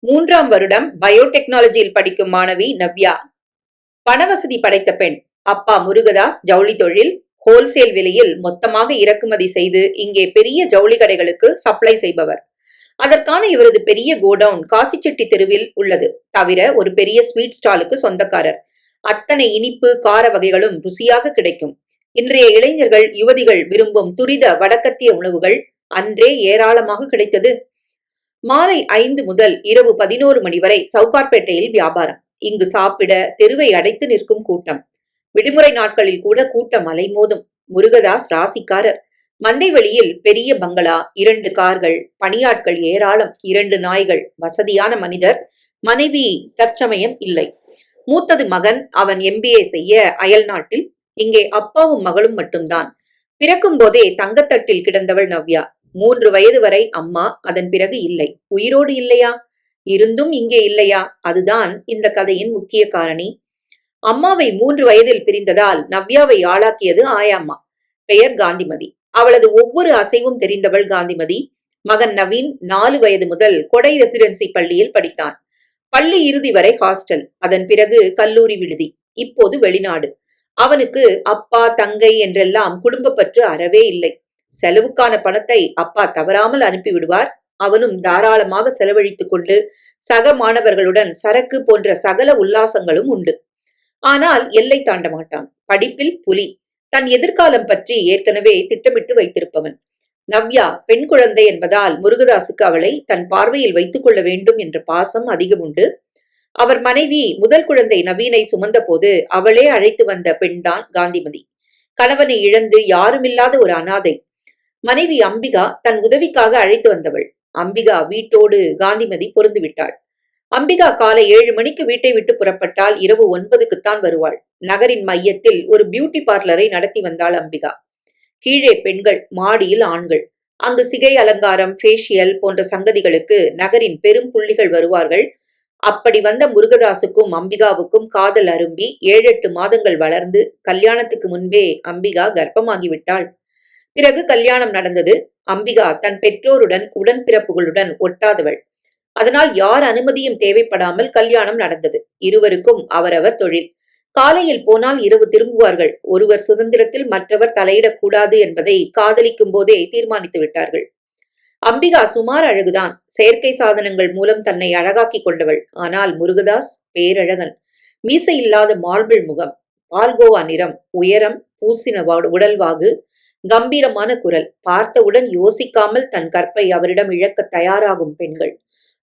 3ஆம் வருடம் பயோடெக்னாலஜியில் படிக்கும் மாணவி நவ்யா. பணவசதி படைத்த பெண். அப்பா முருகதாஸ் ஜவுளி தொழில், ஹோல்சேல் விலையில் மொத்தமாக இறக்குமதி செய்து இங்கே பெரிய ஜவுளி கடைகளுக்கு சப்ளை செய்பவர். அதற்கான இவரது பெரிய கோடவுன் காசிச்செட்டி தெருவில் உள்ளது. தவிர ஒரு பெரிய ஸ்வீட் ஸ்டாலுக்கு சொந்தக்காரர். அத்தனை இனிப்பு கார வகைகளும் ருசியாக கிடைக்கும். இன்றைய இளைஞர்கள் யுவதிகள் விரும்பும் துரித வடக்கத்திய உணவுகள் அன்றே ஏராளமாக கிடைத்தது. மாலை 5 முதல் இரவு 11 மணி வரை சவுகார்பேட்டையில் வியாபாரம். இங்கு சாப்பிட தெருவை அடைத்து நிற்கும் கூட்டம். விடுமுறை நாட்களில் கூட கூட்டம் அலைமோதும். முருகதாஸ் ராசிக்காரர். மந்தைவெளியில் பெரிய பங்களா, 2 கார்கள், பணியாட்கள் ஏராளம், 2 நாய்கள், வசதியான மனிதர். மனைவி தற்சமயம் இல்லை. மூத்தது மகன். அவன் MBA செய்ய அயல் நாட்டில். இங்கே அப்பாவும் மகளும் மட்டும்தான். பிறக்கும் போதே தங்கத்தட்டில் கிடந்தவள் நவ்யா. 3 வயது வரை அம்மா, அதன் பிறகு இல்லை. உயிரோடு இல்லையா? இருந்தும் இங்கே இல்லையா? அதுதான் இந்த கதையின் முக்கிய காரணி. அம்மாவை 3 வயதில் பிரிந்ததால் நவ்யாவை ஆளாக்கியது ஆயாம்மா. பெயர் காந்திமதி. அவளது ஒவ்வொரு அசைவும் தெரிந்தவள் காந்திமதி. மகன் நவீன் 4 வயது முதல் கொடை ரெசிடென்சி பள்ளியில் படித்தான். பள்ளி இறுதி வரை ஹாஸ்டல், அதன் பிறகு கல்லூரி விடுதி, இப்போது வெளிநாடு. அவனுக்கு அப்பா தங்கை என்றெல்லாம் குடும்பப்பற்று அறவே இல்லை. செலவுக்கான பணத்தை அப்பா தவறாமல் அனுப்பிவிடுவார். அவனும் தாராளமாக செலவழித்துக் கொண்டு சக மாணவர்களுடன் சரக்கு போன்ற சகல உல்லாசங்களும் உண்டு. ஆனால் எல்லை தாண்ட மாட்டான். படிப்பில் புலி. தன் எதிர்காலம் பற்றி ஏற்கனவே திட்டமிட்டு வைத்திருப்பவன். நவ்யா பெண் குழந்தை என்பதால் முருகதாசுக்கு அவளை தன் பார்வையில் வைத்துக் கொள்ள வேண்டும் என்ற பாசம் அதிகம் உண்டு. அவர் மனைவி முதல் குழந்தை நவீனை சுமந்த போது அவளே அழைத்து வந்த பெண்தான் காந்திமதி. கணவனை இழந்து யாருமில்லாத ஒரு அனாதை. மனைவி அம்பிகா தன் உதவிக்காக அழைத்து வந்தவள். அம்பிகா வீட்டோடு காந்திமதி பொருந்து விட்டாள். அம்பிகா காலை 7 மணிக்கு வீட்டை விட்டு புறப்பட்டால் இரவு 9க்குத்தான் வருவாள். நகரின் மையத்தில் ஒரு பியூட்டி பார்லரை நடத்தி வந்தாள் அம்பிகா. கீழே பெண்கள், மாடியில் ஆண்கள். அங்கு சிகை அலங்காரம், ஃபேஷியல் போன்ற சங்கதிகளுக்கு நகரின் பெரும் புள்ளிகள் வருவார்கள். அப்படி வந்த முருகதாசுக்கும் அம்பிகாவுக்கும் காதல் அரும்பி 7-8 மாதங்கள் வளர்ந்து கல்யாணத்துக்கு முன்பே அம்பிகா கர்ப்பமாகிவிட்டாள். பிறகு கல்யாணம் நடந்தது. அம்பிகா தன் பெற்றோருடன் உடன்பிறப்புகளுடன் ஒட்டாதவள். அதனால் யார் அனுமதியும் தேவைப்படாமல் கல்யாணம் நடந்தது. இருவருக்கும் அவரவர் தொழில். காலையில் போனால் இரவு திரும்புவார்கள். ஒருவர் சுதந்திரத்தில் மற்றவர் தலையிடக்கூடாது என்பதை காதலிக்கும் போதே தீர்மானித்து விட்டார்கள். அம்பிகா சுமார் அழகுதான். செயற்கை சாதனங்கள் மூலம் தன்னை அழகாக்கிக் கொண்டவள். ஆனால் முருகதாஸ் பேரழகன். மீசை இல்லாத மார்பிள் முகம், பால்கோவா நிறம், உயரம், பூசின உடல்வாகு, கம்பீரமான குரல். பார்த்தவுடன் யோசிக்காமல் தன் கற்பை அவரிடம் இழக்க தயாராகும் பெண்கள்.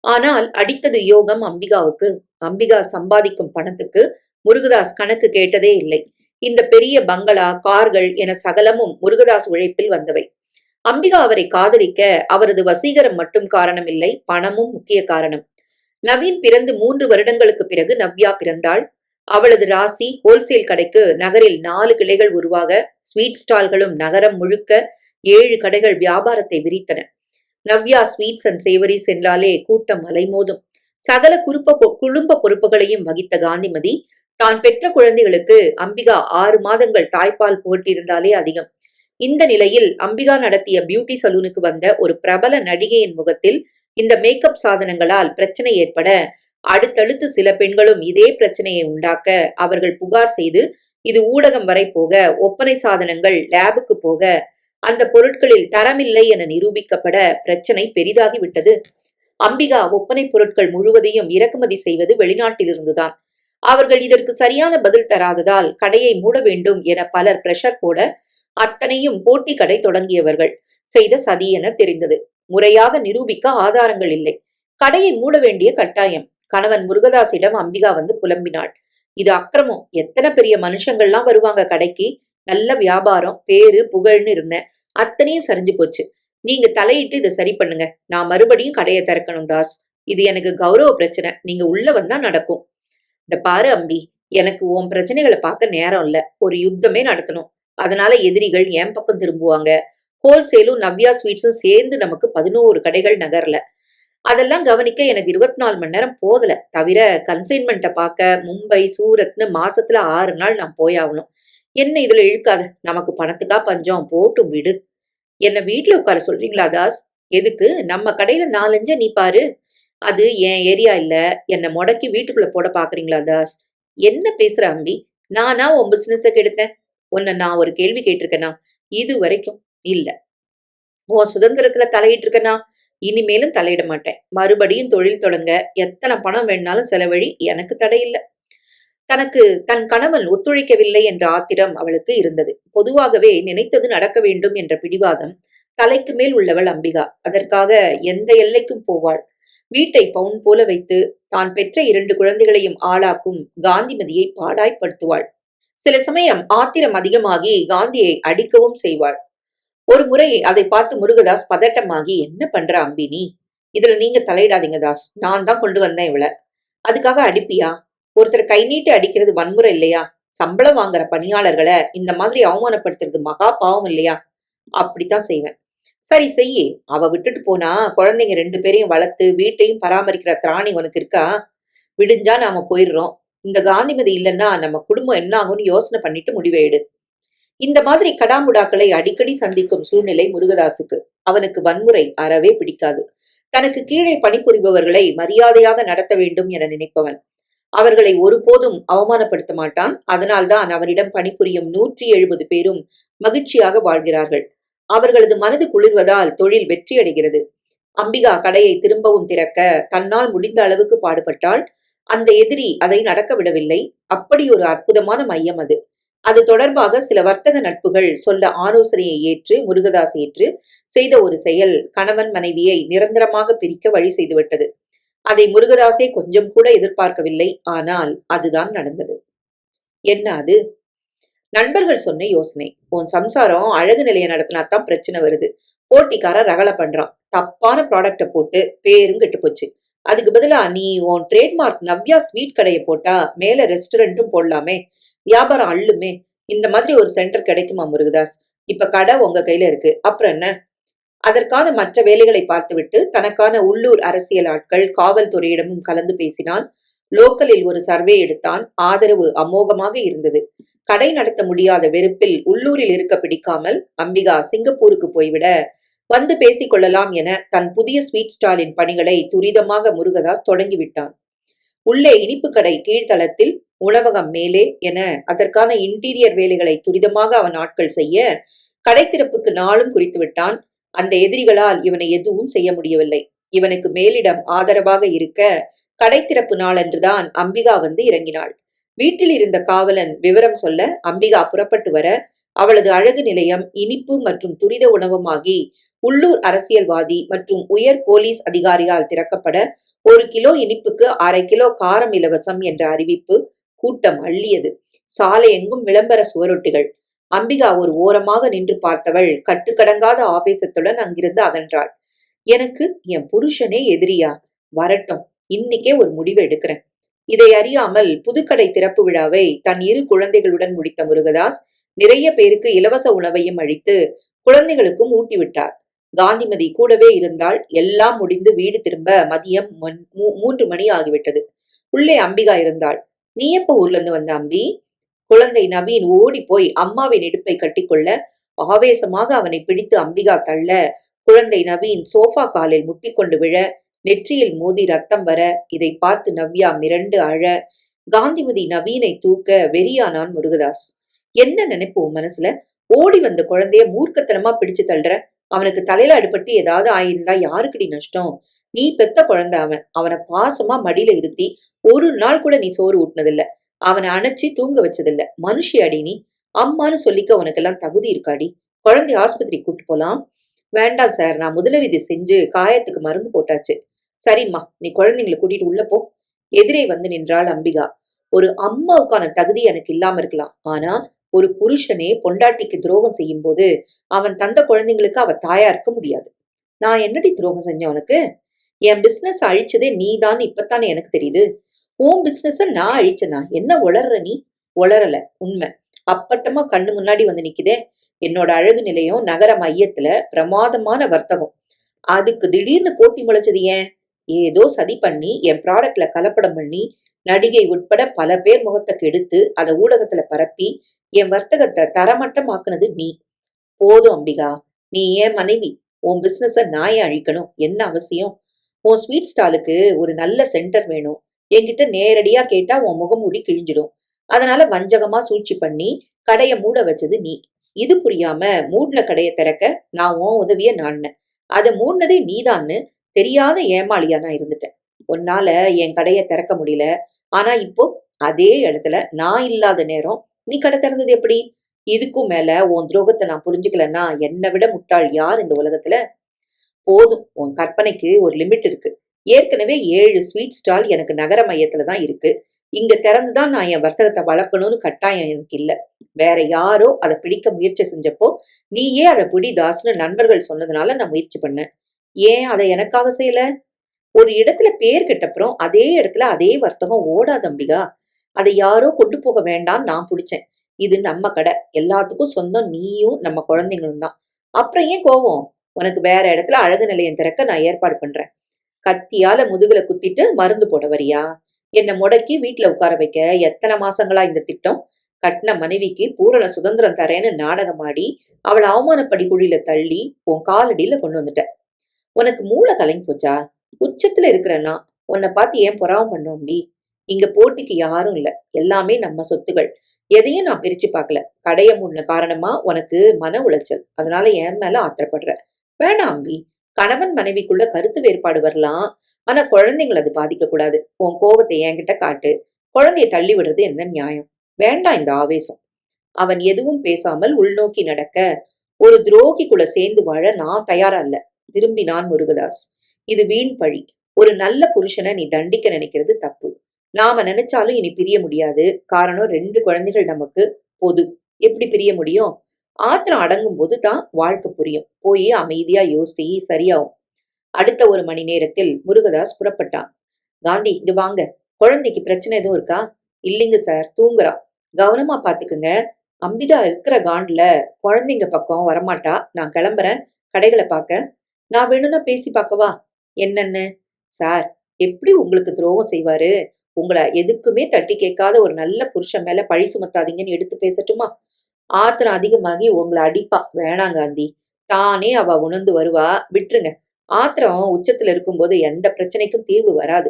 ஆனால் அடித்தது யோகம் அம்பிகாவுக்கு. அம்பிகா சம்பாதிக்கும் பணத்துக்கு முருகதாஸ் கணக்கு கேட்டதே இல்லை. இந்த பெரிய பங்களா, கார்கள் என சகலமும் முருகதாஸ் உழைப்பில் வந்தவை. அம்பிகா அவரை காதலிக்க அவரது வசீகரம் மட்டும் காரணமில்லை, பணமும் முக்கிய காரணம். நவீன் பிறந்து 3 வருடங்களுக்கு பிறகு நவ்யா பிறந்தாள். அவளது ராசி ஹோல்சேல் கடைக்கு நகரில் 4 கிளைகள் உருவாக, ஸ்வீட் ஸ்டால்களும் நகரம் முழுக்க 7 கடைகள் வியாபாரத்தை விரித்தன. நவ்யா ஸ்வீட்ஸ் அண்ட் சேவரிஸ் என்றாலே கூட்டம் அலைமோதும். சகல குடும்ப பொறுப்புகளையும் வகித்த காந்திமதி தான் பெற்ற குழந்தைகளுக்கு அம்பிகா 6 மாதங்கள் தாய்ப்பால் போட்டிருந்தாலே அதிகம். இந்த நிலையில் அம்பிகா நடத்திய பியூட்டி சலூனுக்கு வந்த ஒரு பிரபல நடிகையின் முகத்தில் இந்த மேக்கப் சாதனங்களால் பிரச்சனை ஏற்பட, அடுத்தடுத்து சில பெண்களும் இதே பிரச்சனையை உண்டாக்க அவர்கள் புகார் செய்து இது ஊடகம் வரை போக, ஒப்பனை சாதனங்கள் லேபுக்கு போக, அந்த பொருட்களில் தரமில்லை என நிரூபிக்கப்பட பிரச்சனை பெரிதாகிவிட்டது. அம்பிகா ஒப்பனை பொருட்கள் முழுவதையும் இறக்குமதி செய்வது வெளிநாட்டிலிருந்துதான். அவர்கள் இதற்கு சரியான பதில் தராததால் கடையை மூட வேண்டும் என பலர் பிரஷர் போட, அத்தனையும் போட்டி கடை தொடங்கியவர்கள் செய்த சதி என தெரிந்தது. முறையாக நிரூபிக்க ஆதாரங்கள் இல்லை. கடையை மூட வேண்டிய கட்டாயம். கணவன் முருகதாசிடம் அம்பிகா வந்து புலம்பினாள். இது அக்கிரமம். எத்தனை பெரிய மனுஷங்கள்லாம் வருவாங்க கடைக்கு. நல்ல வியாபாரம், பேரு புகழ்னு இருந்தேன். அத்தனையும் சரிஞ்சு போச்சு. நீங்க தலையிட்டு இதை சரி பண்ணுங்க. நான் மறுபடியும் கடையை திறக்கணும் தாஸ். இது எனக்கு கௌரவ பிரச்சனை. நீங்க உள்ள வந்தா நடக்கும். இந்த பாரு அம்பி, எனக்கு உன் பிரச்சனைகளை பார்க்க நேரம் இல்ல. ஒரு யுத்தமே நடத்தணும். அதனால எதிரிகள் என் பக்கம் திரும்புவாங்க. ஹோல்சேலும் நவ்யா ஸ்வீட்ஸும் சேர்ந்து நமக்கு 11 கடைகள் நகர்ல. அதெல்லாம் கவனிக்க எனக்கு 24 மணி நேரம் போதல. தவிர கன்சைன்மெண்ட்டை பார்க்க மும்பை, சூரத்னு மாசத்துல 6 நாள் நான் போயாகணும். என்ன இதுல இழுக்காத. நமக்கு பணத்துக்கா பஞ்சம், போட்டும் விடு. என்ன வீட்டுல உட்கார சொல்றீங்களா தாஸ்? எதுக்கு? நம்ம கடையில 4 நீ பாரு. அது என் ஏரியா இல்ல. என்ன முடக்கி வீட்டுக்குள்ள போட பாக்குறீங்களா தாஸ்? என்ன பேசுற அம்பி? நானா உன் பிசினஸ கெடுத்தேன்? உன்ன நான் ஒரு கேள்வி கேட்டிருக்கேனா? இது வரைக்கும் இல்ல. உன் சுதந்திரத்துல தலையிட்டு இருக்கேனா? இனிமேலும் தலையிட மாட்டேன். மறுபடியும் தொழில் தொடங்க எத்தனை பணம் வேணாலும் செலவழி, எனக்கு தடை இல்ல. தனக்கு தன் கணவன் ஒத்துழைக்கவில்லை என்ற ஆத்திரம் அவளுக்கு இருந்தது. பொதுவாகவே நினைத்தது நடக்க வேண்டும் என்ற பிடிவாதம் தலைக்கு மேல் உள்ளவள் அம்பிகா. அதற்காக எந்த எல்லைக்கும் போவாள். வீட்டை பவுன் போல வைத்து தான் பெற்ற 2 குழந்தைகளையும் ஆளாக்கும் காந்திமதியை பாடாய்ப்படுத்துவாள். சில சமயம் ஆத்திரம் அதிகமாகி காந்தியை அடிக்கவும் செய்வாள். ஒரு முறை அதை பார்த்து முருகதாஸ் பதட்டமாகி, என்ன பண்ற அம்பி நீ? இதுல நீங்க தலையிடாதீங்க தாஸ். நான் தான் கொண்டு வந்தேன் இவள. அதுக்காக அடிப்பியா? ஒருத்தர் கை நீட்டி அடிக்கிறது வன்முறை இல்லையா? சம்பளம் வாங்குற பணியாளர்களை இந்த மாதிரி அவமானப்படுத்துறது மகா பாவம் இல்லையா? அப்படித்தான் செய்வேன். சரி செய்யி. அவ விட்டுட்டு போனா குழந்தைங்க 2 பேரையும் வளர்த்து வீட்டையும் பராமரிக்கிற திராணி உனக்கு இருக்கா? விடிஞ்சா நாம போயிடுறோம். இந்த காந்திமதி இல்லைன்னா நம்ம குடும்பம் என்ன ஆகும்னு யோசனை பண்ணிட்டு முடிவை எடு. இந்த மாதிரி கடாமுடாக்களை அடிக்கடி சந்திக்கும் சூழ்நிலை முருகதாசுக்கு. அவனுக்கு வன்முறை அறவே பிடிக்காது. தனக்கு கீழே பணிபுரிபவர்களை மரியாதையாக நடத்த வேண்டும் என நினைப்பவன். அவர்களை ஒருபோதும் அவமானப்படுத்த மாட்டான். அதனால்தான் அவனிடம் பணிபுரியும் 170 பேரும் மகிழ்ச்சியாக வாழ்கிறார்கள். அவர்களது மனது குளிர்வதால் தொழில் வெற்றியடைகிறது. அம்பிகா கடையை திரும்பவும் திறக்க தன்னால் முடிந்த அளவுக்கு பாடுபட்டாள். அந்த எதிரி அதை நடக்க விடவில்லை. அப்படி ஒரு அற்புதமான மையம் அது. அது தொடர்பாக சில வர்த்தக நட்புகள் சொல்ல ஆலோசனையை ஏற்று முருகதாஸ் ஏற்று செய்த ஒரு செயல் கணவன் மனைவியை நிரந்தரமாக பிரிக்க வழி செய்துவிட்டது. அதை முருகதாஸே கொஞ்சம் கூட எதிர்பார்க்கவில்லை. ஆனால் அதுதான் நடந்தது. என்ன அது? நண்பர்கள் சொன்ன யோசனை. உன் சம்சாரம் அழகு நிலைய நடத்தினாத்தான் பிரச்சனை வருது. போட்டிக்காரன் ரகலை பண்றான். தப்பான ப்ராடக்ட போட்டு பேரும் கெட்டு போச்சு. அதுக்கு பதிலா நீ உன் ட்ரேட்மார்க் நவ்யா ஸ்வீட் கடையை போட்டா மேல ரெஸ்டாரண்ட்டும் போடலாமே, வியாபாரம் அள்ளுமே. இந்த மாதிரி ஒரு சென்டர் கிடைக்குமா முருகதாஸ்? இப்ப கடை உங்க கையில இருக்கு, அப்புறம் என்ன? அதற்கான மற்ற வேலைகளை பார்த்துவிட்டு தனக்கான உள்ளூர் அரசியல் ஆட்கள் காவல்துறையிடமும் கலந்து பேசினான். லோக்கலில் ஒரு சர்வே எடுத்தான். ஆதரவு அமோகமாக இருந்தது. கடை நடத்த முடியாத வெறுப்பில் உள்ளூரில் இருக்க பிடிக்காமல் அம்பிகா சிங்கப்பூருக்கு போய்விட வந்து பேசிக் கொள்ளலாம் என தன் புதிய ஸ்வீட் ஸ்டாலின் பணிகளை துரிதமாக முருகதாஸ் தொடங்கிவிட்டான். உள்ளே இனிப்பு கடை கீழ்த்தளத்தில், உணவகம் மேலே என அதற்கான இன்டீரியர் வேலைகளை துரிதமாக அவன் ஆட்கள் செய்ய கடை திறப்புக்கு நாளும் குறித்து விட்டான். அந்த எதிரிகளால் இவனை எதுவும் செய்ய முடியவில்லை. இவனுக்கு மேலிடம் ஆதரவாக இருக்க கடை திறப்பு நாளன்றுதான் அம்பிகா வந்து இறங்கினாள். வீட்டில் இருந்த காவலன் விவரம் சொல்ல அம்பிகா புறப்பட்டு வர அவளது அழகு நிலையம் இனிப்பு மற்றும் துரித உணவுமாகி உள்ளூர் அரசியல்வாதி மற்றும் உயர் போலீஸ் அதிகாரியால் திறக்கப்பட 1 கிலோ இனிப்புக்கு 1/2 கிலோ காரம் இலவசம் என்ற அறிவிப்பு கூட்டம் அள்ளியது. சாலை எங்கும் விளம்பர சுவரொட்டிகள். அம்பிகா ஒரு ஓரமாக நின்று பார்த்தவள் கட்டுக்கடங்காத ஆவேசத்துடன் அங்கிருந்து அகன்றாள். எனக்கு என் புருஷனே எதிரியா? வரட்டும், இன்னைக்கே ஒரு முடிவு எடுக்கிறேன். இதை அறியாமல் புதுக்கடை திறப்பு விழாவை தன் 2 குழந்தைகளுடன் முடித்த முருகதாஸ் நிறைய பேருக்கு இலவச உணவையும் அளித்து குழந்தைகளுக்கும் ஊட்டிவிட்டார். காந்திமதி கூடவே இருந்தால் எல்லாம் முடிந்து வீடு திரும்ப மதியம் 3 மணி ஆகிவிட்டது. உள்ளே அம்பிகா இருந்தாள். நீ எப்ப ஊர்ல இருந்து வந்த அம்பி? குழந்தை நவீன் ஓடி போய் அம்மாவின் இடுப்பை கட்டிக்கொள்ள ஆவேசமாக அவனை பிடித்து அம்பிகா தள்ள குழந்தை நவீன் சோஃபா காலில் முட்டிக்கொண்டு விழ நெற்றியில் மோதி ரத்தம் வர இதை பார்த்து நவ்யா மிரண்டு அழ காந்திமதி நவீனை தூக்க வெறியானான் முருகதாஸ். என்ன நினைப்பு உன் மனசுல? ஓடி வந்த குழந்தைய மூர்க்கத்தனமா பிடிச்சு தள்ளுற. அவனுக்கு தலையில அடிபட்டு ஏதாவது ஆயிருந்தா யாருக்குடி நஷ்டம்? நீ பெத்த குழந்தை அவன். அவனை பாசமா மடியில இருத்தி ஒரு நாள் கூட நீ சோறு ஊட்டினதில்ல. அவனை அணைச்சி தூங்க வச்சதில்ல. மனுஷி அடி நீ. அம்மான்னு சொல்லிக்க உனக்கெல்லாம் தகுதி இருக்காடி? குழந்தை ஆஸ்பத்திரி கூட்டு போலாம். வேண்டாம் சார், நான் முதலுதவி செஞ்சு காயத்துக்கு மருந்து போட்டாச்சு. சரிம்மா, நீ குழந்தைங்களை கூட்டிட்டு உள்ள போ. எதிரே வந்து நின்றாள் அம்பிகா. ஒரு அம்மாவுக்கான தகுதி எனக்கு இல்லாம இருக்கலாம். ஆனா ஒரு புருஷனே பொண்டாட்டிக்கு துரோகம் செய்யும் போது அவன் தந்த குழந்தைங்களுக்கு அவ தாயா இருக்க முடியாது. நான் என்னடி துரோகம் செஞ்சேன் உனக்கு? என் பிசினஸ் அழிச்சதே நீதான் இப்பத்தானே எனக்கு தெரியுது. உன் பிசினஸ நான் அழிச்சனா? என்ன உளர்ற நீ? உளரல, உண்மை. அப்பட்டமா கண்ணு முன்னாடி வந்து நிக்குதே. என்னோட அழகு நிலையம் நகர மையத்துல பிரமாதமான வர்த்தகம். அதுக்கு திடீர்னு போட்டி முளைச்சது ஏன்? ஏதோ சதி பண்ணி என் ப்ராடக்ட்ல கலப்படம் பண்ணி நடிகை உட்பட பல பேர் முகத்தை கெடுத்து அதை ஊடகத்துல பரப்பி என் வர்த்தகத்தை தரமட்டமாக்குனது நீ. போதும் அம்பிகா, நீ ஏன் மனைவி. உன் பிசினஸ நான் ஏன் அழிக்கணும்? என்ன அவசியம்? உன் ஸ்வீட் ஸ்டாலுக்கு ஒரு நல்ல சென்டர் வேணும். என்கிட்ட நேரடியா கேட்டா உன் முகமூடி கிழிஞ்சிடும். அதனால வஞ்சகமா சூழ்ச்சி பண்ணி கடைய மூட வச்சது நீ. இது புரியாம மூட்ல கடைய திறக்க நான் உன் உதவிய நாடினேன். அதை மூடினதே நீதான்னு தெரியாத ஏமாளியா நான் இருந்துட்டேன். உன்னால என் கடைய திறக்க முடியல. ஆனா இப்போ அதே இடத்துல நான் இல்லாத நேரம் நீ கடை திறந்தது எப்படி? இதுக்கும் மேல உன் துரோகத்தை நான் புரிஞ்சுக்கலன்னா என்னை விட முட்டாள் யார் இந்த உலகத்துல? போதும், உன் கற்பனைக்கு ஒரு லிமிட் இருக்கு. ஏற்கனவே 7 ஸ்வீட் ஸ்டால் எனக்கு நகர மையத்துல தான் இருக்கு. இங்க திறந்துதான் நான் என் வர்த்தகத்தை வளர்க்கணும்னு கட்டாயம் எனக்கு இல்ல. வேற யாரோ அதை பிடிக்க முயற்சி செஞ்சப்போ நீயே அதை பிடி தாஸ்னு நண்பர்கள் சொன்னதுனால நான் முயற்சி பண்ணேன். ஏன் அதை எனக்காக செய்யல? ஒரு இடத்துல பேர் கெட்டப்புறம் அதே இடத்துல அதே வர்த்தகம் ஓடாது அம்பிகா. அதை யாரோ கொண்டு போக வேண்டாம்னு நான் பிடிச்சேன். இது நம்ம கடை, எல்லாத்துக்கும் சொந்தம் நீயும் நம்ம குழந்தைங்களும் தான். அப்புறம் ஏன் கோவம்? உனக்கு வேற இடத்துல அழகு நிலையம் திறக்க நான் ஏற்பாடு பண்றேன். கத்தியால முதுகுல குத்திட்டு மருந்து போட வரியா? என்னை முடக்கி வீட்டுல உட்கார வைக்க எத்தனை மாசங்களா இந்த திட்டம்? கட்டின மனைவிக்கு பூரண சுதந்திரம் தரேன்னு நாடகமாடி அவளை அவமானப்படி குழியில தள்ளி உன் காலடியில கொண்டு வந்துட்ட. உனக்கு மூளை கலங்கி போச்சா? உச்சத்துல இருக்கிறன்னா உன்னை பார்த்து ஏன் பொறாம பண்ணோம்பி? இங்க போட்டிக்கு யாரும் இல்ல, எல்லாமே நம்ம சொத்துகள். எதையும் நான் பிரிச்சு பார்க்கல. கடைய மூடின காரணமா உனக்கு மன உளைச்சல், அதனால என் மேல ஆத்திரப்படுற. வேணாம் அம்பி. கணவன் மனைவிக்குள்ள கருத்து வேறுபாடு வரலாம், ஆனா குழந்தைங்களை அது பாதிக்க கூடாது. உன் கோபத்தை என்கிட்ட காட்டு. குழந்தைய தள்ளி விடுறது என்ன நியாயம்? வேண்டாம் இந்த ஆவேசம். அவன் எதுவும் பேசாமல் உள்நோக்கி நடக்க, ஒரு துரோகி கூட சேர்ந்து வாழ நான் தயாரா இல்ல திரும்பினான் முருகதாஸ். இது வீண் பழி. ஒரு நல்ல புருஷனை நீ தண்டிக்க நினைக்கிறது தப்பு. நாம நினைச்சாலும் இனி பிரிய முடியாது. காரணம் 2 குழந்தைகள் நமக்கு பொது. எப்படி பிரிய முடியும்? ஆத்திரம் அடங்கும் போது தான் வாழ்க்கை புரியும். போய் அமைதியா யோசி, சரியாகும். அடுத்த 1 மணி நேரத்தில் முருகதாஸ் புறப்பட்டான். காந்தி, இங்க வாங்க. குழந்தைக்கு பிரச்சனை எதுவும் இருக்கா? இல்லைங்க சார், தூங்குறா. கவனமா பாத்துக்குங்க. அம்பிகா இருக்கிற காண்ட்ல குழந்தைங்க பக்கம் வரமாட்டா. நான் கிளம்புறேன் கடைகளை பார்க்க. நான் வேணும்னா பேசி பார்க்கவா? என்னன்னு? சார், எப்படி உங்களுக்கு துரோகம் செய்வாரு? உங்களை எதுக்குமே தட்டி கேட்காத ஒரு நல்ல புருஷன் மேல பழி சுமத்தாதீங்கன்னு எடுத்து பேசட்டுமா? ஆத்திரம் அதிகமாகி உங்களை அடிப்பா. வேணாம் காந்தி. தானே அவ உணர்ந்து வருவா, விட்டுருங்க. ஆத்திரம் உச்சத்துல இருக்கும்போது எந்த பிரச்சனைக்கும் தீர்வு வராது.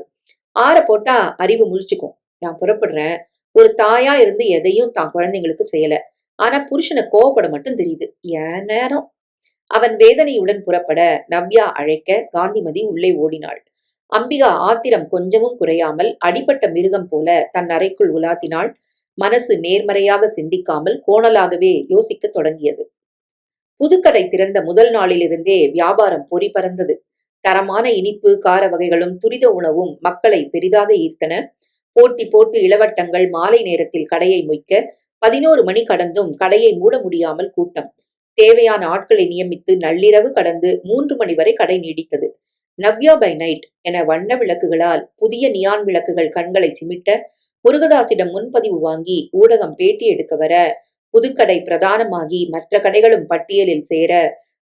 ஆற போட்டா அறிவு முழிச்சுக்கும். நான் புறப்படுறேன். ஒரு தாயா இருந்து எதையும் தான் குழந்தைங்களுக்கு செய்யல. ஆனா புருஷனை கோவப்பட மட்டும் தெரியுது. ஏன் நேரம். அவன் வேதனையுடன் புறப்பட நவ்யா அழைக்க காந்திமதி உள்ளே ஓடினாள். அம்பிகா ஆத்திரம் கொஞ்சமும் குறையாமல் அடிபட்ட மிருகம் போல தன் அறைக்குள் உலாத்தினாள். மனசு நேர்மறையாக சிந்திக்காமல் கோணலாகவே யோசிக்க தொடங்கியது. புதுக்கடை திறந்த முதல் நாளிலிருந்தே வியாபாரம் பொறி பறந்தது. தரமான இனிப்பு கார வகைகளும் துரித உணவும் மக்களை பெரிதாக ஈர்த்தன. போட்டி போட்டு இளவட்டங்கள் மாலை நேரத்தில் கடையை மொய்க்க 11 மணி கடந்தும் கடையை மூட முடியாமல் கூட்டம். தேவையான ஆட்களை நியமித்து நள்ளிரவு கடந்து 3 மணி வரை கடை நீடித்தது. நவ்யா பை நைட் என வண்ண விளக்குகளால் புதிய நியான் விளக்குகள் கண்களை சிமிட்ட முருகதாசிடம் முன்பதிவு வாங்கி ஊடகம் பேட்டி எடுக்க வர, புதுக்கடை பிரதானமாகி மற்ற கடைகளும் பட்டியலில் சேர,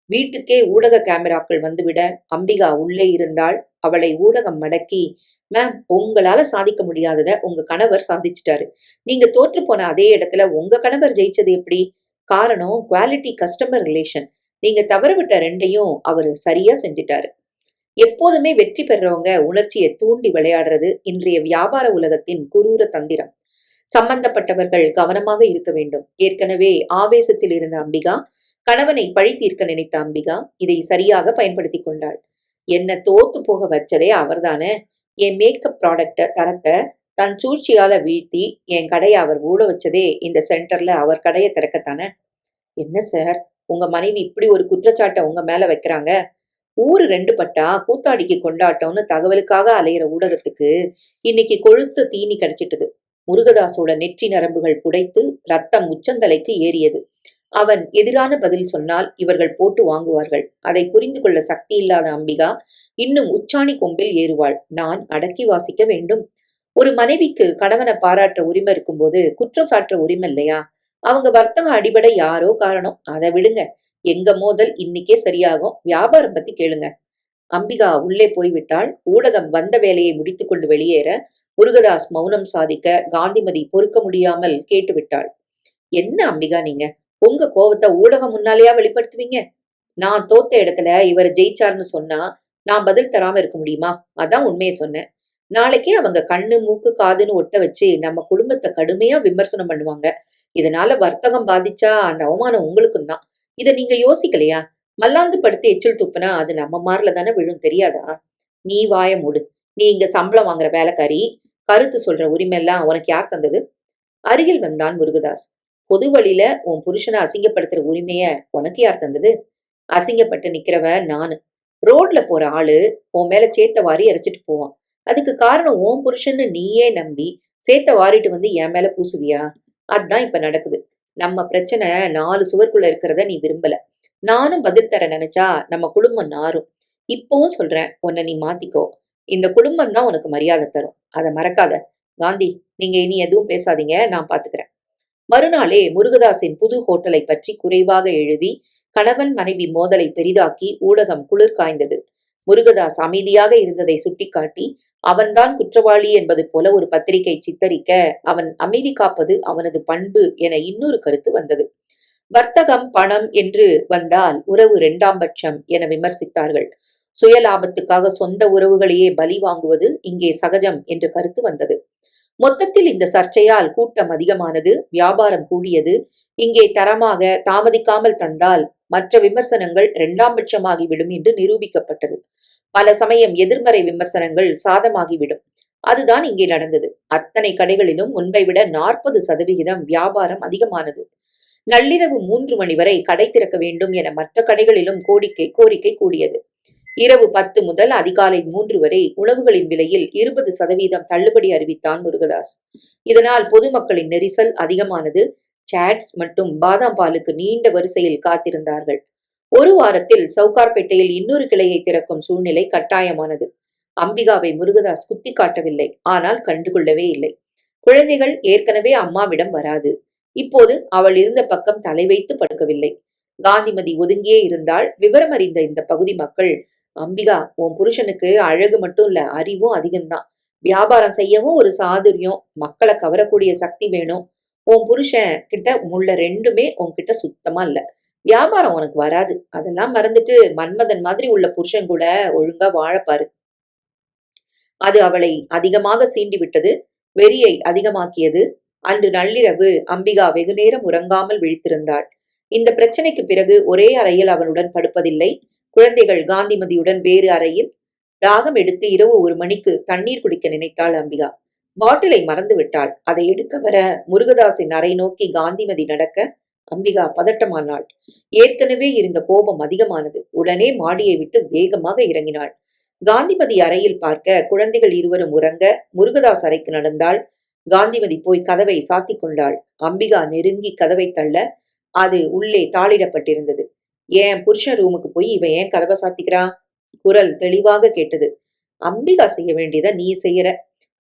வீட்டுக்கே ஊடக கேமராக்கள் வந்துவிட அம்பிகா உள்ளே இருந்தாள். அவளை ஊடகம் மடக்கி, மேம், உங்களால சாதிக்க முடியாதத உங்க கணவர் சாதிச்சிட்டாரு. நீங்க தோற்று போன அதே இடத்துல உங்க கணவர் ஜெயிச்சது எப்படி? காரணம் குவாலிட்டி கஸ்டமர் ரிலேஷன். நீங்க தவறவிட்ட 2யும் அவரு சரியா செஞ்சிட்டாரு. எப்போதுமே வெற்றி பெறவங்க உணர்ச்சியை தூண்டி விளையாடுறது இன்றைய வியாபார உலகத்தின் குரூர தந்திரம். சம்பந்தப்பட்டவர்கள் கவனமாக இருக்க வேண்டும். ஏற்கனவே ஆவேசத்தில் இருந்த அம்பிகா, கணவனை பழி தீர்க்க நினைத்த அம்பிகா இதை சரியாக பயன்படுத்தி கொண்டாள். என்ன தோத்து போக வச்சதே அவர்தானே. என் மேக்கப் ப்ராடக்ட தரத்தை தன் சூழ்ச்சியால வீழ்த்தி என் கடையை அவர் ஊட வச்சதே இந்த சென்டர்ல அவர் கடையை திறக்கத்தானே. என்ன சார், உங்க மனைவி இப்படி ஒரு குற்றச்சாட்டை உங்க மேல வைக்கிறாங்க? ஊரு 2 பட்டா கூத்தாடிக்கு கொண்டாட்டம்னு தகவலுக்காக அலையிற ஊடகத்துக்கு இன்னைக்கு கொழுத்த தீனி கிடைச்சிட்டது. முருகதாசோட நெற்றி நரம்புகள் புடைத்து ரத்தம் உச்சந்தலைக்கு ஏறியது. அவன் எதிரான பதில் சொன்னால் இவர்கள் போட்டு வாங்குவார்கள். அதை புரிந்து கொள்ள சக்தி இல்லாத அம்பிகா இன்னும் உச்சாணி கொம்பில் ஏறுவாள். நான் அடக்கி வாசிக்க வேண்டும். ஒரு மனைவிக்கு கணவனை பாராட்ட உரிமை இருக்கும்போது குற்றம் சாற்ற உரிமை இல்லையா? அவங்க வர்த்தக அடிபடை யாரோ காரணம். அதை விடுங்க. எங்க மோதல் இன்னைக்கே சரியாகும். வியாபாரம் பத்தி கேளுங்க. அம்பிகா உள்ளே போய்விட்டாள். ஊடகம் வந்த வேலையை முடித்துக்கொண்டு வெளியேற முருகதாஸ் மௌனம் சாதிக்க காந்திமதி பொறுக்க முடியாமல் கேட்டுவிட்டாள். என்ன அம்பிகா நீங்க? உங்க கோவத்தை ஊடகம் முன்னாலேயா வெளிப்படுத்துவீங்க? நான் தோத்த இடத்துல இவர் ஜெயிச்சார்னு சொன்னா நான் பதில் தராம இருக்க முடியுமா? அதான் உண்மைய சொன்னேன். நாளைக்கே அவங்க கண்ணு, மூக்கு, காதுன்னு ஒட்ட வச்சு நம்ம குடும்பத்த கடுமையா விமர்சனம் பண்ணுவாங்க. இதனால வர்த்தகம் பாதிச்சா அந்த அவமானம் உங்களுக்கும் தான். இத நீங்க யோசிக்கலையா? மல்லாந்து படுத்து எச்சில் துப்புனா அது நம்ம மார்ல தானே விழும் தெரியாதா? நீ வாய மூடு. நீ இங்க சம்பளம் வாங்குற வேலைக்காரி. கருத்து சொல்ற உரிமை எல்லாம் உனக்கு யார் தந்தது? அருகில் வந்தான் முருகதாஸ். பொது வழியில உன் புருஷனை அசிங்கப்படுத்துற உரிமைய உனக்கு யார் தந்தது? அசிங்கப்பட்டு நிக்கிறவன் நானு. ரோட்ல போற ஆளு உன் மேல சேத்த வாரி இறைச்சிட்டு போவான். அதுக்கு காரணம் உன் புருஷன்னு நீயே நம்பி சேத்த வாரிட்டு வந்து என் மேல பூசுவியா? அதான் இப்ப நடக்குது. நம்ம பிரச்சனை 4 சுவருக்குள்ள இருக்கிறத நீ விரும்பல. நானும் பதில் தர நினைச்சா நம்ம குடும்பம் நாறும். இப்பவும் சொல்றேன், உன்னை நீ மாத்திக்கோ. இந்த குடும்பம் தான் உனக்கு மரியாதை தரும். அதை மறக்காத. காந்தி, நீங்க இனி எதுவும் பேசாதீங்க, நான் பாத்துக்கிறேன். மறுநாளே முருகதாஸின் புது ஹோட்டலை பற்றி குறைவாக எழுதி கணவன் மனைவி மோதலை பெரிதாக்கி ஊடகம் குளிர் காய்ந்தது. முருகதாஸ் அமைதியாக இருந்ததை சுட்டிக்காட்டி அவன்தான் குற்றவாளி என்பது போல ஒரு பத்திரிகை சித்தரிக்க அவன் அமைதி காப்பது அவனது பண்பு என இன்னொரு கருத்து வந்தது. வர்த்தகம் பணம் என்று வந்தால் உறவு இரண்டாம் பட்சம் என விமர்சித்தார்கள். சுயலாபத்துக்காக சொந்த உறவுகளையே பலி வாங்குவது இங்கே சகஜம் என்ற கருத்து வந்தது. மொத்தத்தில் இந்த சர்ச்சையால் கூட்டம் அதிகமானது, வியாபாரம் கூடியது. இங்கே தரமாக தாமதிக்காமல் தந்தால் மற்ற விமர்சனங்கள் இரண்டாம் பட்சமாகிவிடும் என்று நிரூபிக்கப்பட்டது. பல சமயம் எதிர்மறை விமர்சனங்கள் சாதமாகிவிடும். அதுதான் இங்கே நடந்தது. அத்தனை கடைகளிலும் முன்பை விட 40% வியாபாரம் அதிகமானது. நள்ளிரவு 3 மணி வரை கடை திறக்க வேண்டும் என மற்ற கடைகளிலும் கோரிக்கை கூடியது. இரவு 10 முதல் அதிகாலை 3 வரை உணவுகளின் விலையில் 20% தள்ளுபடி அறிவித்தான் முருகதாஸ். இதனால் பொதுமக்களின் நெரிசல் அதிகமானது. சாட்ஸ் மற்றும் பாதாம் பாலுக்கு நீண்ட வரிசையில் காத்திருந்தார்கள். ஒரு வாரத்தில் சவுகார்பேட்டையில் இன்னொரு கிளையை திறக்கும் சூழ்நிலை கட்டாயமானது. அம்பிகாவை முருகதாஸ் குத்தி காட்டவில்லை, ஆனால் கண்டுகொள்ளவே இல்லை. குழந்தைகள் ஏற்கனவே அம்மாவிடம் வராது. இப்போது அவள் இருந்த பக்கம் தலை வைத்து படுக்கவில்லை. காந்திமதி ஒதுங்கியே இருந்தால் விவரம் அறிந்த இந்த பகுதி மக்கள், அம்பிகா, உன் புருஷனுக்கு அழகு மட்டும் இல்ல, அறிவும் அதிகம்தான். வியாபாரம் செய்யவும் ஒரு சாதுரியம், மக்களை கவரக்கூடிய சக்தி வேணும். உன் புருஷன் கிட்ட முள்ள ரெண்டுமே உன்கிட்ட சுத்தமா இல்ல. வியாபாரம் உனக்கு வராது. அதெல்லாம் மறந்துட்டு மன்மதன் மாதிரி உள்ள புருஷன் கூட ஒழுங்கா வாழப்பாரு. அது அவளை அதிகமாக சீண்டி விட்டது. வெறியை அதிகமாக்கியது. அன்று நள்ளிரவு அம்பிகா வெகுநேரம் உறங்காமல் விழித்திருந்தாள். இந்த பிரச்சனைக்கு பிறகு ஒரே அறையில் அவனுடன் படுப்பதில்லை. குழந்தைகள் காந்திமதியுடன் வேறு அறையில். தாகம் எடுத்து இரவு 1 மணிக்கு தண்ணீர் குடிக்க நினைத்தாள் அம்பிகா. பாட்டிலை மறந்து விட்டாள். அதை எடுக்க வர முருகதாஸின் அறை நோக்கி காந்திமதி நடக்க அம்பிகா பதட்டமானாள். ஏற்கனவே இருந்த கோபம் அதிகமானது. உடனே மாடியை விட்டு வேகமாக இறங்கினாள். காந்திமதி அறையில் பார்க்க குழந்தைகள் இருவரும் உறங்க முருகதாஸ் அறைக்கு நடந்தாள். காந்திமதி போய் கதவை சாத்திக் கொண்டாள். அம்பிகா நெருங்கி கதவை தள்ள அது உள்ளே தாளிடப்பட்டிருந்தது. ஏன் புருஷன் ரூமுக்கு போய் இவன் ஏன் கதவை சாத்திக்கிறான்? குரல் தெளிவாக கேட்டது. அம்பிகா செய்ய வேண்டியதை நீ செய்யற.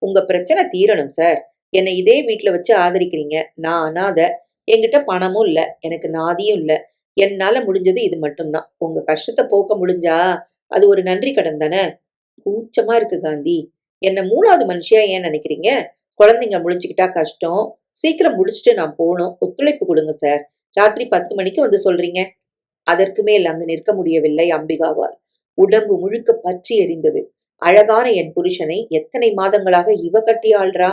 உங்க பிரச்சனை தீரணும் சார். என்னை இதே வீட்டுல வச்சு ஆதரிக்கிறீங்க. நான் அனாத. என்கிட்ட பணமும் இல்ல, எனக்கு நாதியும் இல்ல. என்னால முடிஞ்சது இது மட்டும்தான். உங்க கஷ்டத்தை போக்க முடிஞ்சா அது ஒரு நன்றி கடன் தானே. கூச்சமா இருக்கு காந்தி. என்ன 3வது மனுஷியா ஏன் நினைக்கிறீங்க? குழந்தைங்க முழிச்சுக்கிட்டா கஷ்டம். சீக்கிரம் முடிச்சுட்டு நான் போகணும். ஒத்துழைப்பு கொடுங்க சார். ராத்திரி 10 மணிக்கு வந்து சொல்றீங்க. அதற்கு மேல் அங்கு நிற்க முடியவில்லை அம்பிகாவால். உடம்பு முழுக்க பற்றி எரிந்தது. அழகான என் புருஷனை எத்தனை மாதங்களாக இவ கட்டி ஆள்றா?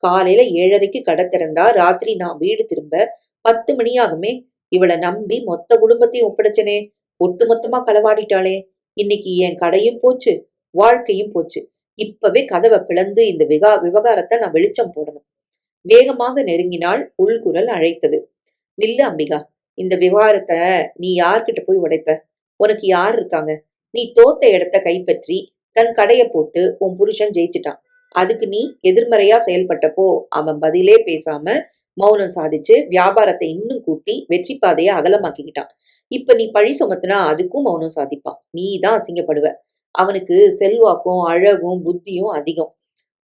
காலையில 7:30க்கு கடை திறந்தா ராத்திரி நான் வீடு திரும்ப 10 மணியாகுமே. இவளை நம்பி மொத்த குடும்பத்தையும் ஒப்படைச்சனே. ஒட்டு மொத்தமா களவாடிட்டாளே. இன்னைக்கு என் கடையும் போச்சு, வாழ்க்கையும் போச்சு. இப்பவே கதவை பிளந்து இந்த விவகாரத்தை நான் வெளிச்சம் போடணும். வேகமாக நெருங்கினாள். உள்குரல் அழைத்தது. நில்லு அம்பிகா. இந்த விவகாரத்தை நீ யார்கிட்ட போய் உடைப்ப? உனக்கு யார் இருக்காங்க? நீ தோத்த இடத்த கைப்பற்றி தன் கடைய போட்டு உன் புருஷன் ஜெயிச்சிட்டான். அதுக்கு நீ எதிர்மறையா செயல்பட்டப்போ அவன் பதிலே பேசாம மௌனம் சாதிச்சு வியாபாரத்தை இன்னும் கூட்டி வெற்றி பாதையை அகலமாக்கிக்கிட்டான். இப்ப நீ பழி சுமத்துனா அதுக்கும் மௌனம் சாதிப்பான். நீ தான் அசிங்கப்படுவ. அவனுக்கு செல்வாக்கும் அழகும் புத்தியும் அதிகம்.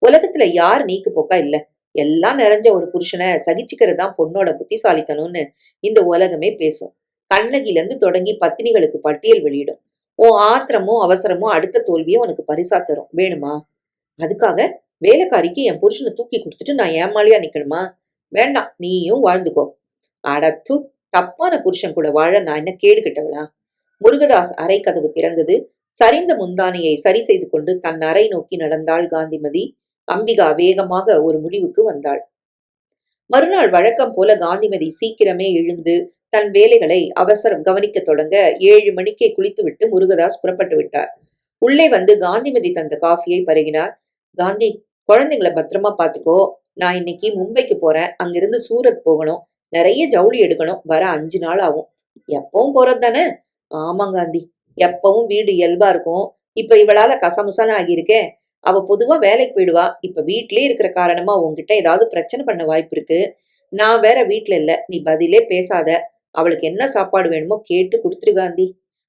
உலகத்துல யார் நீக்கு போக்கா இல்ல. எல்லாம் நிறைஞ்ச ஒரு புருஷனை சகிச்சுக்கிறது தான் பொண்ணோட புத்திசாலித்தனம்னு இந்த உலகமே பேசும். கண்ணகில இருந்து தொடங்கி பத்தினிகளுக்கு பட்டியல் வெளியிடும். உன் ஆத்திரமும் அவசரமும் அடுத்த தோல்வியும் உனக்கு பரிசா தரும். வேணுமா? அதுக்காக வேலைக்காரிக்கு என் புருஷனை தூக்கி கொடுத்துட்டு நான் ஏமாளியா நிக்கணுமா? வேண்டாம், நீயும் வாழ்ந்துக்கோ. அடத்து, தப்பான புருஷன் கூட வாழ நான் என்ன கேடு கெட்டவளா? முருகதாஸ் அறை கதவு திறந்தது. சரிந்த முந்தானையை சரி செய்து கொண்டு தன் அறை நோக்கி நடந்தாள் காந்திமதி. அம்பிகா வேகமாக ஒரு முடிவுக்கு வந்தாள். மறுநாள் வழக்கம் போல காந்திமதி சீக்கிரமே எழுந்து தன் வேலைகளை அவசரம் கவனிக்க தொடங்க 7 மணிக்கே குளித்துவிட்டு முருகதாஸ் புறப்பட்டு விட்டார். உள்ளே வந்து காந்திமதி தந்த காஃபியை பருகினார். காந்தி, குழந்தைங்களை பத்திரமா பாத்துக்கோ. நான் இன்னைக்கு மும்பைக்கு போறேன். அங்கிருந்து சூரத் போகணும். நிறைய ஜவுளி எடுக்கணும். வர 5 நாள் ஆகும். எப்பவும் போறது தானே? ஆமாம் காந்தி. எப்பவும் வீடு இயல்பா இருக்கும். இப்ப இவளால கசமுசான ஆகியிருக்கேன். அவ பொதுவா வேலைக்கு போயிடுவா. இப்ப வீட்லயே இருக்கிற காரணமா உன்கிட்ட ஏதாவது பிரச்சனை பண்ண வாய்ப்பு இருக்கு. நான் வேற வீட்ல இல்ல. நீ பதிலே பேசாத. அவளுக்கு என்ன சாப்பாடு வேணுமோ கேட்டு குடுத்துரு காந்தி.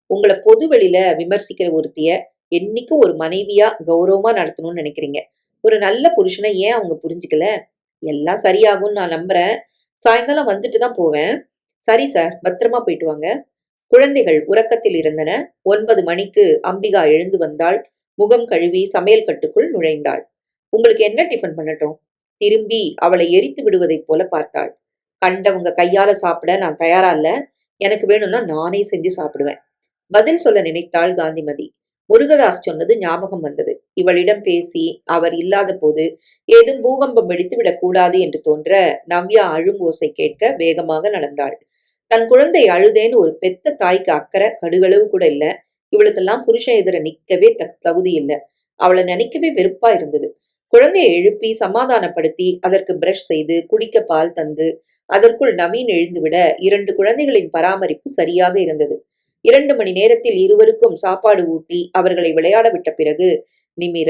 உங்கள பொது வெளியில விமர்சிக்கிற ஒருத்திய என்னைக்கும் ஒரு மனைவியா கௌரவமா நடத்தணும்னு நினைக்கிறீங்க. ஒரு நல்ல புருஷனை ஏன் அவங்க புரிஞ்சுக்கல? எல்லாம் சரியாகும்னு நான் நம்புறேன். சாயங்காலம் வந்துட்டு தான் போவேன். சரி சார், பத்திரமா போயிட்டு வாங்க. குழந்தைகள் உறக்கத்தில் இருந்தன. 9 மணிக்கு அம்பிகா எழுந்து வந்தாள். முகம் கழுவி சமையல் கட்டுக்குள் நுழைந்தாள். உங்களுக்கு என்ன டிஃபன் பண்ணட்டும்? திரும்பி அவளை எரித்து விடுவதைப் போல பார்த்தாள். கண்டவங்க கையால சாப்பிட நான் தயாரா இல்ல. எனக்கு வேணும்னா நானே செஞ்சு சாப்பிடுவேன். பதில் சொல்ல நினைத்தாள் காந்திமதி. முருகதாஸ் சொன்னது ஞாபகம் வந்தது. இவளிடம் பேசி அவர் இல்லாத போது ஏதும் பூகம்பம் வெடித்து விடக்கூடாது என்று தோன்ற நவ்யா அழும் ஓசை கேட்க வேகமாக நடந்தாள். தன் குழந்தை அழுதேன்னு ஒரு பெத்த தாய்க்கு அக்கறை கடுகளவு கூட இல்ல. இவளுக்கெல்லாம் புருஷன் எதிர நிக்கவே தகுதி இல்ல. அவளை நினைக்கவே வெறுப்பா இருந்தது. குழந்தையை எழுப்பி சமாதானப்படுத்தி அதற்கு பிரஷ் செய்து குடிக்க பால் தந்து அதற்குள் நவீன் எழுந்துவிட 2 குழந்தைகளின் பராமரிப்பு சரியாக இருந்தது. 2 மணி நேரத்தில் இருவருக்கும் சாப்பாடு ஊட்டி அவர்களை விளையாட விட்ட பிறகு நிமிர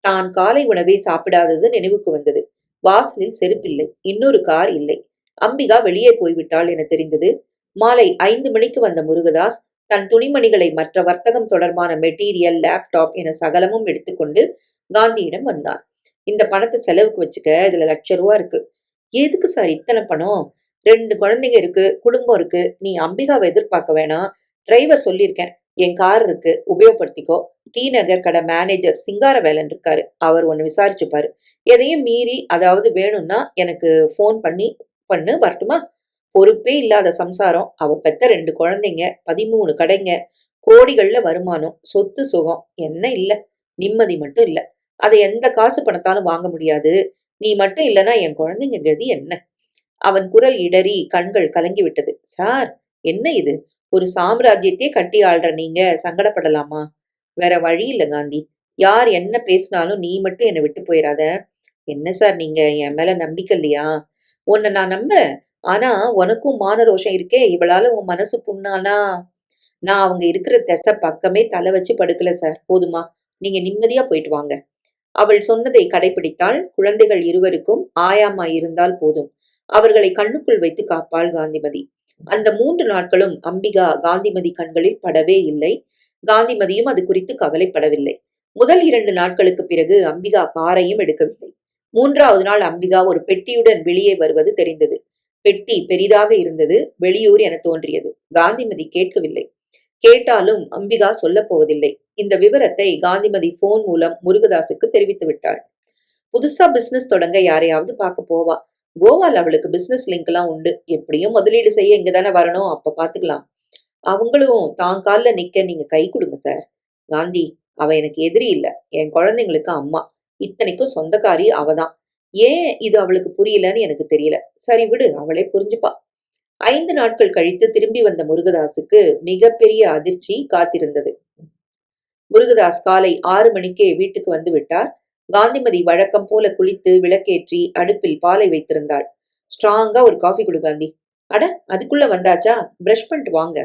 தான் காலை உணவை சாப்பிடாதது நினைவுக்கு வந்தது. வாசலில் செருப்பில்லை. இன்னொரு கார் இல்லை. அம்பிகா வெளியே போய்விட்டாள் என தெரிந்தது. மாலை 5 மணிக்கு வந்த முருகதாஸ் தன் துணிமணிகளை மற்ற வர்த்தகம் தொடர்பான மெட்டீரியல், லேப்டாப் என சகலமும் எடுத்துக்கொண்டு காந்தியிடம் வந்தான். இந்த பணத்தை செலவுக்கு வச்சுக்க, இதுல ₹1,00,000 இருக்கு. எதுக்கு சார் இத்தனை பணம்? 2 குழந்தைங்க இருக்கு, குடும்பம் இருக்கு. நீ அம்பிகாவை எதிர்பார்க்க வேணாம். டிரைவர் சொல்லியிருக்கேன். என் கார் இருக்கு, உபயோகப்படுத்திக்கோ. டி நகர் கடை மேனேஜர் சிங்காரவேலன் இருக்காரு. அவர் ஒன்னு விசாரிச்சுப்பாரு. எதையும் மீறி அதாவது வேணும்னா எனக்கு போன் பண்ணு, வரட்டுமா? பொறுப்பே இல்லாத சம்சாரம். அவ பெத்த 2 குழந்தைங்க, 13 கடைங்க, கோடிகள்ல வருமானம், சொத்து சுகம் என்ன இல்ல. நிம்மதி மட்டும் இல்ல. அதை எந்த காசு பணத்தாலும் வாங்க முடியாது. நீ மட்டும் இல்லனா என் குழந்தைங்க கதி என்ன? அவன் குரல் இடறி கண்கள் கலங்கி விட்டது. சார், என்ன இது? ஒரு சாம்ராஜ்யத்தையே கட்டி ஆள்ற நீங்க சங்கடப்படலாமா? வேற வழி இல்ல காந்தி. யார் என்ன பேசினாலும் நீ மட்டும் என்னை விட்டு போயிடாத. என்ன சார் நீங்க என் மேல நம்பிக்கை இல்லையா? உன்னை நான் நம்புறேன். ஆனா உனக்கும் மான ரோஷம் இருக்கே. இவளால உன் மனசு புண்ணானா? நான் அவங்க இருக்கிற திசை பக்கமே தலை வச்சு படுக்கல சார். போதுமா? நீங்க நிம்மதியா போயிட்டு வாங்க. அவள் சொன்னதை கடைபிடித்தாள். குழந்தைகள் இருவருக்கும் ஆயாமா இருந்தால் போதும். அவர்களை கண்ணுக்குள் வைத்து காப்பாள் காந்திமதி. அந்த 3 நாட்களும் அம்பிகா காந்திமதி கண்களில் படவே இல்லை. காந்திமதியும் அது குறித்து கவலைப்படவில்லை. முதல் 2 நாட்களுக்கு பிறகு அம்பிகா காரையும் எடுக்கவில்லை. 3வது நாள் அம்பிகா ஒரு பெட்டியுடன் வெளியே வருவது தெரிந்தது. பெட்டி பெரிதாக இருந்தது. வெளியூர் என தோன்றியது. காந்திமதி கேட்கவில்லை. கேட்டாலும் அம்பிகா சொல்லப் போவதில்லை. இந்த விவரத்தை காந்திமதி போன் மூலம் முருகதாசுக்கு தெரிவித்து விட்டாள். புதுசா பிசினஸ் தொடங்க யாரையாவது பார்க்க போவா. கோவால அவளுக்கு பிசினஸ் லிங்க் எல்லாம் உண்டு. எப்படியும் முதலீடு செய்ய இங்கதானே வரணும். அப்ப பாத்துக்கலாம். அவங்களும் தான் கால்ல நிக்க நீங்க கை கொடுங்க சார். காந்தி, அவ எனக்கு எதிரி இல்ல. என் குழந்தைங்களுக்கு அம்மா. இத்தனைக்கும் சொந்தக்காரி அவதான். ஏன் இது அவளுக்கு புரியலன்னு எனக்கு தெரியல. சரி விடு, அவளே புரிஞ்சுப்பா. 5 நாட்கள் கழித்து திரும்பி வந்த முருகதாசுக்கு மிகப்பெரிய அதிர்ச்சி காத்திருந்தது. முருகதாஸ் காலை 6 மணிக்கே வீட்டுக்கு வந்து விட்டார். காந்திமதி வழக்கம் போல குளித்து விளக்கேற்றி அடுப்பில் பாலை வைத்திருந்தாள். ஸ்ட்ராங்கா ஒரு காஃபி கொடு காந்தி. அட, அதுக்குள்ள வந்தாச்சா? பிரஷ் பண்ணிட்டு வாங்க.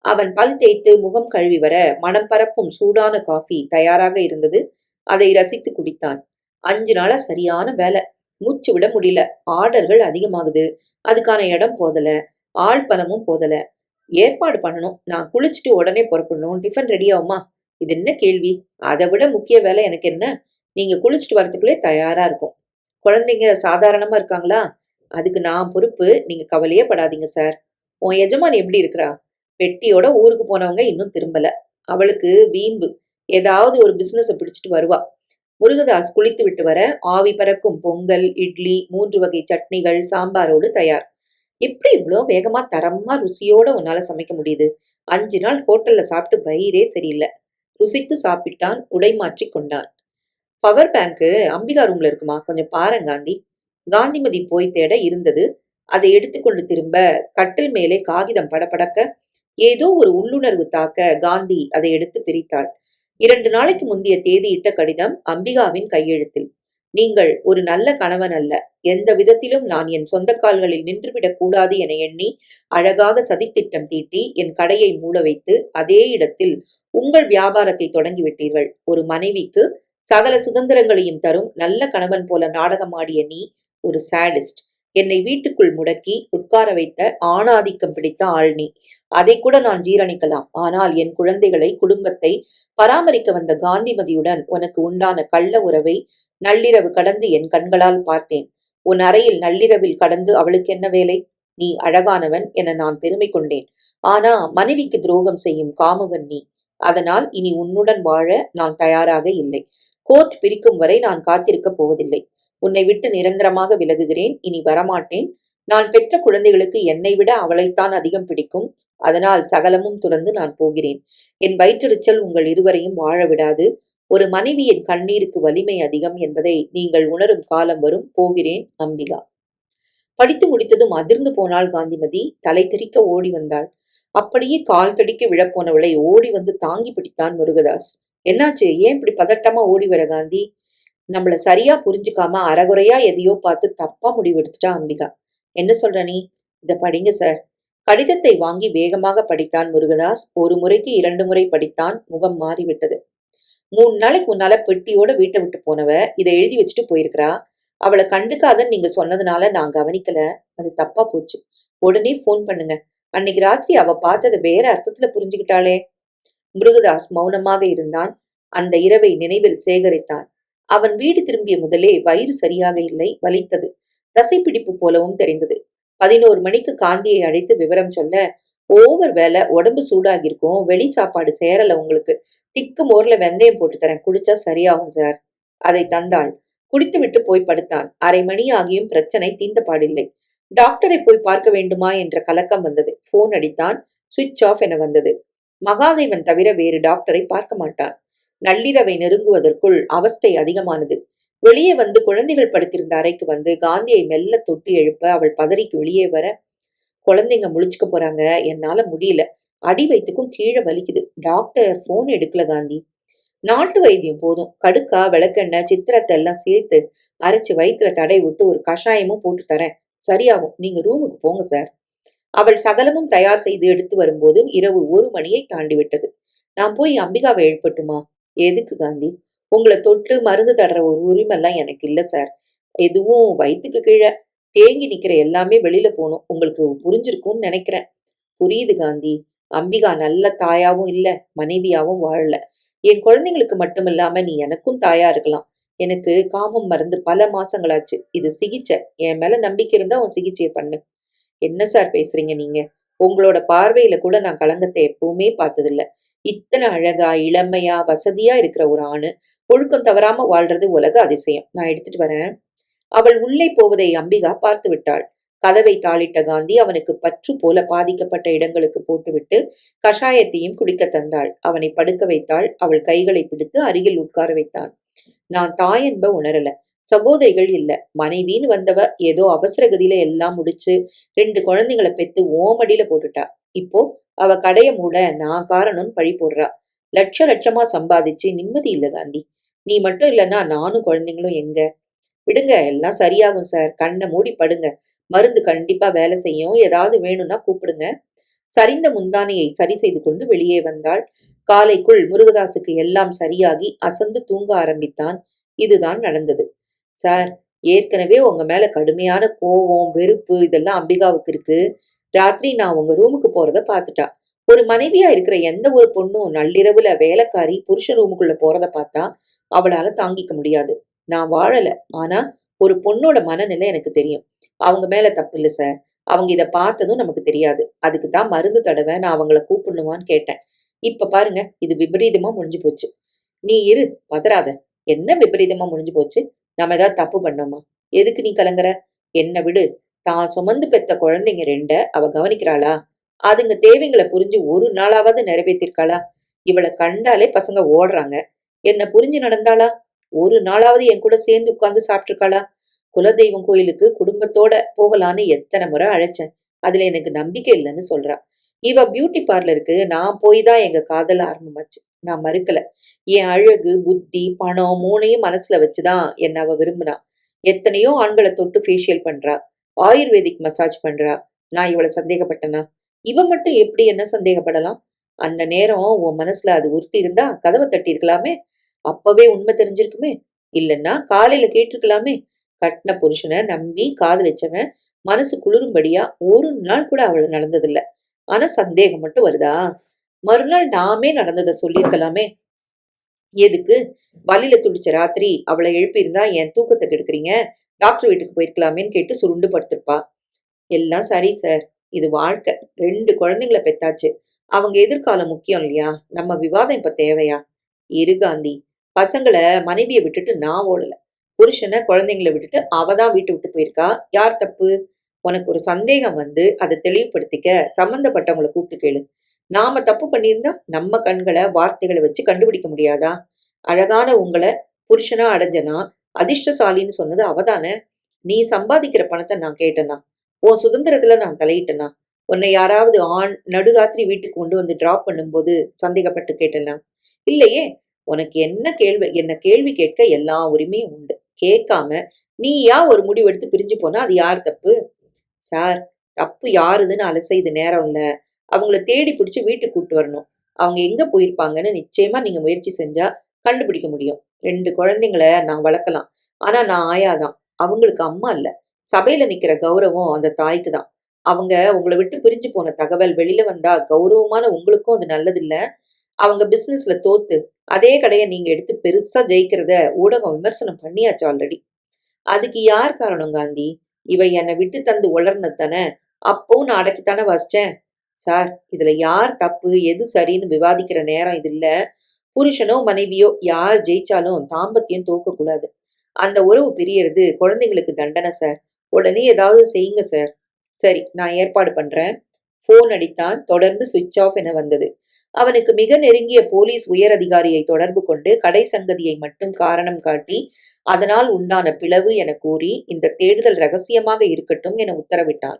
அவன் பல் தேய்த்து முகம் கழுவி வர மனம் பரப்பும் சூடான காஃபி தயாராக இருந்தது. அதை ரசித்து குடித்தான். 5 நாளா சரியான வேலை. மூச்சு விட முடியல. ஆர்டர்கள் அதிகமாகுது. அதுக்கான இடம் போதல. ஆள் பணமும் போதல. ஏற்பாடு பண்ணணும். நான் குளிச்சுட்டு உடனே புறப்படணும். டிஃபன் ரெடி ஆகுமா? இது என்ன கேள்வி? அதை விட முக்கிய வேலை எனக்கு என்ன? நீங்க குளிச்சுட்டு வரதுக்குள்ளே தயாரா இருக்கும். குழந்தைங்க சாதாரணமா இருக்காங்களா? அதுக்கு நான் பொறுப்பு. நீங்க கவலையே படாதீங்க சார். உன் எஜமானி எப்படி இருக்கிறா? பெட்டியோட ஊருக்கு போனவங்க இன்னும் திரும்பல. அவளுக்கு வீம்பு. ஏதாவது ஒரு பிசினஸ பிடிச்சிட்டு வருவா. முருகதாஸ் குளித்து விட்டு வர ஆவி பறக்கும் பொங்கல், இட்லி, 3 வகை சட்னிகள், சாம்பாரோடு தயார். எப்படி இவ்வளோ வேகமா தரமா ருசியோட உன்னால சமைக்க முடியுது? 5 நாள் ஹோட்டல்ல சாப்பிட்டு வயிறே சரியில்லை. ருசித்து சாப்பிட்டான். உடை மாற்றிக் கொண்டான். பவர் பேங்க்கு அம்பிகா ரூம்ல இருக்குமா, கொஞ்சம் பாரேன் காந்தி. காந்திமதி போய் தேட இருந்தது. அதை எடுத்துக்கொண்டு திரும்ப கட்டில் மேலே காகிதம் படபடக்க ஏதோ ஒரு உள்ளுணர்வு தாக்க காந்தி அதை எடுத்து பிரித்தாள். 2 நாளைக்கு முந்திய தேதியிட்ட கடிதம் அம்பிகாவின் கையெழுத்தில். நீங்கள் ஒரு நல்ல கணவன் அல்ல. எந்த விதத்திலும் நான் என் சொந்த கால்களில் நின்றுவிடக் கூடாது என எண்ணி அழகாக சதித்திட்டம் தீட்டி என் கடையை மூட வைத்து அதே இடத்தில் உங்கள் வியாபாரத்தை தொடங்கிவிட்டீர்கள். ஒரு மனைவிக்கு சகல சுதந்திரங்களையும் தரும் நல்ல கணவன் போல நாடகமாடிய நீ ஒரு சாடிஸ்ட். என்னை வீட்டுக்குள் முடக்கி உட்கார வைத்த ஆணாதிக்கம் பிடித்த ஆள் நீ. அதை கூட நான் ஜீரணிக்கலாம். ஆனால் என் குழந்தைகளை, குடும்பத்தை பராமரிக்க வந்த காந்திமதியுடன் உனக்கு உண்டான கள்ள உறவை நள்ளிரவு கடந்து என் கண்களால் பார்த்தேன். உன் அறையில் நள்ளிரவில் கடந்து அவளுக்கு என்ன வேலை? நீ அழகானவன் என நான் பெருமை கொண்டேன். ஆனா மனைவிக்கு துரோகம் செய்யும் காமுகன் நீ. அதனால் இனி உன்னுடன் வாழ நான் தயாராக இல்லை. கோர்ட் பிரிக்கும் வரை நான் காத்திருக்கப் போவதில்லை. உன்னை விட்டு நிரந்தரமாக விலகுகிறேன். இனி வரமாட்டேன். நான் பெற்ற குழந்தைகளுக்கு என்னை விட அவளைத்தான் அதிகம் பிடிக்கும். அதனால் சகலமும் துறந்து நான் போகிறேன். என் வயிற்றெரிச்சல் உங்கள் இருவரையும் வாழ விடாது. ஒரு மனைவியின் கண்ணீருக்கு வலிமை அதிகம் என்பதை நீங்கள் உணரும் காலம் வரும். போகிறேன். அம்பிகா. படித்து முடித்ததும் அதிர்ந்து போனாள் காந்திமதி. தலை தெறிக்க ஓடி வந்தாள். அப்படியே கால் தடிக்க விழப்போனவளை ஓடி வந்து தாங்கி பிடித்தான் முருகதாஸ். என்னாச்சு? ஏன் இப்படி பதட்டமா ஓடி வர காந்தி? நம்மள சரியா புரிஞ்சுக்காம அறகுறையா எதையோ பார்த்து தப்பா முடிவெடுத்துட்டா அம்பிகா. என்ன சொல்ற நீ? இத படிங்க சார். கடிதத்தை வாங்கி வேகமாக படித்தான் முருகதாஸ். ஒரு முறைக்கு 2 முறை படித்தான். முகம் மாறிவிட்டது. 3 நாளைக்கு முன்னால பெட்டியோட வீட்டை விட்டு போனவ இதை எழுதி வச்சுட்டு போயிருக்கிறா. அவளை கண்டுக்காதன்னு நீங்க சொன்னதுனால நான் கவனிக்கல. அது தப்பா போச்சு. உடனே போன் பண்ணுங்க. அன்னைக்கு ராத்திரி அவ பார்த்ததை வேற அர்த்தத்துல புரிஞ்சுக்கிட்டாளே. முருகதாஸ் மௌனமாக இருந்தான். அந்த இரவை நினைவில் சேகரித்தான். அவன் வீடு திரும்பிய முதலே வயிறு சரியாக இல்லை, வலித்தது. தசைப்பிடிப்பு போலவும் தெரிந்தது. 11 மணிக்கு காந்தியை அழைத்து விவரம் சொல்ல, ஓவர் வேலை, உடம்பு சூடாகிருக்கும், வெளி சாப்பாடு சேரல உங்களுக்கு. திக்கு மோர்ல வெந்தயம் போட்டு தரேன், குடிச்சா சரியாகும் சார். அதை தந்தாள். குடித்துவிட்டு போய் படுத்தான். 1/2 மணி ஆகியும் பிரச்சனை தீர்ந்த பாடில்லை. டாக்டரை போய் பார்க்க வேண்டுமா என்ற கலக்கம் வந்தது. போன் அடித்தான். சுவிட்ச் ஆஃப் என வந்தது. மகாதேவன் தவிர வேறு டாக்டரை பார்க்க மாட்டான். நள்ளிரவை நெருங்குவதற்குள் அவஸ்தை அதிகமானது. வெளியே வந்து குழந்தைகள் படுத்திருந்த அறைக்கு வந்து காந்தியை மெல்ல தொட்டி எழுப்ப அவள் பதறிக்கு வெளியே வர, குழந்தைங்க முழிச்சுக்க போறாங்க, என்னால முடியல, அடி வயித்துக்கும் கீழே வலிக்குது. டாக்டர் போன் எடுக்கல காந்தி. நாட்டு வைத்தியம் போதும். கடுக்கா, விளக்கெண்ணெய், சித்திரத்தை எல்லாம் சேர்த்து அரைச்சு வயிற்றுல தடை விட்டு ஒரு கஷாயமும் போட்டு தரேன், சரியாகும். நீங்க ரூமுக்கு போங்க சார். அவள் சகலமும் தயார் செய்து எடுத்து வரும்போது இரவு 1 மணியை தாண்டிவிட்டது. நான் போய் அம்பிகாவை எழுப்பட்டுமா? எதுக்கு காந்தி? உங்களை தொட்டு மருந்து தடுற ஒரு உரிமெல்லாம் எனக்கு இல்ல சார். எதுவும் வயிற்றுக்கு கீழே தேங்கி நிக்கிற எல்லாமே வெளியில போகணும். உங்களுக்கு புரிஞ்சிருக்கும்னு நினைக்கிறேன். புரியுது காந்தி. அம்பிகா நல்ல தாயாவும் இல்ல, மனைவியாவும் வாழல. என் குழந்தைங்களுக்கு மட்டுமில்லாம நீ எனக்கும் தாயா இருக்கலாம். எனக்கு காமம் மருந்து பல மாசங்களாச்சு. இது சிகிச்சை. என் மேல நம்பிக்கை இருந்தா உன் சிகிச்சையை பண்ணு. என்ன சார் பேசுறீங்க நீங்க? உங்களோட பார்வையில கூட நான் களங்கத்தை எப்பவுமே பார்த்ததில்ல. இத்தனை அழகா, இளமையா, வசதியா இருக்கிற ஒரு ஆணு ஒழுக்கம் தவறாம வாழ்றது உலக அதிசயம். நான் எடுத்துட்டு வரேன். அவள் உள்ளே போவதை அம்பிகா பார்த்து விட்டாள். கதவை தாளிட்ட காந்தி அவனுக்கு பற்று போல பாதிக்கப்பட்ட இடங்களுக்கு போட்டுவிட்டு கஷாயத்தையும் குடிக்க தந்தாள். அவனை படுக்க வைத்தாள். அவள் கைகளை பிடித்து அருகில் உட்கார வைத்தான். நான் தாயன்ப உணரல. சகோதரிகள் இல்ல. மனைவின்னு வந்தவ ஏதோ அவசர கதியில எல்லாம் முடிச்சு 2 குழந்தைங்களை பெத்து ஓமடியில போட்டுட்டா. இப்போ அவ கடைய மூட நான் காரணம்னு பழி போடுறா. லட்சமா சம்பாதிச்சு நிம்மதி இல்ல காந்தி. நீ மட்டும் இல்லைன்னா நானும் குழந்தைங்களும் எங்க? விடுங்க, எல்லாம் சரியாகும் சார். கண்ணை மூடி படுங்க. மருந்து கண்டிப்பா வேலை செய்யும். ஏதாவது வேணும்னா கூப்பிடுங்க. சரிந்த முந்தானையை சரி செய்து கொண்டு வெளியே வந்தாள். காலைக்குள் முருகதாசுக்கு எல்லாம் சரியாகி அசந்து தூங்க ஆரம்பித்தான். இதுதான் நடந்தது. சார், ஏற்கனவே உங்க மேல கடுமையான கோவம், வெறுப்பு இதெல்லாம் அம்பிகாவுக்கு இருக்கு. ராத்திரி நான் உங்க ரூமுக்கு போறத பாத்துட்டா. ஒரு மனைவியா இருக்கிற எந்த ஒரு பொண்ணும் நள்ளிரவுல வேலைக்காரி புருஷ ரூமுக்குள்ள போறத பார்த்தா அவளால தாங்கிக்க முடியாது. நான் வாழல. ஆனா ஒரு பொண்ணோட மனநிலை எனக்கு தெரியும். அவங்க மேல தப்பு இல்ல சார். அவங்க இத பார்த்ததும் நமக்கு தெரியாது. அதுக்கு தான் மருந்து தடவை நான் அவங்கள கூப்பிடணுமான்னு கேட்டேன். இப்ப பாருங்க, இது விபரீதமா முடிஞ்சு போச்சு. நீ இரு, பதறாத. என்ன விபரீதமா முடிஞ்சு போச்சு? நாம ஏதாவது தப்பு பண்ணோமா? எதுக்கு நீ கலங்குற? என்ன விடு. தான் சுமந்து பெத்த குழந்தைங்க 2 அவ கவனிக்கிறாளா? அதுங்க தேவைங்களை புரிஞ்சு ஒரு நாளாவது நிறைவேற்றிருக்காளா? இவளை கண்டாலே பசங்க ஓடுறாங்க. என்ன புரிஞ்சு நடந்தாளா? ஒரு நாளாவது என் கூட சேர்ந்து உட்கார்ந்து சாப்பிட்டிருக்காளா? குலதெய்வம் கோயிலுக்கு குடும்பத்தோட போகலான்னு எத்தனை முறை அழைச்சேன். அதுல எனக்கு நம்பிக்கை இல்லைன்னு சொல்றா. இவ பியூட்டி பார்லருக்கு நான் போய் தான் எங்க காதல் ஆரம்பமாச்சு. நான் மறுக்கல. என் அழகு, புத்தி, பணம் மூணையும் மனசுல வச்சுதான் என்ன அவ விரும்பினா. எத்தனையோ ஆண்களை தொட்டு ஃபேஷியல் பண்றா. ஆயுர்வேதிக் மசாஜ் பண்றா. நான் இவளை சந்தேகப்பட்டனா? இவ மட்டும் எப்படி என்ன சந்தேகப்படலாம்? அந்த நேரம் உன் மனசுல அது உறுத்தி இருந்தா கதவை தட்டி இருக்கலாமே. அப்பவே உண்மை தெரிஞ்சிருக்குமே. இல்லைன்னா காலையில கேட்டிருக்கலாமே. கட்டின புருஷனை நம்பி காதலிச்சவன் மனசு குளிரும்படியா ஒரு நாள் கூட அவளை நடந்ததில்ல. ஆனா சந்தேகம் மட்டும் வருதா? மறுநாள் நாமே நடந்ததை சொல்லியிருக்கலாமே. எதுக்கு? வலியில துடிச்ச ராத்திரி அவளை எழுப்பியிருந்தா என் தூக்கத்தை கெடுக்குறீங்க, டாக்டர் வீட்டுக்கு போயிருக்கலாமேன்னு கேட்டு சுருண்டு படுத்திருப்பா. எல்லாம் சரி சார். இது வாழ்க்கை. 2 குழந்தைங்களை பெத்தாச்சு. அவங்க எதிர்காலம் முக்கியம் இல்லையா? நம்ம விவாதம் இப்ப தேவையா? இரு காந்தி. பசங்களை மனைவியை விட்டுட்டு நான் ஓடல. புருஷனை குழந்தைங்களை விட்டுட்டு அவ தான் வீட்டை விட்டு போயிருக்கா. யார் தப்பு? உனக்கு ஒரு சந்தேகம் வந்து அதை தெளிவுபடுத்திக்க சம்பந்தப்பட்டவங்களை கூப்பிட்டு கேளு. நாம தப்பு பண்ணியிருந்தா நம்ம கண்களை வார்த்தைகளை வச்சு கண்டுபிடிக்க முடியாதா? அழகான உங்களை புருஷனா அடைஞ்சனா அதிர்ஷ்டசாலின்னு சொன்னது அவதானே. நீ சம்பாதிக்கிற பணத்தை நான் கேட்டேனா? உன் சுதந்திரத்துல நான் தலையிட்டேனா? உன்னை யாராவது ஆண் நடுராத்திரி வீட்டுக்கு கொண்டு வந்து டிராப் பண்ணும்போது சந்தேகப்பட்டு கேட்டேனா? இல்லையே. உனக்கு என்ன கேள்வி கேட்க எல்லா உரிமையும் உண்டு. கேட்காம நீயா ஒரு முடிவெடுத்து பிரிஞ்சு போனா அது யார் தப்பு? சார், தப்பு யாருதுன்னு அலச இது நேரம் இல்ல. அவங்கள தேடி பிடிச்சு வீட்டுக்கு கூட்டு வரணும். அவங்க எங்க போயிருப்பாங்கன்னு நிச்சயமா நீங்க முயற்சி செஞ்சா கண்டுபிடிக்க முடியும். 2 குழந்தைங்கள நான் வளர்க்கலாம். ஆனா நான் ஆயாதான். அவங்களுக்கு அம்மா இல்ல. சபையில நிக்கிற கௌரவம் அந்த தாய்க்கு தான். அவங்க உங்கள விட்டு பிரிஞ்சு போன தகவல் வெளியில வந்தா கௌரவமான உங்களுக்கும் அது நல்லதில்ல. அவங்க பிசினஸ்ல தோத்து அதே கடைய நீங்க எடுத்து பெருசா ஜெயிக்கிறத ஊடகம் விமர்சனம் பண்ணியாச்சு ஆல்ரெடி. அதுக்கு யார் காரணம் காந்தி? இவ என்னை விட்டு தந்து உளர்னது தானே. அப்பவும் நான் அடக்கித்தானே வாசிச்சேன். சார், இதுல யார் தப்பு எது சரின்னு விவாதிக்கிற நேரம் இது இல்ல. புருஷனோ மனைவியோ யார் ஜெயிச்சாலும் தாம்பத்தியம் தோக்க கூடாது. அந்த உறவு பிரியறது குழந்தைங்களுக்கு தண்டனை சார். உடனே ஏதாவது செய்யுங்க சார். சரி, நான் ஏற்பாடு பண்றேன். போன் அடித்தான். தொடர்ந்து சுவிட்ச் ஆஃப் என வந்தது. அவனுக்கு மிக நெருங்கிய போலீஸ் உயர் அதிகாரியை தொடர்பு கொண்டு கடை சங்கதியை மட்டும் காரணம் காட்டி அதனால் உண்டான பிளவு என கூறி இந்த தேடுதல் ரகசியமாக இருக்கட்டும் என உத்தரவிட்டான்.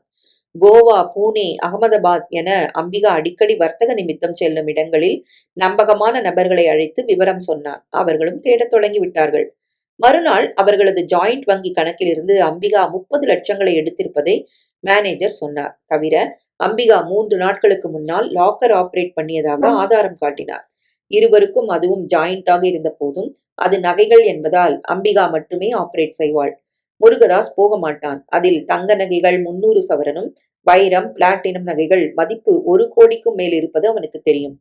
கோவா, பூனே, அகமதாபாத் என அம்பிகா அடிக்கடி வர்த்தக நிமித்தம் செல்லும் இடங்களில் நம்பகமான நபர்களை அழைத்து விவரம் சொன்னார். அவர்களும் தேடத் தொடங்கி விட்டார்கள். மறுநாள் அவர்களது ஜாயிண்ட் வங்கி கணக்கிலிருந்து அம்பிகா 30 லட்சங்களை எடுத்திருப்பதை மேனேஜர் சொன்னார். தவிர அம்பிகா 3 நாட்களுக்கு முன்னால் லாக்கர் ஆபரேட் பண்ணியதாக ஆதாரம் காட்டினார். இருவருக்கும் அதுவும் ஜாயிண்டாக இருந்த போதும் அது நகைகள் என்பதால் அம்பிகா மட்டுமே ஆபரேட் செய்வாள். முருகதாஸ் போக மாட்டான். அதில் தங்க நகைகள் 300 சவரனும் வைரம், பிளாட்டினம் நகைகள் மதிப்பு 1 கோடிக்கும் மேல் இருப்பது அவனுக்கு தெரியும்.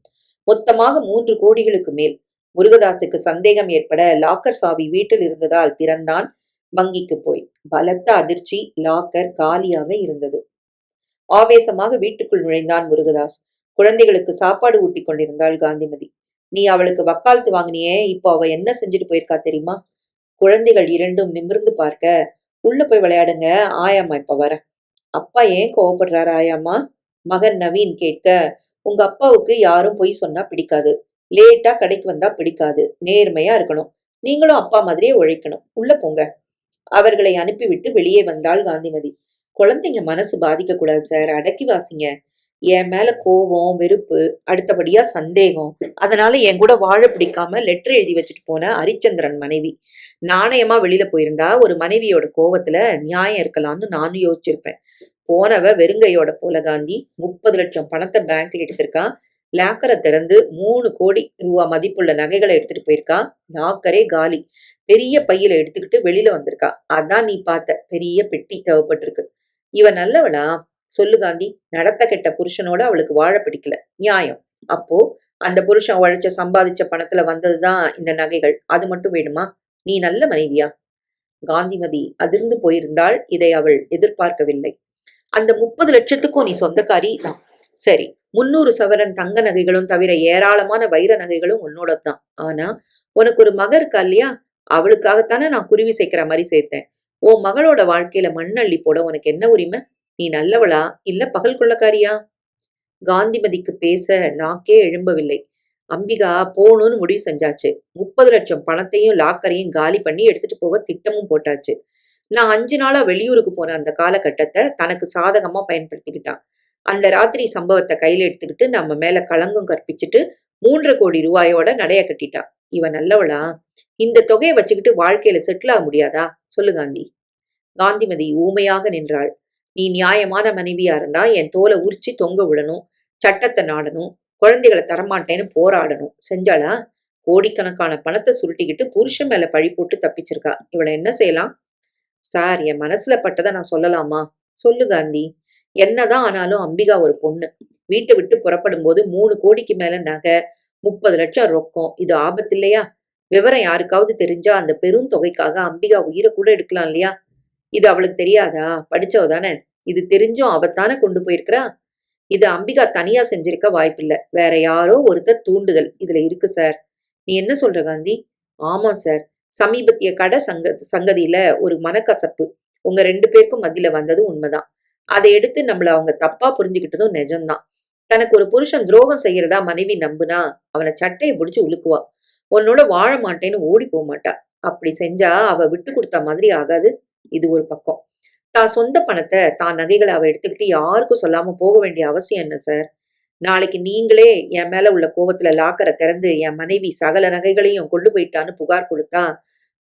மொத்தமாக 3 கோடிகளுக்கு மேல். முருகதாஸுக்கு சந்தேகம் ஏற்பட லாக்கர் சாவி வீட்டில் இருந்ததால் திறந்தான். வங்கிக்கு போய் பலத்த அதிர்ச்சி. லாக்கர் காலியாக இருந்தது. ஆவேசமாக வீட்டுக்குள் நுழைந்தான் முருகதாஸ். குழந்தைகளுக்கு சாப்பாடு ஊட்டி கொண்டிருந்தாள் காந்திமதி. நீ அவளுக்கு வக்காலத்து வாங்கினியே, இப்போ அவ என்ன செஞ்சுட்டு போயிருக்கா தெரியுமா? குழந்தைகள் இரண்டும் நிமிர்ந்து பார்க்க, உள்ள போய் விளையாடுங்க, ஆயாம்மா இப்ப வர. அப்பா ஏன் கோவப்படுறாரு ஆயாம்மா? மகன் நவீன் கேட்க, உங்க அப்பாவுக்கு யாரும் பொய் சொன்னா பிடிக்காது. லேட்டா கடைக்கு வந்தா பிடிக்காது. நேர்மையா இருக்கணும். நீங்களும் அப்பா மாதிரியே உழைக்கணும். உள்ள போங்க. அவர்களை அனுப்பிவிட்டு வெளியே வந்தாள் காந்திமதி. குழந்தைங்க மனசு பாதிக்க கூடாது சார். அடக்கி வாசிங்க. என் மேல கோவம், வெறுப்பு, அடுத்தபடியா சந்தேகம். அதனால என் கூட வாழ பிடிக்காம லெட்டர் எழுதி வச்சுட்டு போன ஹரிச்சந்திரன் மனைவி. நாணயமா வெளியில போயிருந்தா ஒரு மனைவியோட கோவத்துல நியாயம் இருக்கலாம்னு நானும் யோசிச்சிருப்பேன். போனவ வெறுங்கையோட போல காந்தி. 30 லட்சம் பணத்தை பேங்க்ல எடுத்திருக்கான். லாக்கரை திறந்து 3 கோடி ரூபா மதிப்புள்ள நகைகளை எடுத்துட்டு போயிருக்கா. லாக்கரே காலி. பெரிய பையில எடுத்துக்கிட்டு வெளியில வந்திருக்கா. அதான் நீ பார்த்த பெரிய பெட்டி தேவைப்பட்டிருக்கு. இவ நல்லவளா? சொல்லு காந்தி. நடத்த கெட்ட புருஷனோட அவளுக்கு வாழ பிடிக்கல. நியாயம். அப்போ அந்த புருஷன் உழைச்ச சம்பாதிச்ச பணத்துல வந்ததுதான் இந்த நகைகள். அது மட்டும் வேணுமா? நீ நல்ல மனைவியா? காந்திமதி அதிர்ந்து போயிருந்தாள். இதை அவள் எதிர்பார்க்கவில்லை. அந்த 30 லட்சத்துக்கும் நீ சொந்தக்காரி தான். சரி, 300 சவரன் தங்க நகைகளும் தவிர ஏராளமான வைர நகைகளும் உன்னோடதான். ஆனா உனக்கு ஒரு மக இருக்கா இல்லையா? அவளுக்காகத்தானே நான் குருவி சேர்க்கிற மாதிரி சேர்த்தேன். உன் மகளோட வாழ்க்கையில மண்ணள்ளி போட உனக்கு என்ன உரிமை? நீ நல்லவளா இல்ல பகல் கொள்ளக்காரியா? காந்திமதிக்கு பேச நாக்கே எழும்பவில்லை. அம்பிகா போகணும்னு முடிவு செஞ்சாச்சு. 30 லட்சம் பணத்தையும் லாக்கரையும் காலி பண்ணி எடுத்துட்டு போக திட்டமும் போட்டாச்சு. நான் 5 நாளா வெளியூருக்கு போன அந்த காலகட்டத்தை தனக்கு சாதகமா பயன்படுத்திக்கிட்டான். அந்த ராத்திரி சம்பவத்தை கையில எடுத்துக்கிட்டு நம்ம மேல களங்கம் கற்பிச்சுட்டு 3,50 கோடி ரூபாயோட நடைய கட்டிட்டா. இவ நல்லவளா? இந்த தொகையை வச்சுக்கிட்டு வாழ்க்கையில செட்டில் ஆக முடியாதா? சொல்லு காந்தி. காந்திமதி ஊமையாக நின்றாள். நீ நியாயமான மனைவியா இருந்தா என் தோலை உரிச்சு தொங்க விடணும், சட்டத்தை நாடணும், குழந்தைகளை தரமாட்டேன்னு போராடணும். செஞ்சாளா? கோடிக்கணக்கான பணத்தை சுருட்டிக்கிட்டு புருஷன் மேல பழி போட்டு தப்பிச்சிருக்கா. இவளை என்ன செய்யலாம்? சார், என் மனசுல பட்டதை நான் சொல்லலாமா? சொல்லு காந்தி. என்னதான் ஆனாலும் அம்பிகா ஒரு பொண்ணு. வீட்டை விட்டு புறப்படும் போது 3 கோடிக்கு மேல நகை, 30 லட்சம் ரொக்கம். இது ஆபத்து இல்லையா? விவரம் யாருக்காவது தெரிஞ்சா அந்த பெரும் தொகைக்காக அம்பிகா உயிரை கூட எடுக்கலாம் இல்லையா? இது அவளுக்கு தெரியாதா? படிச்சவ தானே. இது தெரிஞ்சும் அவத்தானே கொண்டு போயிருக்கிறா. இது அம்பிகா தனியா செஞ்சிருக்க வாய்ப்பில்ல. வேற யாரோ ஒருத்தர் தூண்டுதல் இதுல இருக்கு சார். நீ என்ன சொல்ற காந்தி? ஆமா சார். சமீபத்திய கடை சங்கதியில ஒரு மனக்கசப்பு உங்க 2 பேருக்கும் மத்தியில வந்தது உண்மைதான். அதை எடுத்து நம்மள அவங்க தப்பா புரிஞ்சுக்கிட்டதும் நிஜம்தான். தனக்கு ஒரு புருஷன் துரோகம் செய்யறதா மனைவி நம்புனா அவனை சட்டையை பிடிச்சு உலுக்குவா. உன்னோட வாழ மாட்டேன்னு ஓடி போக மாட்டா. அப்படி செஞ்சா அவ விட்டு கொடுத்த மாதிரி ஆகாது. இது ஒரு பக்கம். தான் சொந்த பணத்தை தான் நகைகளை அவ எடுத்துக்கிட்டு யாருக்கும் சொல்லாம போக வேண்டிய அவசியம் என்ன சார்? நாளைக்கு நீங்களே என் மேல உள்ள கோவத்துல லாக்கரை திறந்து என் மனைவி சகல நகைகளையும் கொண்டு போயிட்டான்னு புகார் கொடுத்தா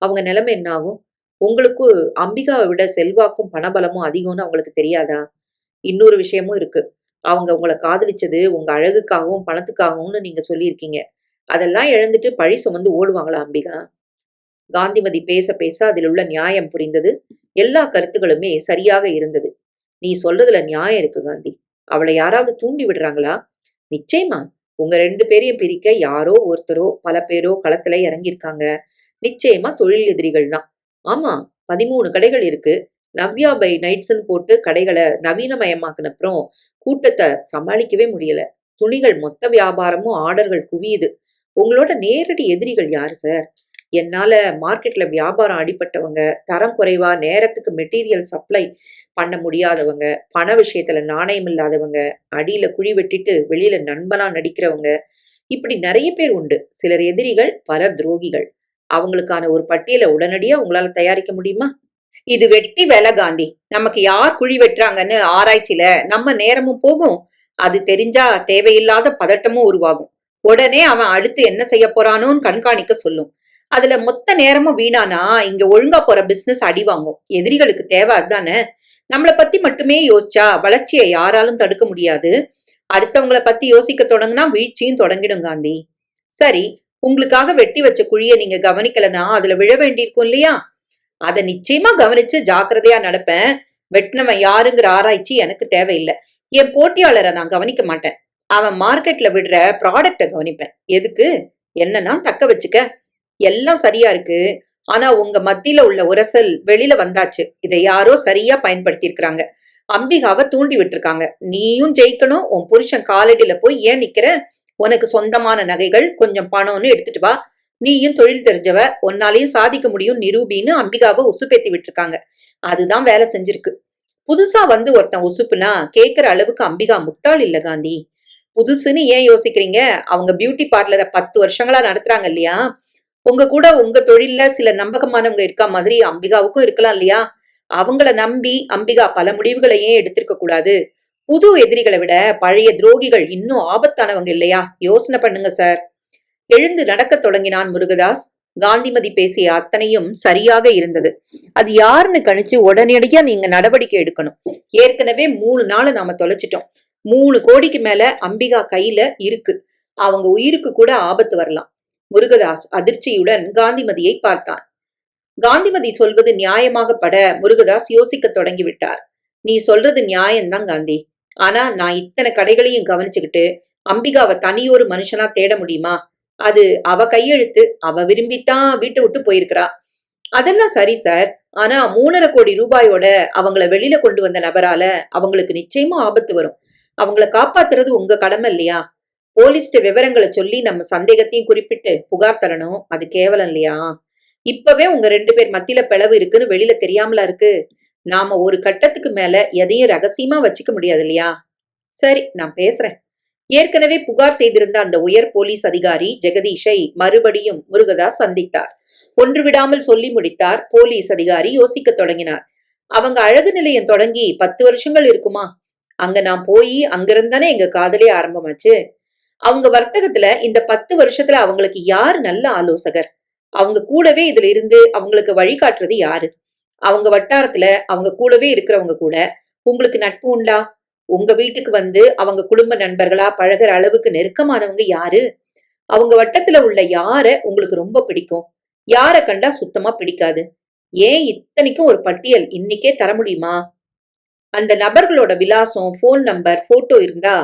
அவங்க நிலைமை என்ன ஆகும்? உங்களுக்கு அம்பிகாவை விட செல்வாக்கும் பணபலமும் அதிகம்னு அவங்களுக்கு தெரியாதா? இன்னொரு விஷயமும் இருக்கு. அவங்க உங்களை காதலிச்சது உங்க அழகுக்காகவும் பணத்துக்காகவும்னு நீங்க சொல்லியிருக்கீங்க. அதெல்லாம் இழந்துட்டு பழி சுமந்து ஓடுவாங்களா அம்பிகா? காந்திமதி பேச பேச அதில் உள்ள நியாயம் புரிந்தது. எல்லா கருத்துகளுமே சரியாக இருந்தது. நீ சொல்றதுல நியாயம் இருக்கு காந்தி. அவளை யாராவது தூண்டி விடுறாங்களா? நிச்சயமா. உங்க 2 பேரையும் பிரிக்க யாரோ ஒருத்தரோ பல பேரோ களத்துல இறங்கியிருக்காங்க. நிச்சயமா தொழில் எதிரிகள் தான். ஆமா, 13 கடைகள் இருக்கு. நவ்யா பை நைட்ஸ்ன்னு போட்டு கடைகளை நவீனமயமாக்குன அப்புறம் கூட்டத்தை சமாளிக்கவே முடியல. துணிகள் மொத்த வியாபாரமும் ஆர்டர்கள் குவியுது. உங்களோட நேரடி எதிரிகள் யாரு சார்? என்னால மார்க்கெட்ல வியாபாரம் அடிபட்டவங்க, தரம் குறைவா நேரத்துக்கு மெட்டீரியல் சப்ளை பண்ண முடியாதவங்க, பண விஷயத்துல நாணயம் இல்லாதவங்க, அடியில குழி வெட்டிட்டு வெளியில நண்பனா நடிக்கிறவங்க, இப்படி நிறைய பேர் உண்டு. சிலர் எதிரிகள், பலர் துரோகிகள். அவங்களுக்கான ஒரு பட்டியலை உடனடியா உங்களால தயாரிக்க முடியுமா? இது வெட்டி வேலை காந்தி. நமக்கு யார் குழி வெட்டுறாங்கன்னு ஆராய்ச்சியில நம்ம நேரமும் போகும். அது தெரிஞ்சா தேவையில்லாத பதட்டமும் உருவாகும். உடனே அவன் அடுத்து என்ன செய்ய போறானோன்னு கண்காணிக்க சொல்லும். அதுல மொத்த நேரமும் வீணானா இங்க ஒழுங்கா போற பிசினஸ் அடி வாங்கும். எதிரிகளுக்கு தேவை அதுதானே. நம்மளை பத்தி மட்டுமே யோசிச்சா வளர்ச்சியை யாராலும் தடுக்க முடியாது. அடுத்தவங்களை பத்தி யோசிக்க தொடங்கினா வீழ்ச்சியும் தொடங்கிடும் காந்தி. சரி, உங்களுக்காக வெட்டி வச்ச குழிய நீங்க கவனிக்கலனா அதுல விழ வேண்டியிருக்கும் இல்லையா? அதை நிச்சயமா கவனிச்சு ஜாக்கிரதையா நடப்பேன். வெட்டினவன் யாருங்கிற ஆராய்ச்சி எனக்கு தேவையில்லை. என் போட்டியாளரை நான் கவனிக்க மாட்டேன். அவன் மார்க்கெட்ல விடுற ப்ராடக்ட கவனிப்பேன். எதுக்கு? என்னன்னா தக்க வச்சுக்க. எல்லாம் சரியா இருக்கு. ஆனா உங்க மத்தியில உள்ள உரசல் வெளியில வந்தாச்சு. இதை யாரோ சரியா பயன்படுத்தி இருக்காங்க. அம்பிகாவை தூண்டி விட்டுருக்காங்க. நீயும் ஜெயிக்கணும். உன் புருஷன் காலடியில போய் ஏன் நிக்கிற? உனக்கு சொந்தமான நகைகள் கொஞ்சம் பணம்னு எடுத்துட்டு வா. நீயும் தொழில் தெரிஞ்சவ, உன்னாலையும் சாதிக்க முடியும் நிரூபின்னு அம்பிகாவை உசுப்பேத்தி விட்டுருக்காங்க. அதுதான் வேலை செஞ்சிருக்கு. புதுசா வந்து ஒருத்தன் உசுப்புனா கேட்கிற அளவுக்கு அம்பிகா முட்டாள் இல்ல காந்தி. புதுசுன்னு ஏன் யோசிக்கிறீங்க? அவங்க பியூட்டி பார்லரை 10 வருஷங்களா நடத்துறாங்க இல்லையா? உங்க கூட உங்க தொழில்ல சில நம்பகமானவங்க இருக்கா மாதிரி அம்பிகாவுக்கும் இருக்கலாம் இல்லையா? அவங்கள நம்பி அம்பிகா பல முடிவுகளை ஏன் எடுத்திருக்க கூடாது? புது எதிரிகளை விட பழைய துரோகிகள் இன்னும் ஆபத்தானவங்க இல்லையா? யோசனை பண்ணுங்க சார். எழுந்து நடக்கத் தொடங்கினான் முருகதாஸ். காந்திமதி பேசிய அத்தனையும் சரியாக இருந்தது. அது யாருன்னு கணிச்சு உடனடியா நீங்க நடவடிக்கை எடுக்கணும். ஏற்கனவே 3 நாள் நாம தொலைச்சிட்டோம். 3 கோடிக்கு மேல அம்பிகா கையில இருக்கு. அவங்க உயிருக்கு கூட ஆபத்து வரலாம். முருகதாஸ் அதிர்ச்சியுடன் காந்திமதியை பார்த்தான். காந்திமதி சொல்வது நியாயமாக பட முருகதாஸ் யோசிக்க தொடங்கிவிட்டார். நீ சொல்றது நியாயம்தான் காந்தி. ஆனா நான் இத்தனை கடைகளையும் கவனிச்சுக்கிட்டு அம்பிகாவை தனியொரு மனுஷனா தேட முடியுமா? அது அவ கையெழுத்து. அவ விரும்பித்தான் வீட்டை விட்டு போயிருக்கிறா. அதெல்லாம் சரி சார். ஆனா 3,50 கோடி ரூபாயோட அவங்கள வெளியில கொண்டு வந்த நபரால அவங்களுக்கு நிச்சயமா ஆபத்து வரும். அவங்கள காப்பாத்துறது உங்க கடமை இல்லையா? போலீஸ்ட விவரங்களை சொல்லி நம்ம சந்தேகத்தையும் குறிப்பிட்டு புகார் தரணும். அது கேவலம் இல்லையா? இப்பவே உங்க 2 பேர் மத்தியில பிளவு இருக்குன்னு வெளியில தெரியாமலா இருக்கு? நாம ஒரு கட்டத்துக்கு மேல எதையும் ரகசியமா வச்சுக்க முடியாது இல்லையா? சரி, நான் பேசுறேன். ஏற்கனவே புகார் செய்திருந்த அந்த உயர் போலீஸ் அதிகாரி ஜெகதீஷை மறுபடியும் முருகதாஸ் சந்தித்தார். ஒன்று விடாமல் சொல்லி முடித்தார். போலீஸ் அதிகாரி யோசிக்க தொடங்கினார். அவங்க அழகு நிலையம் தொடங்கி 10 வருஷங்கள் இருக்குமா? அங்க நான் போய் அங்கிருந்தானே எங்க காதலே ஆரம்பமாச்சு. அவங்க வர்த்தகத்துல இந்த 10 வருஷத்துல அவங்களுக்கு யாரு நல்ல ஆலோசகர்? அவங்க கூடவே இதுல இருந்து அவங்களுக்கு வழிகாட்டுறது யாரு? அவங்க வட்டாரத்துல அவங்க கூடவே இருக்கிறவங்க கூட உங்களுக்கு நட்பு உண்டா? உங்க வீட்டுக்கு வந்து அவங்க குடும்ப நண்பர்களா பழகுற அளவுக்கு நெருக்கமானவங்க யாரு? அவங்க வட்டத்துல உள்ள யார உங்களுக்கு ரொம்ப பிடிக்கும்? யார கண்டா சுத்தமா பிடிக்காது? ஏன் இத்தனைக்கும் ஒரு பட்டியல் இன்னைக்கே தர முடியுமா? அந்த நபர்களோட விலாசம், போன் நம்பர், போட்டோ இருந்தா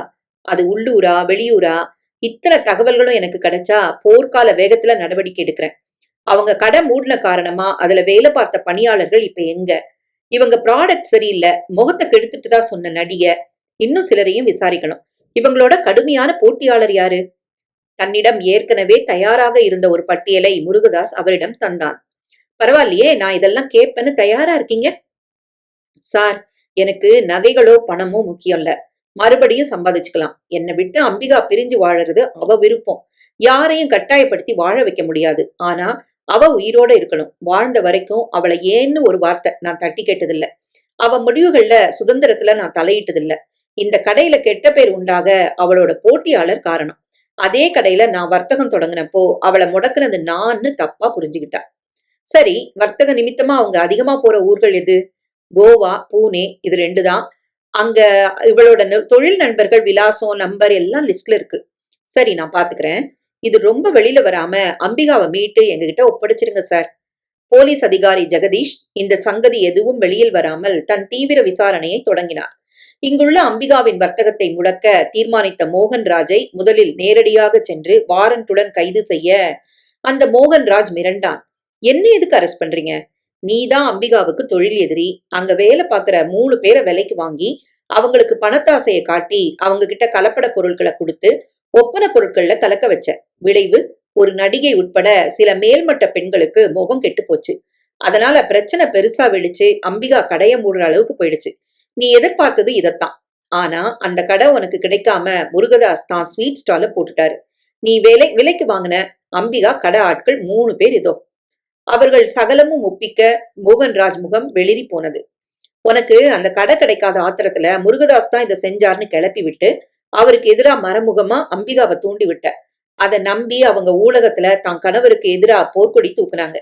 அது உள்ளூரா வெளியூரா இத்தனை தகவல்களும் எனக்கு கிடைச்சா போர்க்கால வேகத்துல நடவடிக்கை எடுக்கிறேன். அவங்க கடை மூடின காரணமா அதுல வேலை பார்த்த பணியாளர்கள் இப்ப எங்க? இவங்க ப்ராடக்ட் சரியில்லை, முகத்தை கெடுத்துட்டு தான் சொன்ன நடிகை, இன்னும் சிலரையும் விசாரிக்கணும். இவங்களோட கடுமையான போட்டியாளர் யாரு? தன்னிடம் ஏற்கனவே தயாராக இருந்த ஒரு பட்டியலை முருகதாஸ் அவரிடம் தந்தான். பரவாயில்லையே, நான் இதெல்லாம் கேட்பேன்னு தயாரா இருக்கீங்க? சார், எனக்கு நகைகளோ பணமோ முக்கியம் இல்ல. மறுபடியும் சம்பாதிச்சுக்கலாம். என்னை விட்டு அம்பிகா பிரிஞ்சு வாழறது அவ விருப்பம். யாரையும் கட்டாயப்படுத்தி வாழ வைக்க முடியாது. ஆனா அவ உயிரோட இருக்கணும். வாழ்ந்த வரைக்கும் அவளை ஏன்னு ஒரு வார்த்தை நான் தட்டி கேட்டதில்ல. அவ முடிவுகள்ல சுதந்திரத்துல நான் தலையிட்டதில்ல. இந்த கடையில கெட்ட பேர் உண்டாக அவளோட போட்டியாளர் காரணம். அதே கடையில நான் வர்த்தகம் தொடங்கினப்போ அவளை முடக்குனது நான்னு தப்பா புரிஞ்சுக்கிட்டா. சரி, வர்த்தக நிமித்தமா அவங்க அதிகமா போற ஊர்கள் எது? கோவா, பூனே, இது 2 தான். அங்க இவளோட தொழில் நண்பர்கள் விலாசம், நம்பர் எல்லாம் லிஸ்ட்ல இருக்கு. சரி, நான் பாத்துக்கிறேன். இது ரொம்ப வெளியில வராம அம்பிகாவை மீட்டு எங்ககிட்ட ஒப்படைச்சிருங்க சார். போலீஸ் அதிகாரி ஜெகதீஷ் இந்த சங்கதி எதுவும் வெளியில் வராமல் தன் தீவிர விசாரணையை தொடங்கினார். இங்குள்ள அம்பிகாவின் வர்த்தகத்தை முடக்க தீர்மானித்த மோகன்ராஜை முதலில் நேரடியாக சென்று வாரண்டுடன் கைது செய்ய அந்த மோகன்ராஜ் மிரண்டான். என்ன எதுக்கு அரெஸ்ட் பண்றீங்க? நீதான் அம்பிகாவுக்கு தொழில் எதிரி. அங்க வேலை பார்க்கிற 3 பேரை விலைக்கு வாங்கி அவங்களுக்கு பணத்தாசையை காட்டி அவங்க கிட்ட கலப்பட பொருட்களை கொடுத்து ஒப்பனை பொருட்கள்ல கலக்க வச்ச. விளைவு, ஒரு நடிகை உட்பட சில மேல்மட்ட பெண்களுக்கு முகம் கெட்டு போச்சு. அதனால பிரச்சனை பெருசா வெடிச்சு அம்பிகா கடைய மூடுற அளவுக்கு போயிடுச்சு. நீ எதிர்பார்த்தது இதத்தான். ஆனா அந்த கடை உனக்கு கிடைக்காம முருகதாஸ் தான் ஸ்வீட் ஸ்டால போட்டுட்டாரு. நீ விலைக்கு வாங்கின அம்பிகா கடை ஆட்கள் 3 பேர் இதோ. அவர்கள் சகலமும் ஒப்பிக்க மோகன்ராஜ் முகம் வெளிரி போனது. உனக்கு அந்த கடை கிடைக்காத ஆத்திரத்துல முருகதாஸ் தான் இதை செஞ்சார்னு கிளப்பி விட்டு அவருக்கு எதிரா மறைமுகமா அம்பிகாவை தூண்டி விட்ட. அதை நம்பி அவங்க ஊடகத்துல தான் கணவருக்கு எதிரா போர்க்கொடி தூக்குனாங்க.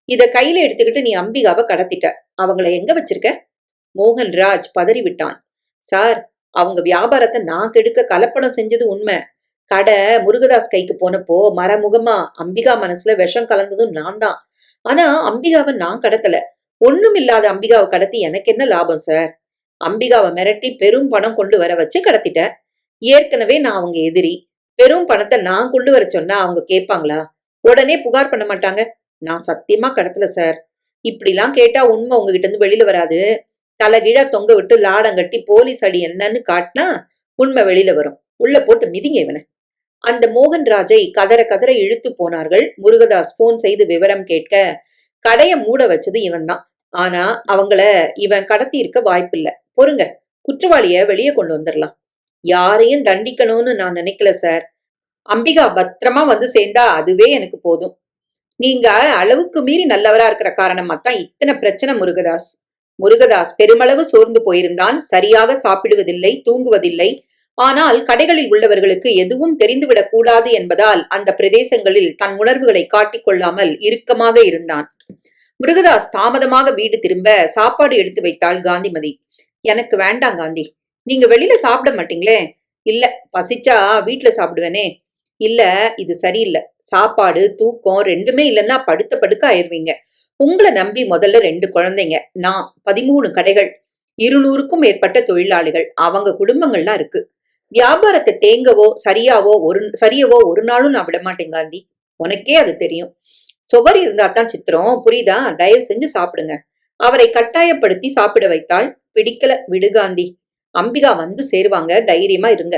இத கையில எடுத்துக்கிட்டு நீ அம்பிகாவை கடத்திட்ட. அவங்கள எங்க வச்சிருக்க? மோகன்ராஜ் பதறி விட்டான். சார், அவங்க வியாபாரத்தை நான் கெடுக்க கலப்படம் செஞ்சது உண்மை. கடை முருகதாஸ் கைக்கு போனப்போ மறைமுகமா அம்பிகா மனசுல விஷம் கலந்ததும் நான் தான். ஆனா அம்பிகாவை நான் கடத்தல. ஒண்ணும் இல்லாத அம்பிகாவை கடத்தி எனக்கு என்ன லாபம் சார்? அம்பிகாவை மிரட்டி பெரும் பணம் கொண்டு வர வச்சு கடத்திட்ட. ஏற்கனவே நான் அவங்க எதிரி. பெரும் பணத்தை நான் கொண்டு வர சொன்னா அவங்க கேட்பாங்களா? உடனே புகார் பண்ண மாட்டாங்க. நான் சத்தியமா கடத்தல சார். இப்படிலாம் கேட்டா உண்மை உங்ககிட்ட இருந்து வெளியில வராது. தலைகீழா தொங்க விட்டு லாடம் கட்டி போலீஸ் அடி என்னன்னு காட்டினா உண்மை வெளியில வரும். உள்ள போட்டு மிதிங்க இவனை. அந்த மோகன்ராஜை கதற கதற இழுத்து போனார்கள். முருகதாஸ் போன் செய்து விவரம் கேட்க கடைய மூட வச்சது இவன் தான். ஆனா அவங்கள இவன் கடத்தி இருக்க வாய்ப்பில்லை. பொறுங்க, குற்றவாளிய வெளியே கொண்டு வந்துடலாம். யாரையும் தண்டிக்கணும்னு நான் நினைக்கல சார். அம்பிகா பத்திரமா வந்து சேர்ந்தா அதுவே எனக்கு போதும். நீங்க அளவுக்கு மீறி நல்லவரா இருக்கிற காரணமா தான் இத்தனை பிரச்சனை முருகதாஸ். முருகதாஸ் பெருமளவு சோர்ந்து போயிருந்தான். சரியாக சாப்பிடுவதில்லை, தூங்குவதில்லை. ஆனால் கடைகளில் உள்ளவர்களுக்கு எதுவும் தெரிந்துவிடக் கூடாது என்பதால் அந்த பிரதேசங்களில் தன் உணர்வுகளை காட்டிக் கொள்ளாமல் இறுக்கமாக இருந்தான். முருகதாஸ் தாமதமாக வீடு திரும்ப சாப்பாடு எடுத்து வைத்தாள் காந்திமதி. எனக்கு வேண்டாம் காந்தி. நீங்க வெளியில சாப்பிட மாட்டீங்களே? இல்ல, பசிச்சா வீட்டுல சாப்பிடுவேனே. இல்ல, இது சரியில்லை. சாப்பாடு தூக்கம் 2மே இல்லைன்னா படுத்த படுக்க ஆயிருவீங்க. உங்களை நம்பி முதல்ல 2 குழந்தைங்க, நான் 13 கடைகள், 200க்கும் மேற்பட்ட தொழிலாளிகள், அவங்க குடும்பங்கள்லாம் இருக்கு. வியாபாரத்தை தேங்கவோ சரியவோ ஒரு நாளும் நான் விட மாட்டேன் காந்தி. உனக்கே அது தெரியும். சுவர் இருந்தா தான் சித்திரம், புரியுதா? தயவு செஞ்சு சாப்பிடுங்க. அவரை கட்டாயப்படுத்தி சாப்பிட வைத்தாள். பிடிக்கல, விடு காந்தி. அம்பிகா வந்து சேருவாங்க, தைரியமா இருங்க.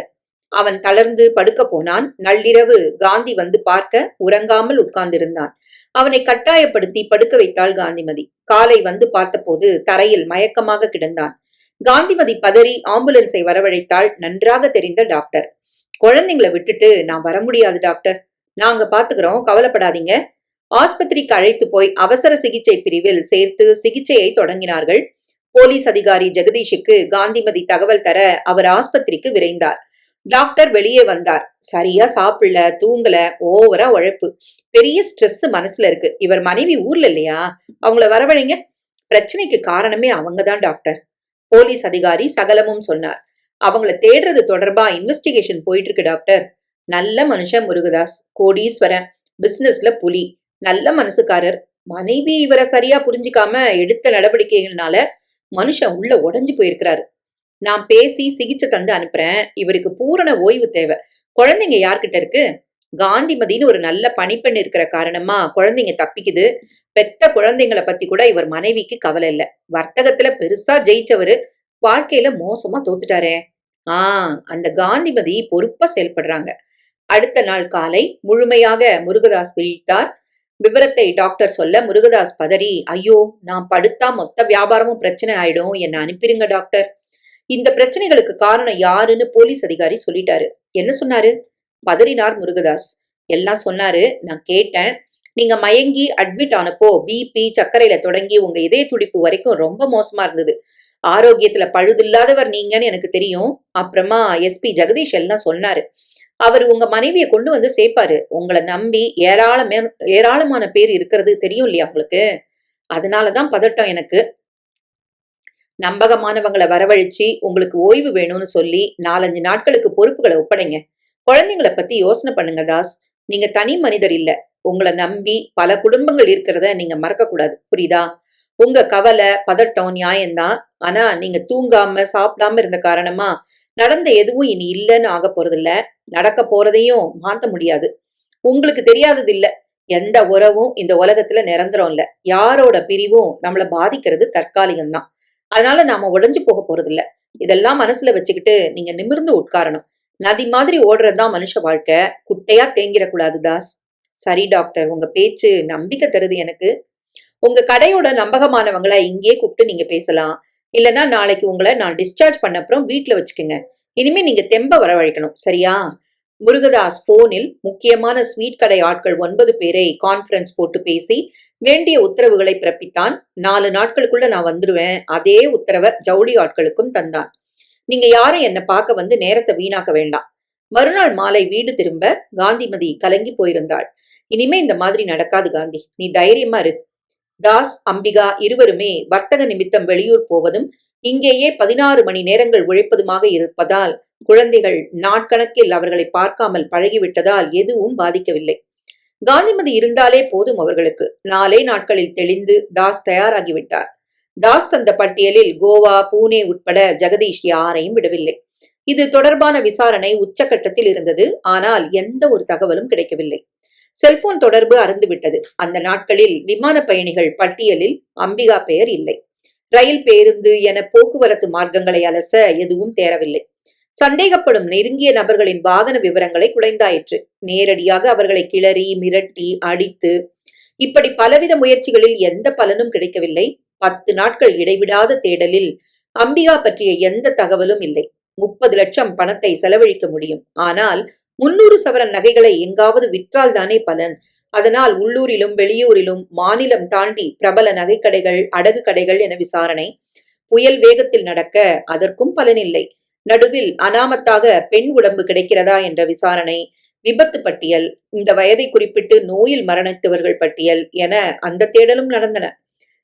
அவன் தளர்ந்து படுக்க போனான். நள்ளிரவு காந்தி வந்து பார்க்க உறங்காமல் உட்கார்ந்திருந்தான். அவனை கட்டாயப்படுத்தி படுக்க வைத்தாள் காந்திமதி. காலை வந்து பார்த்தபோது தரையில் மயக்கமாக கிடந்தான். காந்திமதி பதறி ஆம்புலன்ஸை வரவழைத்தாள் நன்றாக தெரிந்த டாக்டர். குழந்தைங்களை விட்டுட்டு நான் வர முடியாது டாக்டர். நாங்க பாத்துக்கிறோம், கவலைப்படாதீங்க. ஆஸ்பத்திரிக்கு அழைத்து போய் அவசர சிகிச்சை பிரிவில் சேர்த்து சிகிச்சையை தொடங்கினார்கள். போலீஸ் அதிகாரி ஜெகதீஷுக்கு காந்திமதி தகவல் தர அவர் ஆஸ்பத்திரிக்கு விரைந்தார். டாக்டர் வெளியே வந்தார். சரியா சாப்பிடல, தூங்கல, ஓவரா உழைப்பு, பெரிய ஸ்ட்ரெஸ் மனசுல இருக்கு. இவர் மனைவி ஊர்ல இல்லையா, அவங்கள வரவழைங்க. பிரச்சனைக்கு காரணமே அவங்கதான் டாக்டர். போலீஸ் அதிகாரி சகலமும் சொன்னார். அவங்கள தேடுறது தொடர்பா இன்வெஸ்டிகேஷன் போயிட்டு இருக்கு டாக்டர். நல்ல மனுஷன் முருகதாஸ், கோடீஸ்வரன், பிசினஸ்ல புலி, நல்ல மனசுக்காரர். மனைவி இவரை சரியா புரிஞ்சுக்காம எடுத்த நடவடிக்கைகள்னால மனுஷன் உள்ள உடைஞ்சு போயிருக்கிறாரு. நான் பேசி சிகிச்சை தந்து அனுப்புறேன். இவருக்கு பூரண ஓய்வு தேவை. குழந்தைங்க யார்கிட்ட இருக்கு? காந்திமதினு ஒரு நல்ல பணிப்பெண் இருக்கிற காரணமா குழந்தைங்க தப்பிக்குது. பெத்த குழந்தைங்களை பத்தி கூட இவர் மனைவிக்கு கவலை இல்ல. வர்த்தகத்துல பெருசா ஜெயிச்சவரு வாழ்க்கையில மோசமா தோத்துட்டாரே. அந்த காந்திமதி பொறுப்பா செயல்படுறாங்க. அடுத்த நாள் காலை முழுமையாக முருகதாஸ் விழித்தார். விவரத்தை டாக்டர் சொல்ல முருகதாஸ் பதறி, ஐயோ, நான் படுத்தா மொத்த வியாபாரமும் பிரச்சனை ஆயிடும், என்ன அனுப்பிருங்க டாக்டர். இந்த பிரச்சனைகளுக்கு காரணம் யாருன்னு போலீஸ் அதிகாரி சொல்லிட்டாரு. என்ன சொன்னாரு? பதறினார் முருகதாஸ். எல்லாம் சொன்னாரு, நான் கேட்டேன். நீங்க மயங்கி அட்மிட் ஆனப்போ பிபி சர்க்கரையில தொடங்கி உங்க இதய துடிப்பு வரைக்கும் ரொம்ப மோசமா இருந்தது. ஆரோக்கியத்துல பழுதில்லாதவர் நீங்கன்னு எனக்கு தெரியும். அப்புறமா எஸ்பி ஜெகதீஷ் எல்லாம் சொன்னாரு. அவர் உங்க மனைவிய கொண்டு வந்து சேர்ப்பாரு. உங்களை நம்பி ஏராளமான பேர் இருக்கிறது தெரியும் இல்லையா உங்களுக்கு? அதனாலதான் பதட்டம் எனக்கு. நம்பகமானவங்களை வரவழைச்சு உங்களுக்கு ஓய்வு வேணும்னு சொல்லி 4-5 நாட்களுக்கு பொறுப்புகளை ஒப்படைங்க. குழந்தைங்களை பத்தி யோசனை பண்ணுங்க தாஸ். நீங்க தனி மனிதர் இல்ல. உங்களை நம்பி பல குடும்பங்கள் இருக்கிறத நீங்க மறக்க கூடாது, புரியுதா? உங்க கவலை பதட்டம் நியாயம்தான். ஆனா நீங்க தூங்காம சாப்பிடாம இருந்த காரணமா நடந்த எதுவும் இனி இல்லைன்னு ஆக போறதில்ல. நடக்க போறதையும் மாத்த முடியாது. உங்களுக்கு தெரியாதது இல்ல, எந்த உறவும் இந்த உலகத்துல நிரந்தரம் இல்ல. யாரோட பிரிவும் நம்மள பாதிக்கிறது தற்காலிகம்தான். அதனால நாம உடைஞ்சு போக போறது இல்ல. இதெல்லாம் மனசுல வச்சுக்கிட்டு நீங்க நிமிர்ந்து உட்காரணும். நதி மாதிரி ஓடுறதுதான் மனுஷ வாழ்க்கை. குட்டையா தேங்கிடக்கூடாது தாஸ். சரி டாக்டர், உங்க பேச்சு நம்பிக்கை தருது எனக்கு. உங்க கடையோட நம்பகமானவங்களை இங்கே கூப்பிட்டு நீங்க பேசலாம். இல்லைன்னா நாளைக்கு உங்களை நான் டிஸ்சார்ஜ் பண்ண அப்புறம் வீட்டுல வச்சுக்கோங்க. இனிமே நீங்க தெம்ப வரவழைக்கணும், சரியா? முருகதாஸ் போனில் முக்கியமான ஸ்வீட் கடை ஆட்கள் 9 பேரை கான்பரன்ஸ் போட்டு பேசி வேண்டிய உத்தரவுகளை பிறப்பித்தான். 4 நாட்களுக்குள்ள நான் வந்துடுவேன். அதே உத்தரவை ஜவுளி ஆட்களுக்கும் தந்தான். நீங்க யாரும் என்ன பார்க்க வந்து நேரத்தை வீணாக்க வேண்டாம். மறுநாள் மாலை வீடு திரும்ப காந்திமதி கலங்கி போயிருந்தாள். இனிமே இந்த மாதிரி நடக்காது காந்தி, நீ தைரியமா இரு. தாஸ், அம்பிகா இருவருமே வர்த்தக நிமித்தம் வெளியூர் போவதும் இங்கேயே 16 மணி நேரங்கள் உழைப்பதுமாக இருப்பதால் குழந்தைகள் நாட்கணக்கில் அவர்களை பார்க்காமல் பழகிவிட்டதால் எதுவும் பாதிக்கவில்லை. காந்திமதி இருந்தாலே போதும் அவர்களுக்கு. 4 நாட்களில் தெளிந்து தாஸ் தயாராகிவிட்டார். தாஸ் தந்த பட்டியலில் கோவா, பூனே உட்பட ஜெகதீஷ் யாரையும் விடவில்லை. இது தொடர்பான விசாரணை உச்சகட்டத்தில் இருந்தது. ஆனால் எந்த ஒரு தகவலும் கிடைக்கவில்லை. செல்போன் தொடர்பு அறுந்துவிட்டது. அந்த நாட்களில் விமான பயணிகள் பட்டியலில் அம்பிகா பெயர் இல்லை. ரயில், பேருந்து என போக்குவரத்து மார்க்கங்களை அலச எதுவும் தேரவில்லை. சந்தேகப்படும் நெருங்கிய நபர்களின் வாகன விவரங்களை குடைந்தாயிற்று. நேரடியாக அவர்களை கிளறி மிரட்டி அடித்து இப்படி பலவித முயற்சிகளில் எந்த பலனும் கிடைக்கவில்லை. 10 நாட்கள் இடைவிடாத தேடலில் அம்பிகா பற்றிய எந்த தகவலும் இல்லை. 30 லட்சம் பணத்தை செலவழிக்க முடியும். ஆனால் 300 சவரன் நகைகளை எங்காவது விற்றால் தானே பலன். அதனால் உள்ளூரிலும் வெளியூரிலும் மாநிலம் தாண்டி பிரபல நகைக்கடைகள், அடகு கடைகள் என விசாரணை. புயல் வேகத்தில் நடக்க அதற்கும் பலனில்லை. நடுவில் அனாமத்தாக பெண் உடம்பு கிடைக்கிறதா என்ற விசாரணை, விபத்து பட்டியல், இந்த வயதை குறிப்பிட்டு நோயில் மரணித்தவர்கள் பட்டியல் என அந்த தேடலும் நடந்தன.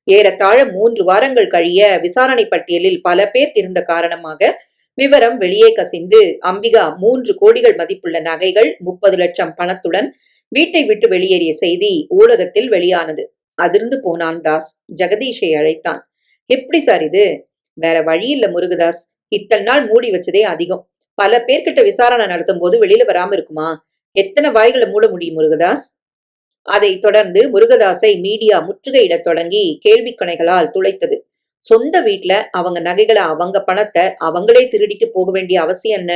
ஏறத்தாழ 3 வாரங்கள் கழிய விசாரணை பட்டியலில் பல பேர் இருந்த காரணமாக விவரம் வெளியே கசிந்து அம்பிகா 3 கோடிகள் மதிப்புள்ள நகைகள், 30 லட்சம் பணத்துடன் வீட்டை விட்டு வெளியேறிய செய்தி ஊடகத்தில் வெளியானது. அதிர்ந்து போனான் தாஸ். ஜெகதீஷை அழைத்தான். எப்படி சார் இது? வேற வழி இல்ல முருகதாஸ். இத்தனை நாள் மூடி வச்சதே அதிகம். பல பேர்கிட்ட விசாரணை நடத்தும் போது வெளியில வராம இருக்குமா? எத்தனை வாய்களை மூட முடியும் முருகதாஸ்? அதை தொடர்ந்து முருகதாஸை மீடியா முற்றுகையிட தொடங்கி கேள்விக்கணைகளால் துளைத்தது. சொந்த வீட்டுல அவங்க நகைகளை, அவங்க பணத்தை அவங்களே திருடிட்டு போக வேண்டிய அவசியம் என்ன?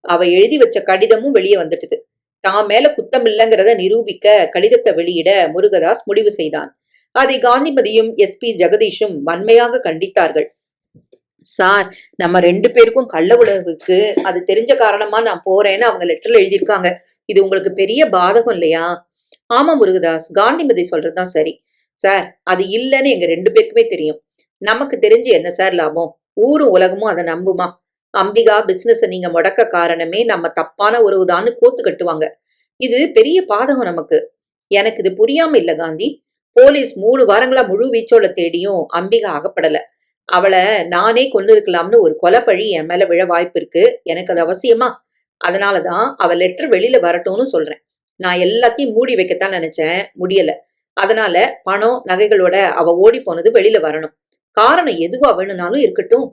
அவ எழுதி வச்ச கடிதமும் வெளியே வந்துட்டுது. தான் மேல குத்தம் இல்லைங்கிறத நிரூபிக்க கடிதத்தை வெளியிட முருகதாஸ் முடிவு செய்தான். அதை காந்திமதியும் எஸ்பி ஜெகதீஷும் வன்மையாக கண்டித்தார்கள். சார், நம்ம 2 பேருக்கும் கள்ள உறவுக்கு அது தெரிஞ்ச காரணமா நான் போறேன்னு அவங்க லெட்டர்ல எழுதியிருக்காங்க. இது உங்களுக்கு பெரிய பாதகம் இல்லையா? ஆமா முருகதாஸ், காந்திமதி சொல்றதுதான் சரி. சார், அது இல்லன்னு எங்க 2 பேருக்குமே தெரியும். நமக்கு தெரிஞ்சு என்ன சார் லாபம்? ஊரும் உலகமும் அதை நம்புமா? அம்பிகா பிசினஸ நீங்க முடக்க காரணமே நம்ம தப்பான உறவுதான்னு கோத்து கட்டுவாங்க. இது பெரிய பாதகம் நமக்கு. எனக்கு இது புரியாம இல்ல காந்தி. போலீஸ் 3 வாரங்களா முழு வீச்சோட தேடியும் அம்பிகா அகப்படல. அவள நானே கொன்னிருக்கலாம்னு ஒரு கொலைப்பழி என் மேல விழ வாய்ப்பு இருக்கு. எனக்கு அது அவசியமா? அதனாலதான் அவ லெட்டர் வெளியில வரட்டும்னு சொல்றேன். நான் எல்லாத்தையும் மூடி வைக்கத்தான் நினைச்சேன், முடியல. அதனால பணம் நகைகளோட அவ ஓடி போனது வெளியில வரணும். காரணம் எதுவா வேணும்னாலும் இருக்கட்டும்.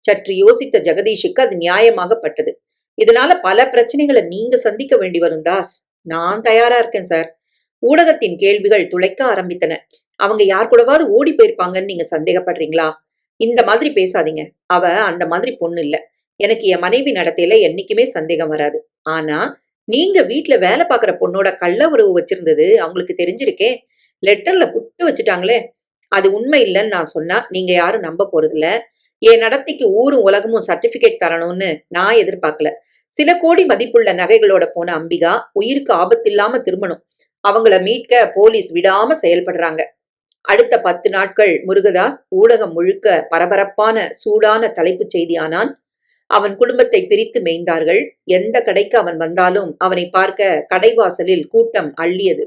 சற்று யோசித்த ஜெகதீஷுக்கு அது நியாயமாகப்பட்டது. இதனால பல பிரச்சனைகளை நீங்க சந்திக்க வேண்டி வரும் தாஸ். நான் தயாரா இருக்கேன் சார். ஊடகத்தின் கேள்விகள் துளைக்க ஆரம்பித்தன. அவங்க யார் கூடவாவது ஓடி போயிருப்பாங்கன்னு நீங்க சந்தேகப்படுறீங்களா? இந்த மாதிரி பேசாதீங்க. அவ அந்த மாதிரி பொண்ணு இல்ல. எனக்கு என் மனைவி நடத்தையில என்னைக்குமே சந்தேகம் வராது. ஆனா நீங்க வீட்ல வேலை பாக்குற பொண்ணோட கள்ள உறவு வச்சிருந்தது அவங்களுக்கு தெரிஞ்சிருக்கே. லெட்டர்ல புட்டு வச்சுட்டாங்களே. அது உண்மை இல்லைன்னு நான் சொன்னா நீங்க யாரும் நம்ப போறது இல்ல. என் நடத்தைக்கு ஊரும் உலகமும் சர்டிபிகேட் தரணும்னு நான் எதிர்பார்க்கல. சில கோடி மதிப்புள்ள நகைகளோட போன அம்பிகா உயிருக்கு ஆபத்தில்லாம திரும்பணும். அவங்கள மீட்க போலீஸ் விடாம செயல்படுறாங்க. அடுத்த 10 நாட்கள் முருகதாஸ் ஊடகம் முழுக்க பரபரப்பான சூடான தலைப்புச் செய்தியானான். அவன் குடும்பத்தை பிரித்து மேய்ந்தார்கள். எந்த கடைக்கு அவன் வந்தாலும் அவனை பார்க்க கடைவாசலில் கூட்டம் அள்ளியது.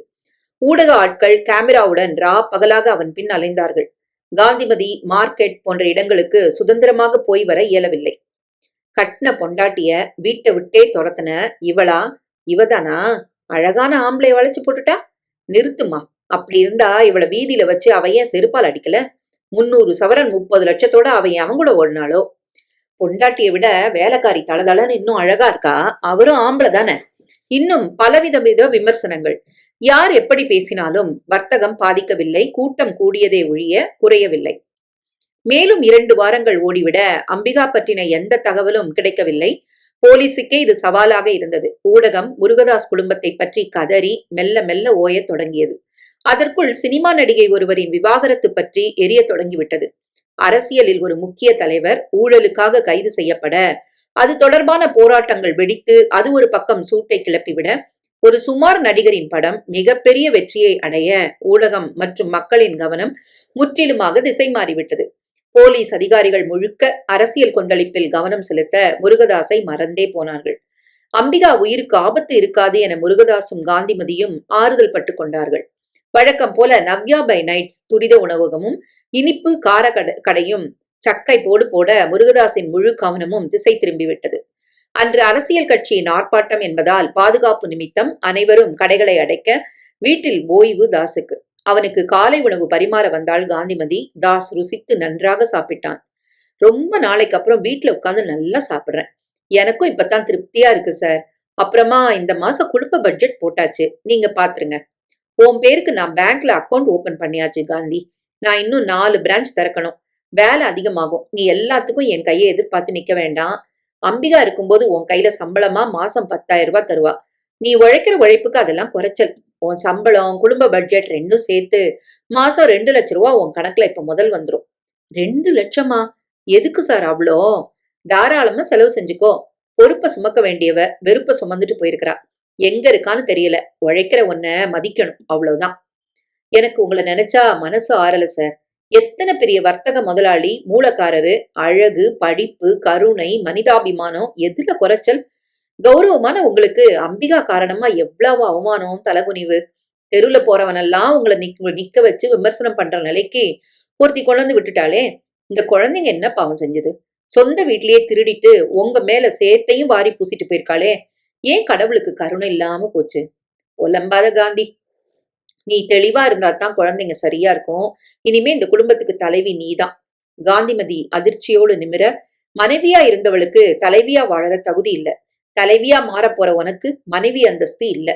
ஊடக ஆட்கள் கேமராவுடன் பகலாக அவன் பின் அலைந்தார்கள். காந்திமதி மார்க்கெட் போன்ற இடங்களுக்கு சுதந்திரமாக போய் வர இயலவில்லை. கட்ன பொண்டாட்டிய வீட்டை விட்டே துரத்தன இவளா? இவதானா? அழகான ஆம்பளை வளைச்சு போட்டுட்டா? நிறுத்துமா. அப்படி இருந்தா இவளை வீதியில வச்சு அவ ஏன் செருப்பால் அடிக்கல? 300 சவரன் 30 லட்சத்தோட அவ அவன் கூட ஓடினாளோ? பொண்டாட்டியை விட வேலைக்காரி தளதளன்னு இன்னும் அழகா இருக்கா. அவரும் ஆம்பளை தானே. இன்னும் பலவித விமர்சனங்கள். யார் எப்படி பேசினாலும் வர்த்தகம் பாதிக்கவில்லை. கூட்டம் கூடியதே ஒழிய குறையவில்லை. மேலும் 2 வாரங்கள் ஓடிவிட அம்பிகா பற்றின எந்த தகவலும் கிடைக்கவில்லை. போலீசுக்கே இது சவாலாக இருந்தது. ஊடகம் முருகதாஸ் குடும்பத்தை பற்றி கதறி மெல்ல மெல்ல ஓயத் தொடங்கியது. அதற்குள் சினிமா நடிகை ஒருவரின் விவாகரத்து பற்றி எரிய தொடங்கிவிட்டது. அரசியலில் ஒரு முக்கிய தலைவர் ஊழலுக்காக கைது செய்யப்பட, அது தொடர்பான போராட்டங்கள் வெடித்து அது ஒரு பக்கம் சூட்டை கிளப்பிவிட, ஒரு சுமார் நடிகரின் படம் மிகப்பெரிய வெற்றியை அடைய ஊடகம் மற்றும் மக்களின் கவனம் முற்றிலுமாக திசை மாறிவிட்டது. போலீஸ் அதிகாரிகள் முழுக்க அரசியல் கொந்தளிப்பில் கவனம் செலுத்த முருகதாஸை மறந்தே போனார்கள். அம்பிகா உயிருக்கு ஆபத்து இருக்காது என முருகதாசும் காந்திமதியும் ஆறுதல் பட்டுக் கொண்டார்கள். வழக்கம் போல நவ்யா பை நைட்ஸ் துரித உணவகமும் இனிப்பு கார கடையும் சக்கை போடு போட முருகதாஸின் முழு கவனமும் திசை திரும்பிவிட்டது. அன்று அரசியல் கட்சியின் ஆர்ப்பாட்டம் என்பதால் பாதுகாப்பு நிமித்தம் அனைவரும் கடைகளை அடைக்க வீட்டில் ஓய்வு தாஸுக்கு. அவனுக்கு காலை உணவு பரிமாற வந்தாள் காந்திமதி. தாஸ் ருசித்து நன்றாக சாப்பிட்டான். ரொம்ப நாளைக்கு அப்புறம் வீட்டுல உட்காந்து நல்லா சாப்பிடுறேன். எனக்கும் இப்பதான் திருப்தியா இருக்கு சார். அப்புறமா இந்த மாசம் குடும்ப பட்ஜெட் போட்டாச்சு, நீங்க பாத்துருங்க. உன் பேருக்கு நான் பேங்க்ல அக்கௌண்ட் ஓபன் பண்ணியாச்சு காந்தி. நான் இன்னும் 4 பிரான்ச் திறக்கணும். வேலை அதிகமாகும். நீ எல்லாத்துக்கும் என் கையை எதிர்பார்த்து நிக்க வேண்டாம். அம்பிகா இருக்கும்போது உன் கையில சம்பளமா மாசம் 10,000 ரூபாய் தருவா. நீ உழைக்கிற உழைப்புக்கு அதெல்லாம் குறைச்சல். உன் சம்பளம் குடும்ப பட்ஜெட் ரெண்டும் சேர்த்து மாசம் 2 லட்சம் ரூபாய் உன் கணக்குல இப்ப முதல் வந்துரும். 2 லட்சமா? எதுக்கு சார் அவ்வளோ? தாராளமா செலவு செஞ்சுக்கோ. பொறுப்பை சுமக்க வேண்டியவ வெறுப்ப சுமந்துட்டு போயிருக்கிறா. எங்க இருக்கான்னு தெரியல. உழைக்கிற உன்னை மதிக்கணும், அவ்வளவுதான். எனக்கு உங்களை நினைச்சா மனசு ஆறல சார். எத்தனை பெரிய வர்த்தக முதலாளி, மூலக்காரரு, அழகு, படிப்பு, கருணை, மனிதாபிமானம், எதுல குறைச்சல்? கௌரவமான உங்களுக்கு அம்பிகா காரணமா எவ்வளவு அவமானம், தலகுனிவு. தெருவுல போறவனெல்லாம் உங்களை நிக்க வச்சு விமர்சனம் பண்ற நிலைக்கு ஒருத்தி கொண்டு விட்டுட்டாளே. இந்த குழந்தைங்க என்ன பாவம் செஞ்சது? சொந்த வீட்லயே திருடிட்டு உங்க மேல சேத்தையும் வாரி பூசிட்டு போயிருக்காளே. ஏன் கடவுளுக்கு கருணை இல்லாம போச்சு? ஒலம்பாத காந்தி. நீ தெளிவா இருந்தா தான் குழந்தைங்க சரியா இருக்கும். இனிமே இந்த குடும்பத்துக்கு தலைவி நீதான். காந்திமதி அதிர்ச்சியோடு நிமிர, மனைவியா இருந்தவளுக்கு தலைவியா வாழற தகுதி இல்ல. தலைவியா மாறப்போற உனக்கு மனைவி அந்தஸ்து இல்ல.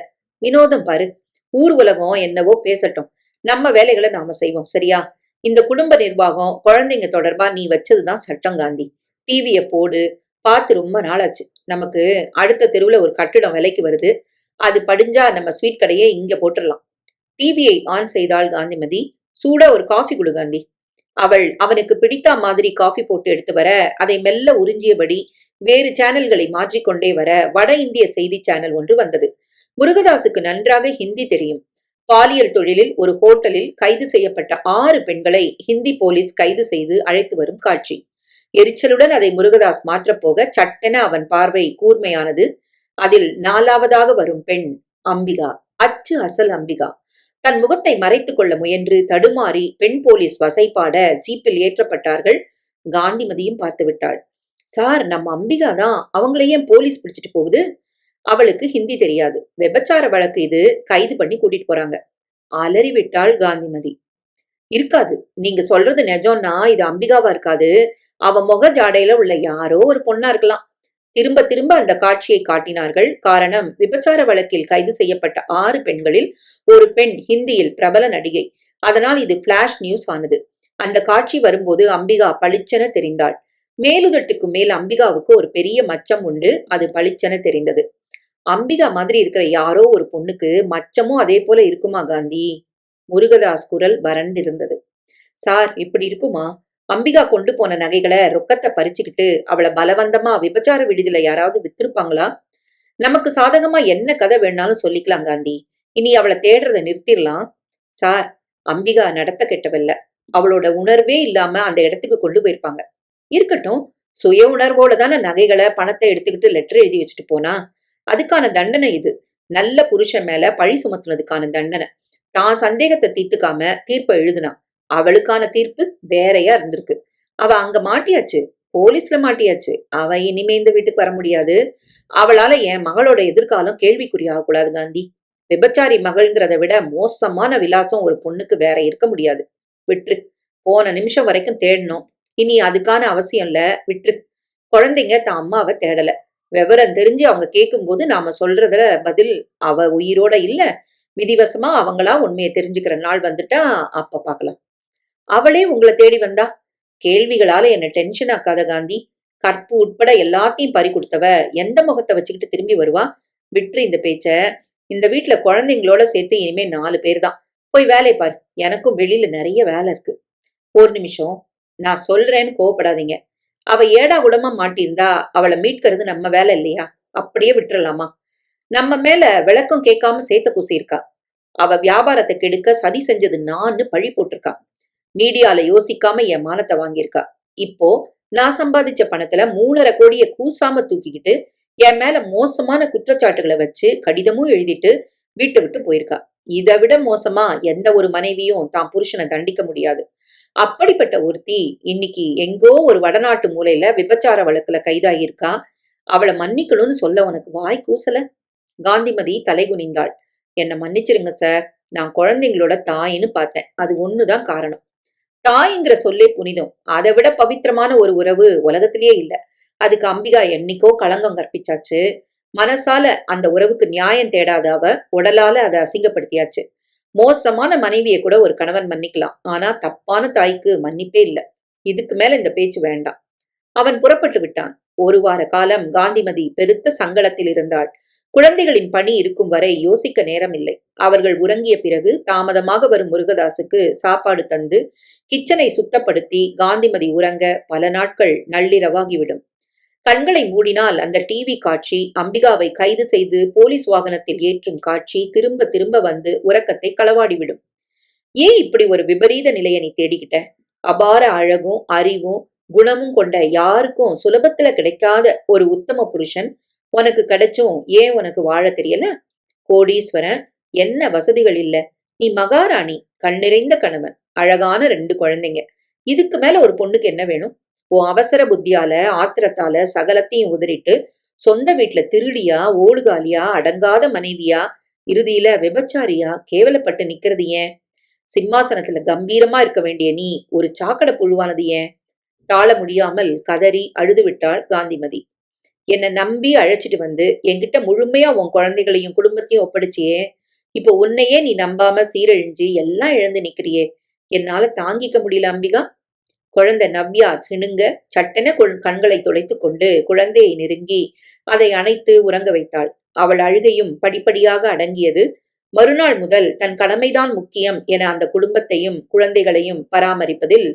வினோதம் பாரு. ஊர் உலகம் என்னவோ பேசட்டும். நம்ம வேலைகளை நாம செய்வோம், சரியா? இந்த குடும்ப நிர்வாகம் குழந்தைங்க தொடர்பா நீ வச்சதுதான் சட்டம் காந்தி. டிவிய போடு. பார்த்து ரொம்ப நாளாச்சு. நமக்கு அடுத்த தெருவுல ஒரு கட்டிடம் விலைக்கு வருது. அது படிஞ்சா நம்ம ஸ்வீட் கடையே இங்க போட்டுடலாம். டிவியை ஆன் செய்தாள் காந்திமதி. சூடா ஒரு காஃபி குடு காந்தி. அவள் அவனுக்கு பிடித்த மாதிரி காஃபி போட்டு எடுத்து வர அதை மெல்ல உறிஞ்சியபடி வேறு சேனல்களை மாற்றிக்கொண்டே வர வட இந்திய செய்தி சேனல் ஒன்று வந்தது. முருகதாசுக்கு நன்றாக ஹிந்தி தெரியும். பாலியல் தொழிலில் ஒரு ஹோட்டலில் கைது செய்யப்பட்ட 6 பெண்களை ஹிந்தி போலீஸ் கைது செய்து அழைத்து வரும் காட்சி. எரிச்சலுடன் அதை முருகதாஸ் மாற்றப்போக சட்டென அவன் பார்வை கூர்மையானது. அதில் 4வதாக வரும் பெண் அம்பிகா, அச்சு அசல் அம்பிகா. தன் முகத்தை மறைத்துக் கொள்ள முயன்று தடுமாறி பெண் போலீஸ் வசைபாட ஜீப்பில் ஏற்றப்பட்டார்கள். காந்திமதியும் பார்த்து விட்டாள். சார், நம்ம அம்பிகா தான், அவங்கள ஏன் போலீஸ் பிடிச்சிட்டு போகுது? அவளுக்கு ஹிந்தி தெரியாது. விபச்சார வழக்கு இது, கைது பண்ணி கூட்டிட்டு போறாங்க. அலறி விட்டாள் காந்திமதி. இருக்காது, நீங்க சொல்றது நிஜம்னா இது அம்பிகாவா இருக்காது. அவ முக ஜாடையில உள்ள யாரோ ஒரு பொண்ணா இருக்கலாம். திரும்ப திரும்ப அந்த காட்சியை காட்டினார்கள். காரணம், விபச்சார வழக்கில் கைது செய்யப்பட்ட 6 பெண்களில் ஒரு பெண் ஹிந்தியில் பிரபல நடிகை. அதனால் இது பிளாஷ் நியூஸ் ஆனது. அந்த காட்சி வரும்போது அம்பிகா பளிச்சென தெரிந்தாள். மேலுதட்டுக்கு மேல் அம்பிகாவுக்கு ஒரு பெரிய மச்சம் உண்டு. அது பளிச்சென தெரிந்தது. அம்பிகா மாதிரி இருக்கிற யாரோ ஒரு பொண்ணுக்கு மச்சமும் அதே போல இருக்குமா காந்தி? முருகதாஸ் குரல் வறண்டிருந்தது. சார், இப்படி இருக்குமா? அம்பிகா கொண்டு போன நகைகளை ரொக்கத்தை பறிச்சுக்கிட்டு அவளை பலவந்தமா விபச்சார விடுதியில யாராவது வித்திருப்பாங்களா? நமக்கு சாதகமா என்ன கதை வேணாலும் சொல்லிக்கலாம் காந்தி. இனி அவளை தேடுறதை நிறுத்திடலாம். சார், அம்பிகா நடத்த கெட்டவல்ல. அவளோட உணர்வே இல்லாம அந்த இடத்துக்கு கொண்டு போயிருப்பாங்க. இருக்கட்டும், சுய உணர்வோட தானே நகைகளை பணத்தை எடுத்துக்கிட்டு லெட்டர் எழுதி வச்சுட்டு போனா. அதுக்கான தண்டனை இது. நல்ல புருஷன் மேல பழி சுமத்துனதுக்கான தண்டனை. தான் சந்தேகத்தை தீர்த்துக்காம தீர்ப்பை எழுதுனா. அவளுக்கான தீர்ப்பு வேறையா இருந்திருக்கு. அவ அங்க மாட்டியாச்சு, போலீஸ்ல மாட்டியாச்சு. அவ இனிமே இந்த வீட்டுக்கு வர முடியாது. அவளால என் மகளோட எதிர்காலம் கேள்விக்குறி ஆகக்கூடாது காந்தி. விபச்சாரி மகள்ங்கிறத விட மோசமான விலாசம் ஒரு பொண்ணுக்கு வேற இருக்க முடியாது. விட்டுரு. போன நிமிஷம் வரைக்கும் தேடணும். இனி அதுக்கான அவசியம் இல்ல. விட்டுரு. குழந்தைங்க தான் அம்மாவை தேடல. விவரம் தெரிஞ்சு அவங்க கேட்கும்போது நாம சொல்றதுல பதில் அவ உயிரோட இல்ல, விதிவசமா அவங்களா உண்மையை தெரிஞ்சுக்கிற நாள் வந்துட்டா அப்ப பாக்கலாம். அவளே உங்களை தேடி வந்தா? கேள்விகளால என்ன டென்ஷன் ஆக்காத காந்தி. கற்பு உட்பட எல்லாத்தையும் பறி கொடுத்தவ எந்த முகத்தை வச்சுக்கிட்டு திரும்பி வருவா? விட்டுரு இந்த பேச்ச. இந்த வீட்டுல குழந்தைங்களோட சேர்த்து இனிமே 4 பேர் தான். போய் வேலை பாரு. எனக்கும் வெளியில நிறைய வேலை இருக்கு. ஒரு நிமிஷம், நான் சொல்றேன்னு கோவப்படாதீங்க. அவ ஏடா கூடமா மாட்டியிருந்தா அவளை மீட்கிறது நம்ம வேலை இல்லையா? அப்படியே விட்டுறலாமா? நம்ம மேல விளக்கம் கேட்காம சேத்த பூசியிருக்கா. அவ வியாபாரத்தை கெடுக்க சதி செஞ்சது நான்னு பழி போட்டிருக்கா. மீடியால யோசிக்காம என் மானத்தை வாங்கியிருக்கா. இப்போ நான் சம்பாதிச்ச பணத்துல 3.5 கோடியை கூசாம தூக்கிக்கிட்டு என் மேல மோசமான குற்றச்சாட்டுகளை வச்சு கடிதமும் எழுதிட்டு வீட்டை விட்டு போயிருக்கா. இதை விட மோசமா எந்த ஒரு மனைவியும் தான் புருஷனை தண்டிக்க முடியாது. அப்படிப்பட்ட ஒருத்தி இன்னைக்கு எங்கோ ஒரு வடநாட்டு மூலையில விபச்சார வழக்குல கைதாகியிருக்கா. அவளை மன்னிக்கணும்னு சொல்ல உனக்கு வாய் கூசல? காந்திமதி தலைகுனிந்தாள். என்ன மன்னிச்சிருங்க சார். நான் குழந்தைங்களோட தாயின்னு பார்த்தேன். அது ஒண்ணுதான் காரணம். தாய்ங்கிற சொல்லே புனிதம். அதை விட பவித்திரமான ஒரு உறவு உலகத்திலேயே இல்ல. அதுக்கு அம்பிகா என்னைக்கோ களங்கம் கற்பிச்சாச்சு. மனசால அந்த உறவுக்கு நியாயம் தேடாத அவ உடலால அதை அசிங்கப்படுத்தியாச்சு. மோசமான மனைவியை கூட ஒரு கணவன் மன்னிக்கலாம். ஆனா தப்பான தாய்க்கு மன்னிப்பே இல்ல. இதுக்கு மேல இந்த பேச்சு வேண்டாம். அவன் புறப்பட்டு விட்டான். 1 வார காலம் காந்திமதி பெருத்த சங்கடத்தில் இருந்தாள். குழந்தைகளின் பணி இருக்கும் வரை யோசிக்க நேரமில்லை. அவர்கள் உறங்கிய பிறகு தாமதமாக வரும் முருகதாசுக்கு சாப்பாடு தந்து கிச்சனை சுத்தப்படுத்தி காந்திமதி உறங்க பல நாட்கள் நள்ளிரவாகிவிடும். கண்களை மூடினால் அந்த டிவி காட்சி, அம்பிகாவை கைது செய்து போலீஸ் வாகனத்தில் ஏற்றும் காட்சி திரும்ப திரும்ப வந்து உறக்கத்தை களவாடிவிடும். ஏன் இப்படி ஒரு விபரீத நிலையை நீ தேடிக்கிட்ட? அபார அழகும் அறிவும் குணமும் கொண்ட யாருக்கும் சுலபத்துல கிடைக்காத ஒரு உத்தம புருஷன் உனக்கு கிடைச்சும் ஏன் உனக்கு வாழ தெரியல? கோடீஸ்வரன், என்ன வசதிகள் இல்ல. நீ மகாராணி, கண்ணிறைந்த கணவன், அழகான 2 குழந்தைங்க. இதுக்கு மேல ஒரு பொண்ணுக்கு என்ன வேணும்? உன் அவசர புத்தியால ஆத்திரத்தால சகலத்தையும் உதறிட்டு சொந்த வீட்டுல திருடியா, ஓடுகாலியா, அடங்காத மனைவியா, இறுதியில விபச்சாரியா கேவலப்பட்டு நிக்கிறது ஏன்? சிம்மாசனத்துல கம்பீரமா இருக்க வேண்டிய நீ ஒரு சாக்கடை புழுவானது ஏன்? தாழ முடியாமல் கதறி அழுது விட்டாள் காந்திமதி. என்னை நம்பி அழைச்சிட்டு வந்து என்கிட்ட முழுமையா உன் குழந்தைகளையும் குடும்பத்தையும் ஒப்படைச்சியே. இப்போ உன்னையே நீ நம்பாம சீரழிஞ்சு எல்லாம் இழந்து நிக்கிறியே. என்னால தாங்கிக்க முடியல அம்பிகா. குழந்தை நவ்யா சிணுங்க சட்டென கண்களை துடைத்து கொண்டு குழந்தையை நெருங்கி அதை அணைத்து உறங்க வைத்தாள். அவள் அழுகையும் படிப்படியாக அடங்கியது. மறுநாள் முதல் தன் கடமைதான் முக்கியம் என அந்த குடும்பத்தையும் குழந்தைகளையும் பராமரிப்பதில்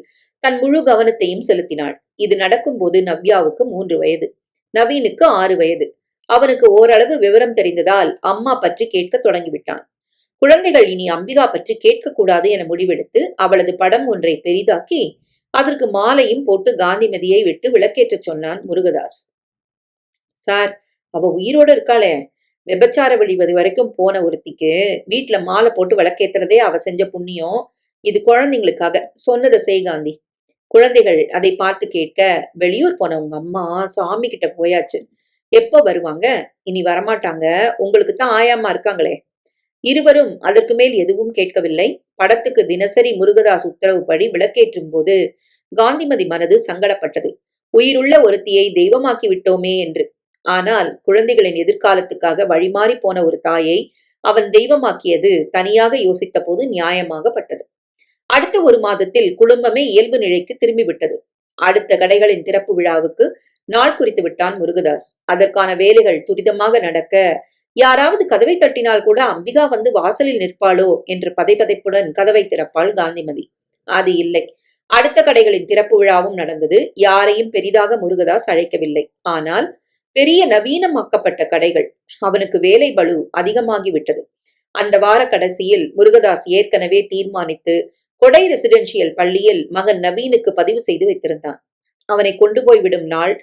தன் முழு கவனத்தையும் செலுத்தினாள். இது நடக்கும்போது நவ்யாவுக்கு 3 வயது, நவீனுக்கு 6 வயது. அவனுக்கு ஓரளவு விவரம் தெரிந்ததால் அம்மா பற்றி கேட்க தொடங்கிவிட்டான். குழந்தைகள் இனி அம்பிகா பற்றி கேட்கக்கூடாது என முடிவெடுத்து அவளது படம் ஒன்றை பெரிதாக்கி அதற்கு மாலையும் போட்டு காந்திமதியை விட்டு விளக்கேற்றச் சொன்னான் முருகதாஸ். சார், அவ உயிரோட இருக்காளே, விபச்சார வெளிவது வரைக்கும் போன ஒருத்திக்கு வீட்டுல மாலை போட்டு விளக்கேத்துறதே அவ செஞ்ச புண்ணியம். இது குழந்தைங்களுக்காக, சொன்னதை செய் காந்தி. குழந்தைகள் அதை பார்த்து கேட்க, வெளியூர் போன உங்க அம்மா சாமி கிட்ட போயாச்சு, எப்ப வருவாங்க? இனி வரமாட்டாங்க, உங்களுக்கு தான் ஆயாமா இருக்காங்களே. இருவரும் அதற்கு மேல் எதுவும் கேட்கவில்லை. படத்துக்கு தினசரி முருகதாஸ் உத்தரவுப்படி விளக்கேற்றும் போது காந்திமதி மனது சங்கடப்பட்டது. உயிருள்ள ஒருத்தியை தெய்வமாக்கி விட்டோமே என்று. ஆனால் குழந்தைகளின் எதிர்காலத்துக்காக வழிமாறி போன ஒரு தாயை அவன் தெய்வமாக்கியது தனியாக யோசித்த போது நியாயமாகப்பட்டது. அடுத்த 1 மாதத்தில் குடும்பமே இயல்பு நிலைக்கு திரும்பிவிட்டது. அடுத்த கடைகளின் திறப்பு விழாவுக்கு நாள் குறித்து விட்டான் முருகதாஸ். அதற்கான வேலைகள் துரிதமாக நடக்க, யாராவது கதவை தட்டினால் கூட அம்பிகா வந்து வாசலில் நிற்பாளோ என்று பதைபதைப்புடன் கதவை திறப்பாள் காந்திமதி. அது இல்லை. அடுத்த கடைகளின் திறப்பு விழாவும் நடந்தது. யாரையும் பெரிதாக முருகதாஸ் அழைக்கவில்லை. ஆனால் பெரிய நவீனமாக்கப்பட்ட கடைகள். அவனுக்கு வேலை பளு அதிகமாகிவிட்டது. அந்த வார கடைசியில் முருகதாஸ் ஏற்கனவே தீர்மானித்து கொடை ரெசிடென்சியல் பள்ளியில் மகன் நவீனுக்கு பதிவு செய்து வைத்திருந்தான். அவனை கொண்டு போய் விடும் நாள்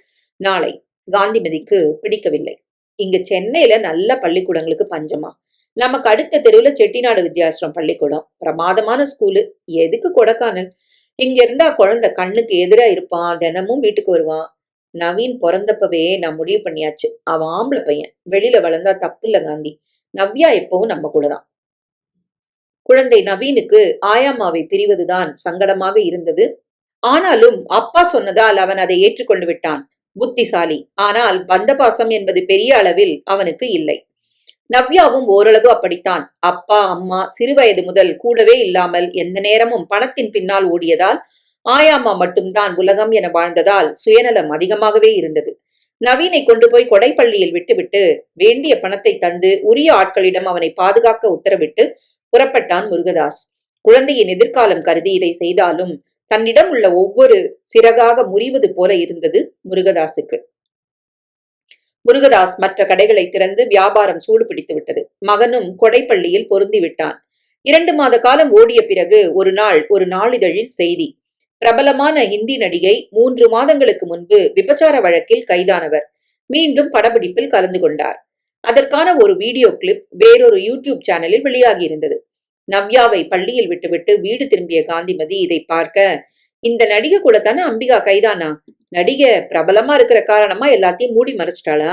நாளை. காந்திமதிக்கு பிடிக்கவில்லை. இங்க சென்னையில நல்ல பள்ளிக்கூடங்களுக்கு பஞ்சமா? நமக்கு அடுத்த தெருவுல செட்டிநாடு வித்யாசிரம் பள்ளிக்கூடம், பிரமாதமான ஸ்கூலு. எதுக்கு கொடைக்கானல்? இங்க இருந்தா குழந்தை கண்ணுக்கு எதிரா இருப்பான், தினமும் வீட்டுக்கு வருவான். நவீன் பிறந்தப்பவே நான் முடிவு பண்ணியாச்சு, அவன் ஆம்பளை பையன், வெளியில வளர்ந்தா தப்பு இல்ல காந்தி. நவ்யா எப்பவும் நம்ம கூடதான். குழந்தை நவீனுக்கு ஆயாமாவை பிரிவதுதான் சங்கடமாக இருந்தது. ஆனாலும் அப்பா சொன்னதால் அவன் அதை ஏற்றுக்கொண்டு விட்டான். புத்திசாலி. ஆனால் பந்தபாசம் என்பது பெரிய அளவில் அவனுக்கு இல்லை. நவ்யாவும் ஓரளவு அப்படித்தான். அப்பா அம்மா சிறுவயது முதல் கூடவே இல்லாமல் எந்த நேரமும் பணத்தின் பின்னால் ஓடியதால், ஆயாம்மா மட்டும்தான் உலகம் என வாழ்ந்ததால் சுயநலம் அதிகமாகவே இருந்தது. நவீனை கொண்டு போய் கொடைப்பள்ளியில் விட்டுவிட்டு வேண்டிய பணத்தை தந்து உரிய ஆட்களிடம் அவனை பாதுகாக்க உத்தரவிட்டு புறப்பட்டான் முருகதாஸ். குழந்தையின் எதிர்காலம் கருதி இதை செய்தாலும் தன்னிடம் உள்ள ஒவ்வொரு சிறகாக முறிவது போல இருந்தது முருகதாசுக்கு. முருகதாஸ் மற்ற கடைகளை திறந்து வியாபாரம் சூடு பிடித்து விட்டது. மகனும் கொடைப்பள்ளியில் பொருந்தி விட்டான். 2 மாத காலம் ஓடிய பிறகு ஒரு நாள் ஒரு நாளிதழில் செய்தி. பிரபலமான ஹிந்தி நடிகை 3 மாதங்களுக்கு முன்பு விபச்சார வழக்கில் கைதானவர் மீண்டும் படப்பிடிப்பில் கலந்து கொண்டார். அதற்கான ஒரு வீடியோ கிளிப் வேறொரு யூடியூப் சேனலில் வெளியாகி இருந்தது. நவ்யாவை பள்ளியில் விட்டுவிட்டு வீடு திரும்பிய காந்திமதி இதை பார்க்க, இந்த நடிகை கூட தானே அம்பிகா கைதானா? நடிகை பிரபலமா இருக்கிற காரணமா எல்லாத்தையும் மூடி மறைச்சிட்டாளா?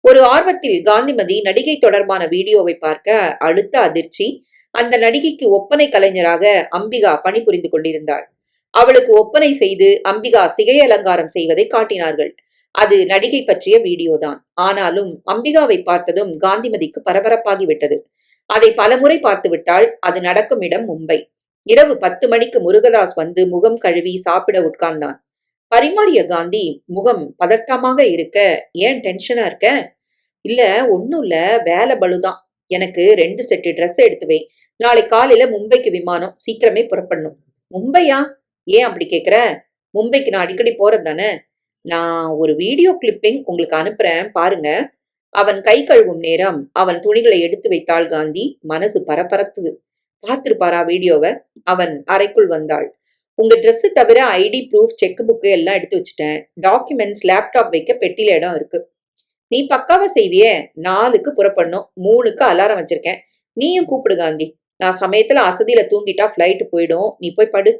ஒரு ஆர்வத்தில் காந்திமதி நடிகை தொடர்பான வீடியோவை பார்க்க, அடுத்த அதிர்ச்சி, அந்த நடிகைக்கு ஒப்பனை கலைஞராக அம்பிகா பணிபுரிந்து கொண்டிருந்தாள். அவளுக்கு ஒப்பனை செய்து அம்பிகா சிகை அலங்காரம் செய்வதை காட்டினார்கள். அது நடிகை பற்றிய வீடியோதான். ஆனாலும் அம்பிகாவை பார்த்ததும் காந்திமதிக்கு பரபரப்பாகிவிட்டது. அதை பலமுறை பார்த்து விட்டால். அது நடக்கும் இடம் மும்பை. இரவு 10 மணிக்கு முருகதாஸ் வந்து முகம் கழுவி சாப்பிட உட்கார்ந்தான். பரிமாறிய காந்தி முகம் பதட்டமாக இருக்க, ஏன் டென்ஷனா இருக்க? இல்ல, ஒன்னும் இல்ல, வேலை பளுதான். எனக்கு 2 செட்டு ட்ரெஸ் எடுத்து வை. நாளை காலையில மும்பைக்கு விமானம், சீக்கிரமே புறப்படணும். மும்பையா? ஏன் அப்படி கேக்குற? மும்பைக்கு நான் அடிக்கடி போறது தானே. நான் ஒரு வீடியோ கிளிப்பிங் உங்களுக்கு அனுப்புறேன் பாருங்க. அவன் கை கழுவும் நேரம் அவன் துணிகளை எடுத்து வைத்தாள் காந்தி. மனசு பரபரத்துது. பார்த்திருப்பாரா வீடியோவை? அவன் அறைக்குள் வந்தாள். உங்க ட்ரெஸ் தவிர ஐடி ப்ரூஃப், செக் புக்கு எல்லாம் எடுத்து வச்சுட்டேன். டாக்குமெண்ட்ஸ், லேப்டாப் வைக்க பெட்டியில இடம் இருக்கு. நீ பக்காவா செய்வியே. 4க்கு புறப்படணும், 3க்கு அலாரம் வச்சிருக்கேன். நீயும் கூப்பிடு காந்தி. நான் சமயத்துல அசதியில தூங்கிட்டா பிளைட் போயிடும். நீ போய் படு.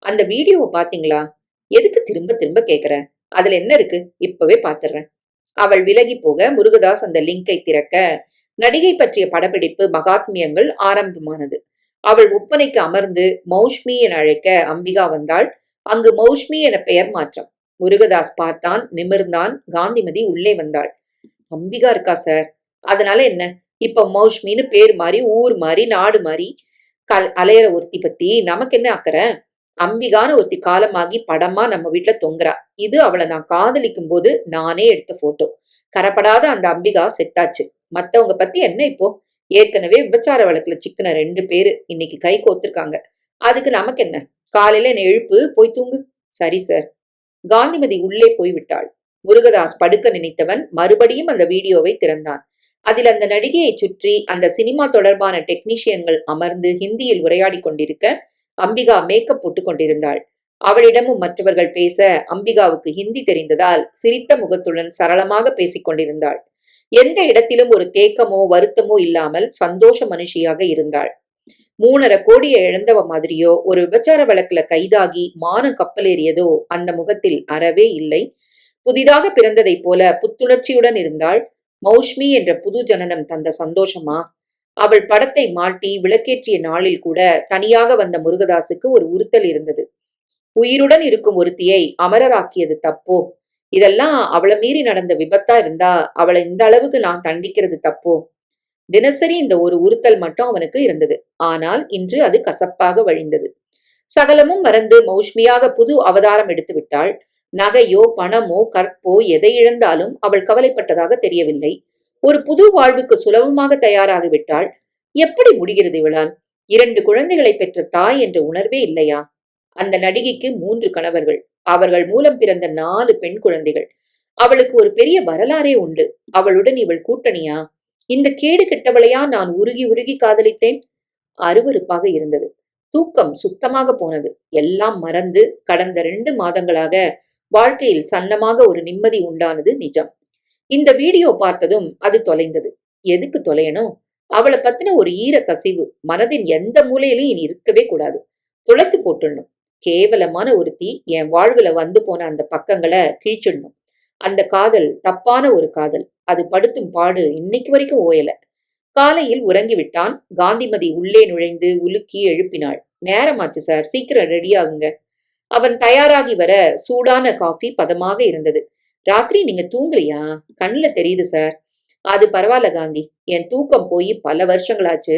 அந்த வீடியோவை பாத்தீங்களா? எதுக்கு திரும்ப திரும்ப கேக்குற? அதுல என்ன இருக்கு? இப்பவே பாத்துறேன். அவள் விலகி போக முருகதாஸ் அந்த லிங்கை திறக்க, நடிகை பற்றிய படப்பிடிப்பு மகாத்மியங்கள் ஆரம்பமானது. அவள் ஒப்பனைக்கு அமர்ந்து மௌஷ்மி என அழைக்க அம்பிகா வந்தாள். அங்கு மௌஷ்மி என பெயர் மாற்றம். முருகதாஸ் பார்த்தான், நிமிர்ந்தான். காந்திமதி உள்ளே வந்தாள். அம்பிகா இருக்கா சார்? அதனால என்ன? இப்ப மௌஷ்மின்னு பேர் மாறி, ஊர் மாறி, நாடு மாறி அலையிற ஒருத்தி பத்தி நமக்கு என்ன அக்கறை? அம்பிகான ஒருத்தி காலமாகி படமா நம்ம வீட்டுல தொங்குறா. இது அவளை நான் காதலிக்கும் போது நானே எடுத்த போட்டோ. கரப்படாத அந்த அம்பிகா செத்தாச்சு. மத்தவங்க பத்தி என்ன இப்போ? ஏற்கனவே விபச்சார வழக்குல சிக்கின 2 பேரு இன்னைக்கு கை கோத்திருக்காங்க. அதுக்கு நமக்கு என்ன? காலையில என்னை எழுப்பு, போய் தூங்கு. சரி சார். காந்திமதி உள்ளே போய்விட்டாள். முருகதாஸ் படுக்க நினைத்தவன் மறுபடியும் அந்த வீடியோவை திறந்தான். அதில் அந்த நடிகையை சுற்றி அந்த சினிமா தொடர்பான டெக்னீஷியன்கள் அமர்ந்து ஹிந்தியில் உரையாடி கொண்டிருக்க அம்பிகா மேக்கப் போட்டுக் கொண்டிருந்தாள். அவளிடமும் மற்றவர்கள் பேச அம்பிகாவுக்கு ஹிந்தி தெரிந்ததால் சிரித்த முகத்துடன் சரளமாக பேசிக் கொண்டிருந்தாள். எந்த இடத்திலும் ஒரு தேக்கமோ வருத்தமோ இல்லாமல் சந்தோஷ மனுஷியாக இருந்தாள். 3.5 கோடியை இழந்தவ மாதிரியோ ஒரு விபச்சார வழக்குல கைதாகி மானம் கப்பலேறியதோ அந்த முகத்தில் அறவே இல்லை. புதிதாக பிறந்ததைப் போல புத்துணர்ச்சியுடன் இருந்தாள். மௌஷ்மி என்ற புது ஜனனம் தந்த சந்தோஷமா? அவள் படத்தை மாட்டி விளக்கேற்றிய நாளில் கூட தனியாக வந்த முருகதாசுக்கு ஒரு உறுத்தல் இருந்தது. உயிருடன் இருக்கும் ஒருத்தியை அமரராக்கியது தப்போ? இதெல்லாம் அவளை மீறி நடந்த விபத்தா இருந்தா அவளை இந்த அளவுக்கு நான் தண்டிக்கிறது தப்போ? தினசரி இந்த ஒரு உறுத்தல் மட்டும் அவனுக்கு இருந்தது. ஆனால் இன்று அது கசப்பாக வழிந்தது. சகலமும் மறந்து மௌஷ்மியாக புது அவதாரம் எடுத்து விட்டாள். நகையோ பணமோ கற்போ எதை இழந்தாலும் அவள் கவலைப்பட்டதாக தெரியவில்லை. ஒரு புது வாழ்வுக்கு சுலபமாக தயாராகிவிட்டாள். எப்படி முடிகிறது இவளால்? 2 குழந்தைகளை பெற்ற தாய் என்ற உணர்வே இல்லையா? அந்த நடிகைக்கு 3 கணவர்கள். அவர்கள் மூலம் பிறந்த 4 பெண் குழந்தைகள். அவளுக்கு ஒரு பெரிய வரலாறே உண்டு. அவளுடன் இவள் கூட்டணியா? இந்த கேடு கெட்டவளையா நான் உருகி உருகி காதலித்தேன்? அருவருப்பாக இருந்தது. தூக்கம் சுத்தமாக போனது. எல்லாம் மறந்து கடந்த 2 மாதங்களாக வாழ்க்கையில் சன்னமாக ஒரு நிம்மதி உண்டானது நிஜம். இந்த வீடியோ பார்த்ததும் அது தொலைந்தது. எதுக்கு தொலையணும்? அவளை பத்தின ஒரு ஈர கசிவு மனதின் எந்த மூலையிலும் இனி இருக்கவே கூடாது. துளைத்து போட்டுடணும். கேவலமான ஒருத்தி என் வாழ்வுல வந்து போன அந்த பக்கங்களை கிழிச்சிடணும். அந்த காதல் தப்பான ஒரு காதல். அது படுத்தும் பாடு இன்னைக்கு வரைக்கும் ஓயல. காலையில் உறங்கிவிட்டான். காந்திமதி உள்ளே நுழைந்து உலுக்கி எழுப்பினாள். நேரமாச்சு சார், சீக்கிரம் ரெடி ஆகுங்க. அவன் தயாராகி வர சூடான காஃபி பதமாக இருந்தது. ராத்திரி நீங்க தூங்கலையா? கண்ணுல தெரியுது சார். அது பரவாயில்ல காந்தி, என் தூக்கம் போய் பல வருஷங்களாச்சு.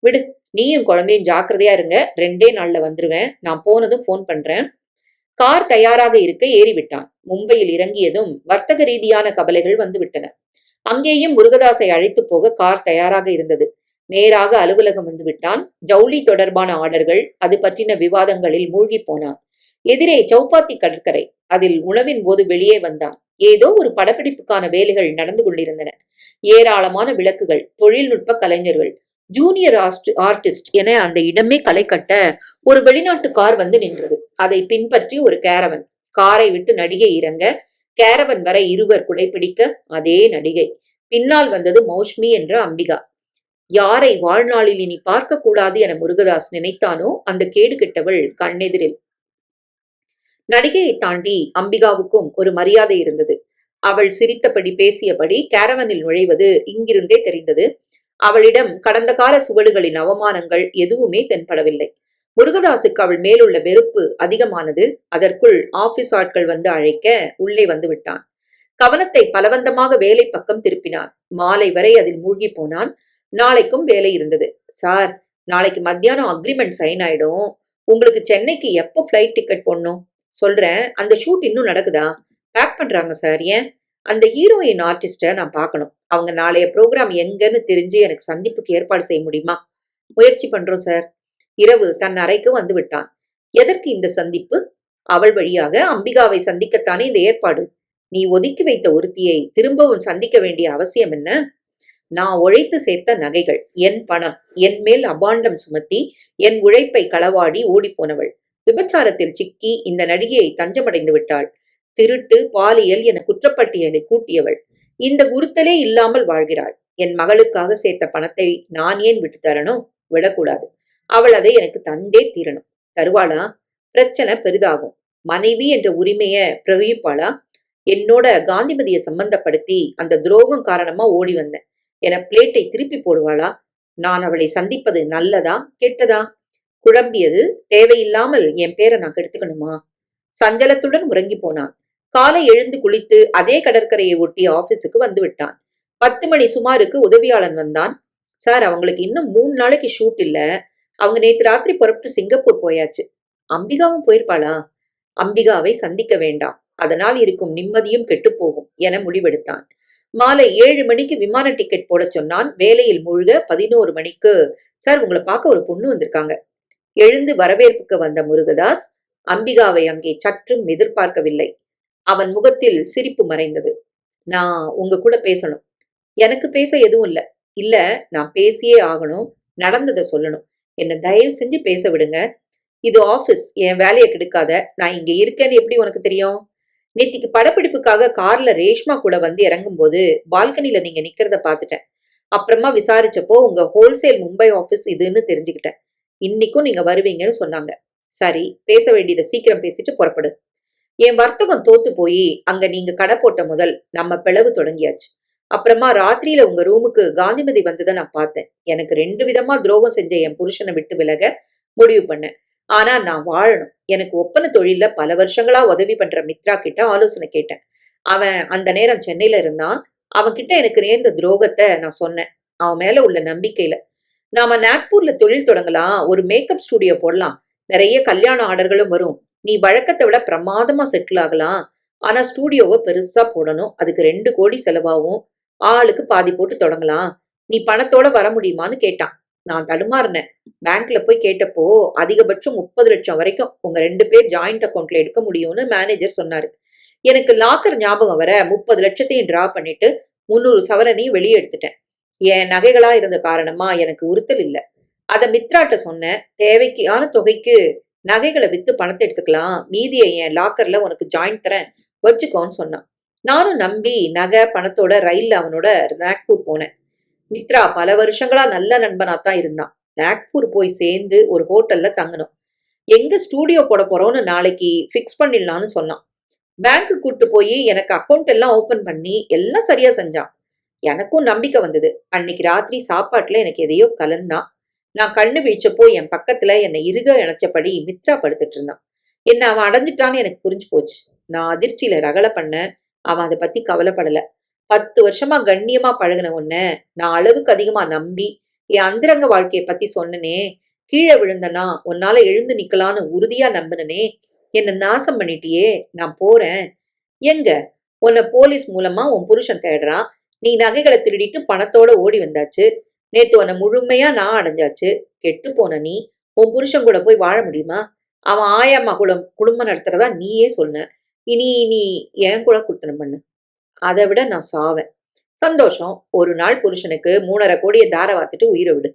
விடு, நீயும் குழந்தையும் ஜாக்கிரதையா இருங்க. 2 நாள்ல வந்துருவேன். நான் போனதும் போன் பண்றேன். கார் தயாராக இருக்க ஏறிவிட்டான். மும்பையில் இறங்கியதும் வர்த்தக ரீதியான கவலைகள் வந்துவிட்டன. அங்கேயும் முருகதாஸை அழைத்து போக கார் தயாராக இருந்தது. நேராக அலுவலகம் வந்து விட்டான். ஜவுளி தொடர்பான ஆர்டர்கள், அது பற்றின விவாதங்களில் மூழ்கி போனான். எதிரே சௌப்பாத்தி கடற்கரை. அதில் உணவின் போது வெளியே வந்தான். ஏதோ ஒரு படப்பிடிப்புக்கான வேலைகள் நடந்து கொண்டிருந்தன. ஏராளமான விளக்குகள், தொழில்நுட்ப கலைஞர்கள், ஜூனியர் ஆர்டிஸ்ட் என அந்த இடமே களை கட்ட ஒரு வெளிநாட்டு கார் வந்து நின்றது. அதை பின்பற்றி ஒரு கேரவன். காரை விட்டு நடிகை இறங்க, கேரவன் வரை இருவர் குடைபிடிக்க, அதே நடிகை. பின்னால் வந்தது மௌஷ்மி என்ற அம்பிகா. யாரை வாழ்நாளில் இனி பார்க்க கூடாது என முருகதாஸ் நினைத்தானோ அந்த கேடு கெட்டவள் கண்ணெதிரில். நடிகையை தாண்டி அம்பிகாவுக்கும் ஒரு மரியாதை இருந்தது. அவள் சிரித்தபடி பேசியபடி கேரவனில் நுழைவது இங்கிருந்தே தெரிந்தது. அவளிடம் கடந்த கால சுவடுகளின் அவமானங்கள் எதுவுமே தென்படவில்லை. முருகதாசுக்கு அவள் மேலுள்ள வெறுப்பு அதிகமானது. அதற்குள் ஆபீஸ் ஆட்கள் வந்து அழைக்க உள்ளே வந்து விட்டான். கவனத்தை பலவந்தமாக வேலை பக்கம் திருப்பினான். மாலை வரை அதில் மூழ்கி போனான். நாளைக்கும் வேலை இருந்தது. சார், நாளைக்கு மத்தியானம் அக்ரிமெண்ட் சைன் ஆயிடும். உங்களுக்கு சென்னைக்கு எப்போ ஃபிளைட் டிக்கெட் போடணும்? சொல்றேன். அந்த ஷூட் இன்னும் நடக்குதா? பேக் பண்றாங்க சார். ஏன்? அந்த ஹீரோயின் ஆர்டிஸ்ட நான் பார்க்கணும். அவங்க நாளைய ப்ரோக்ராம் எங்கன்னு தெரிஞ்சு எனக்கு சந்திப்புக்கு ஏற்பாடு செய்ய முடியுமா? முயற்சி பண்றோம் சார். இரவு தன் அறைக்கு வந்து விட்டான். எதற்கு இந்த சந்திப்பு? அவள் வழியாக அம்பிகாவை சந்திக்கத்தானே இந்த ஏற்பாடு. நீ ஒதுக்கி வைத்த ஒருத்தியை திரும்பவும் சந்திக்க வேண்டிய அவசியம் என்ன? நான் உழைத்து சேர்த்த நகைகள், என் பணம், என் மேல் அபாண்டம் சுமத்தி என் உழைப்பை களவாடி ஓடிப்போனவள். விபச்சாரத்தில் சிக்கி இந்த நடிகையை தஞ்சமடைந்து விட்டாள். திருட்டு, பாலியல் என குற்றப்பட்டியலை கூட்டியவள். இந்த குருத்தலே இல்லாமல் வாழ்கிறாள். என் மகளுக்காக சேர்த்த பணத்தை நான் ஏன் விட்டு தரணும்? விடக்கூடாது. அவள் அதை எனக்கு தந்தே தீரணும். தருவாளா? பிரச்சனை பெரிதாகும். மனைவி என்ற உரிமைய பிரயோகிப்பாளா? என்னோட காந்திமதியை சம்பந்தப்படுத்தி அந்த துரோகம் காரணமா ஓடி வந்தேன் என பிளேட்டை திருப்பி போடுவாளா? நான் அவளை சந்திப்பது நல்லதா கெட்டதா? குழம்பியது. தேவையில்லாமல் என் பேரை நான் கெடுத்துக்கணுமா? சஞ்சலத்துடன் உறங்கி போனான். காலை எழுந்து குளித்து அதே கடற்கரையை ஒட்டிய ஆபீஸுக்கு வந்து விட்டான். 10 மணி சுமாருக்கு உதவியாளன் வந்தான். சார், அவங்களுக்கு இன்னும் 3 நாளைக்கு ஷூட் இல்ல. அவங்க நேத்து ராத்திரி புறப்பட்டு சிங்கப்பூர் போயாச்சு. அம்பிகாவும் போயிருப்பாளா? அம்பிகாவை சந்திக்க வேண்டாம். அதனால் இருக்கும் நிம்மதியும் கெட்டுப்போகும் என முடிவெடுத்தான். மாலை 7 மணிக்கு விமான டிக்கெட் போட சொன்னான். வேலையில் மூழ்க 11 மணிக்கு, சார் உங்களை பார்க்க ஒரு பொண்ணு வந்திருக்காங்க. எழுந்து வரவேற்புக்கு வந்த முருகதாஸ் அம்பிகாவை அங்கே சற்றும் எதிர்பார்க்கவில்லை. அவன் முகத்தில் சிரிப்பு மறைந்தது. நான் உங்க கூட பேசணும். எனக்கு பேச எதுவும் இல்ல. இல்ல, நான் பேசியே ஆகணும். நடந்தத சொல்லணும். என்ன தயவு செஞ்சு பேச விடுங்க. இது ஆபீஸ். என் வேலையை கெடுக்காத. நான் இங்க இருக்கேன்னு எப்படி உனக்கு தெரியும்? நேத்திக்கு படப்பிடிப்புக்காக கார்ல ரேஷ்மா கூட வந்து இறங்கும்போது பால்கனில நீங்க நிக்கிறத பாத்துட்டேன். அப்புறமா விசாரிச்சப்போ உங்க ஹோல்சேல் மும்பை ஆபீஸ் இதுன்னு தெரிஞ்சுக்கிட்டேன். இன்னைக்கும் நீங்க வருவீங்கன்னு சொன்னாங்க. சரி, பேச வேண்டியதை சீக்கிரம் பேசிட்டு புறப்படு. என் வர்த்தகம் தோத்து போய் அங்க நீங்க கடை போட்ட முதல் நம்ம பிளவு தொடங்கியாச்சு. அப்புறமா ராத்திரியில உங்க ரூமுக்கு காந்திமதி வந்ததை நான் பார்த்தேன். எனக்கு 2 விதமா துரோகம் செஞ்ச என் புருஷனை விட்டு விலக முடிவு பண்ணேன். ஆனா நான் வாழணும். எனக்கு ஒப்பன தொழில பல வருஷங்களா உதவி பண்ற மித்ரா கிட்ட ஆலோசனை கேட்டேன். அவன் அந்த நேரம் சென்னையில இருந்தான். அவன் கிட்ட எனக்கு நேர்ந்த துரோகத்தை நான் சொன்னேன். அவன் மேல உள்ள நம்பிக்கையில. நாம நாக்பூர்ல தொழில் தொடங்கலாம். ஒரு மேக்கப் ஸ்டுடியோ போடலாம். நிறைய கல்யாண ஆர்டர்களும் வரும். நீ வழக்கத்தை விட பிரமாதமா செட்டில் ஆகலாம். ஆனா ஸ்டூடியோவை பெருசா போடணும். அதுக்கு 2 கோடி செலவாகும். ஆளுக்கு பாதி போட்டு தொடங்கலாம். நீ பணத்தோட வர முடியுமான்னு கேட்டான். நான் தடுமாறினேன். பேங்க்ல போய் கேட்டப்போ அதிகபட்சம் 30 லட்சம் வரைக்கும் உங்க 2 பேர் ஜாயிண்ட் அக்கௌண்ட்ல எடுக்க முடியும்னு மேனேஜர் சொன்னாரு. எனக்கு லாக்கர் ஞாபகம் வர 30 லட்சத்தையும் டிரா பண்ணிட்டு 300 சவரனையும் வெளியே எடுத்துட்டேன். என் நகைகளா இருந்த காரணமா எனக்கு உறுத்தல் இல்ல. அத மித்ராட்ட சொன்னேன். தேவைக்கான தொகைக்கு நகைகளை வித்து பணத்தை எடுத்துக்கலாம். மீதியை என் லாக்கர்ல உனக்கு ஜாயிண்ட் தரேன், வச்சுக்கோன்னு சொன்னான். நானும் நம்பி நகை பணத்தோட ரயில்ல அவனோட நாக்பூர் போனேன். மித்ரா பல வருஷங்களா நல்ல நண்பனா தான் இருந்தான். நாக்பூர் போய் சேர்ந்து ஒரு ஹோட்டல்ல தங்கணும். எங்க ஸ்டூடியோ போட போறோம்னு நாளைக்கு ஃபிக்ஸ் பண்ணிடலாம்னு சொன்னான். பேங்க்கு கூட்டு போய் எனக்கு அக்கௌண்ட் எல்லாம் ஓபன் பண்ணி எல்லாம் சரியா செஞ்சான். எனக்கும் நம்பிக்கை வந்தது. அன்னைக்கு ராத்திரி சாப்பாட்டுல எனக்கு எதையோ கலந்தான். நான் கண்ணு விழிச்சப்போ என் பக்கத்துல என்னை இறுக இணைச்சபடி மித்ரா படுத்துட்டு இருந்தான். என்ன அவன் அடைஞ்சிட்டான்னு எனக்கு புரிஞ்சு போச்சு. நான் அதிர்ச்சியில ரகலை பண்ணேன். அவன் அதை பத்தி கவலைப்படல. 10 வருஷமா கண்ணியமா பழகுன உன்ன நான் அளவுக்கு அதிகமா நம்பி என் அந்தரங்க வாழ்க்கைய பத்தி சொன்னனே, கீழே விழுந்தனா உன்னால எழுந்து நிக்கலான்னு உறுதியா நம்பினனே, என்ன நாசம் பண்ணிட்டியே. நான் போறேன். எங்க? உன்னை போலீஸ் மூலமா உன் புருஷன் தேடுறான். நீ நகைகளை திருடிட்டு பணத்தோட ஓடி வந்தாச்சு. நேத்து உன்னை முழுமையா நான் அடைஞ்சாச்சு. கெட்டு போன நீ உன் புருஷன் கூட போய் வாழ முடியுமா? அவன் ஆயாம்மா கூட குடும்பம் நடத்துறதா நீயே சொன்ன. இனி நீ என் கூட குடுத்தனம் பண்ணு. அதை விட நான் சாவேன். சந்தோஷம். ஒரு நாள் புருஷனுக்கு 3.5 கோடியை தார வாத்துட்டு உயிரை விடு.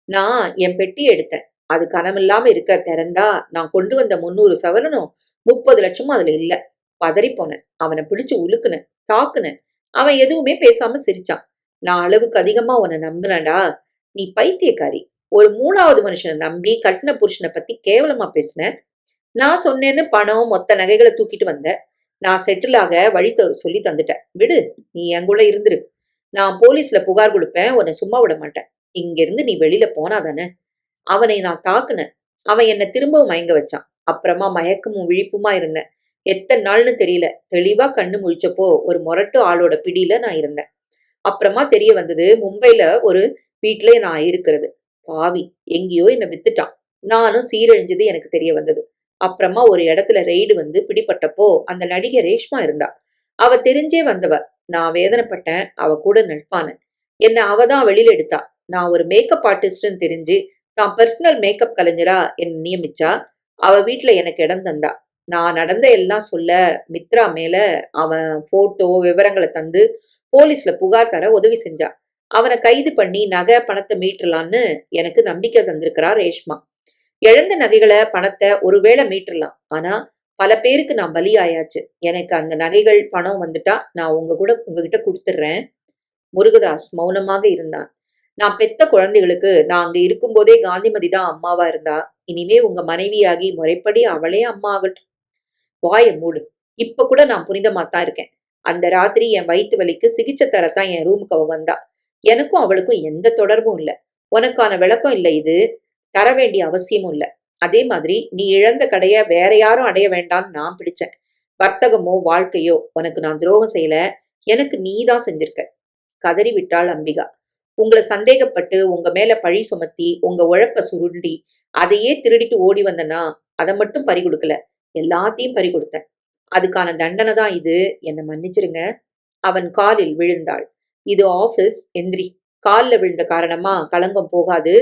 நான் என் பெட்டியை எடுத்தேன். அது கனமில்லாம இருக்க திறந்தா நான் கொண்டு வந்த 300 சவரனும் 30 லட்சமும் அதுல இல்ல. பதறி போனேன். அவனை பிடிச்சு உலுக்குனேன், தாக்குனேன். அவன் எதுவுமே பேசாம சிரிச்சான். நான் அளவுக்கு அதிகமா உன்னை நம்பினடா. நீ பைத்தியக்காரி. ஒரு 3வது மனுஷனை நம்பி கட்டின புருஷனை பத்தி கேவலமா பேசின. நான் சொன்னேன்னு பணம் மொத்த நகைகளை தூக்கிட்டு வந்த. நான் செட்டில் ஆக வழி சொல்லி தந்துட்டேன். விடு, நீ என் கூட இருந்துரு. நான் போலீஸ்ல புகார் கொடுப்பேன். உன்னை சும்மா விட மாட்டேன். இங்க இருந்து நீ வெளியில போனாதானே. அவனை நான் தாக்குனேன். அவன் என்னை திரும்பவும் மயங்க வச்சான். அப்புறமா மயக்கமும் விழிப்புமா இருந்தேன். எத்தனை நாள்னு தெரியல. தெளிவா கண்ணு முழிச்சப்போ ஒரு மொரட்டு ஆளோட பிடியில நான் இருந்தேன். அப்புறமா தெரிய வந்தது, மும்பைல ஒரு வீட்லயே நான் இருக்கிறது. பாவி, எங்கேயோ என்னை வித்துட்டான். நானும் சீரழிஞ்சது எனக்கு தெரிய வந்தது. அப்புறமா ஒரு இடத்துல ரெய்டு வந்து பிடிபட்டப்போ அந்த நடிகை ரேஷ்மா இருந்தா. அவ தெரிஞ்சே வந்தவ. நான் வேதனைப்பட்டேன். அவ கூட நட்பான என்ன அவதான் வெளியில எடுத்தா. நான் ஒரு மேக்கப் ஆர்டிஸ்ட்னு தெரிஞ்சு தான் பர்சனல் மேக்கப் கலைஞரா என்ன நியமிச்சா. அவ வீட்டுல எனக்கு இடம் தந்தா. நான் நடந்த எல்லாம் சொல்ல மித்ரா மேல அவன் போட்டோ விவரங்களை தந்து போலீஸ்ல புகார் தர உதவி செஞ்சா. அவனை கைது பண்ணி நகை பணத்தை மீட்டலான்னு எனக்கு நம்பிக்கை தந்திருக்கிறா ரேஷ்மா. இழந்த நகைகளை பணத்தை ஒருவேளை மீட்டரலாம். ஆனா பல பேருக்கு நான் பலியாயாச்சு. எனக்கு அந்த நகைகள் பணம் வந்துட்டா நான் உங்ககிட்ட கொடுத்துடுறேன். முருகதாஸ் மௌனமாக இருந்தான். நான் பெத்த குழந்தைகளுக்கு நான் அங்க இருக்கும்போதே காந்திமதி தான் அம்மாவா இருந்தா. இனிமே உங்க மனைவியாகி முறைப்படி அவளே அம்மா ஆகட்டும். வாய மூடு. இப்ப கூட நான் புனிதமாத்தான் இருக்கேன். அந்த ராத்திரி என் வயிற்று வலிக்கு சிகிச்சை தரத்தான் என் ரூமுக்கு அவ வந்தா. எனக்கும் அவளுக்கும் எந்த தொடர்பும் இல்ல. உனக்கான விளக்கம் இல்ல இது. தர வேண்டிய அவசியமும் இல்ல. அதே மாதிரி நீ இழந்த கடைய வேற யாரும் அடைய வேண்டாம்னு நான் பிடிச்சேன். வர்த்தகமோ வாழ்க்கையோ உனக்கு நான் துரோகம் செய்யல. எனக்கு நீதான் செஞ்சிருக்க. கதறி விட்டாள் அம்பிகா. உங்களை சந்தேகப்பட்டு உங்க மேல பழி சுமத்தி உங்க உழைப்ப சுருண்டி அதையே திருடிட்டு ஓடி வந்தனா அதை மட்டும் பறி கொடுக்கல, எல்லாத்தையும் பறி கொடுத்தேன். அதுக்கான தண்டனை தான் இது. என்னை மன்னிச்சிருங்க. அவன் காலில் விழுந்தாள். இது ஆபீஸ், எந்திரி. கால்ல விழுந்த காரணமா களங்கம் போகாது,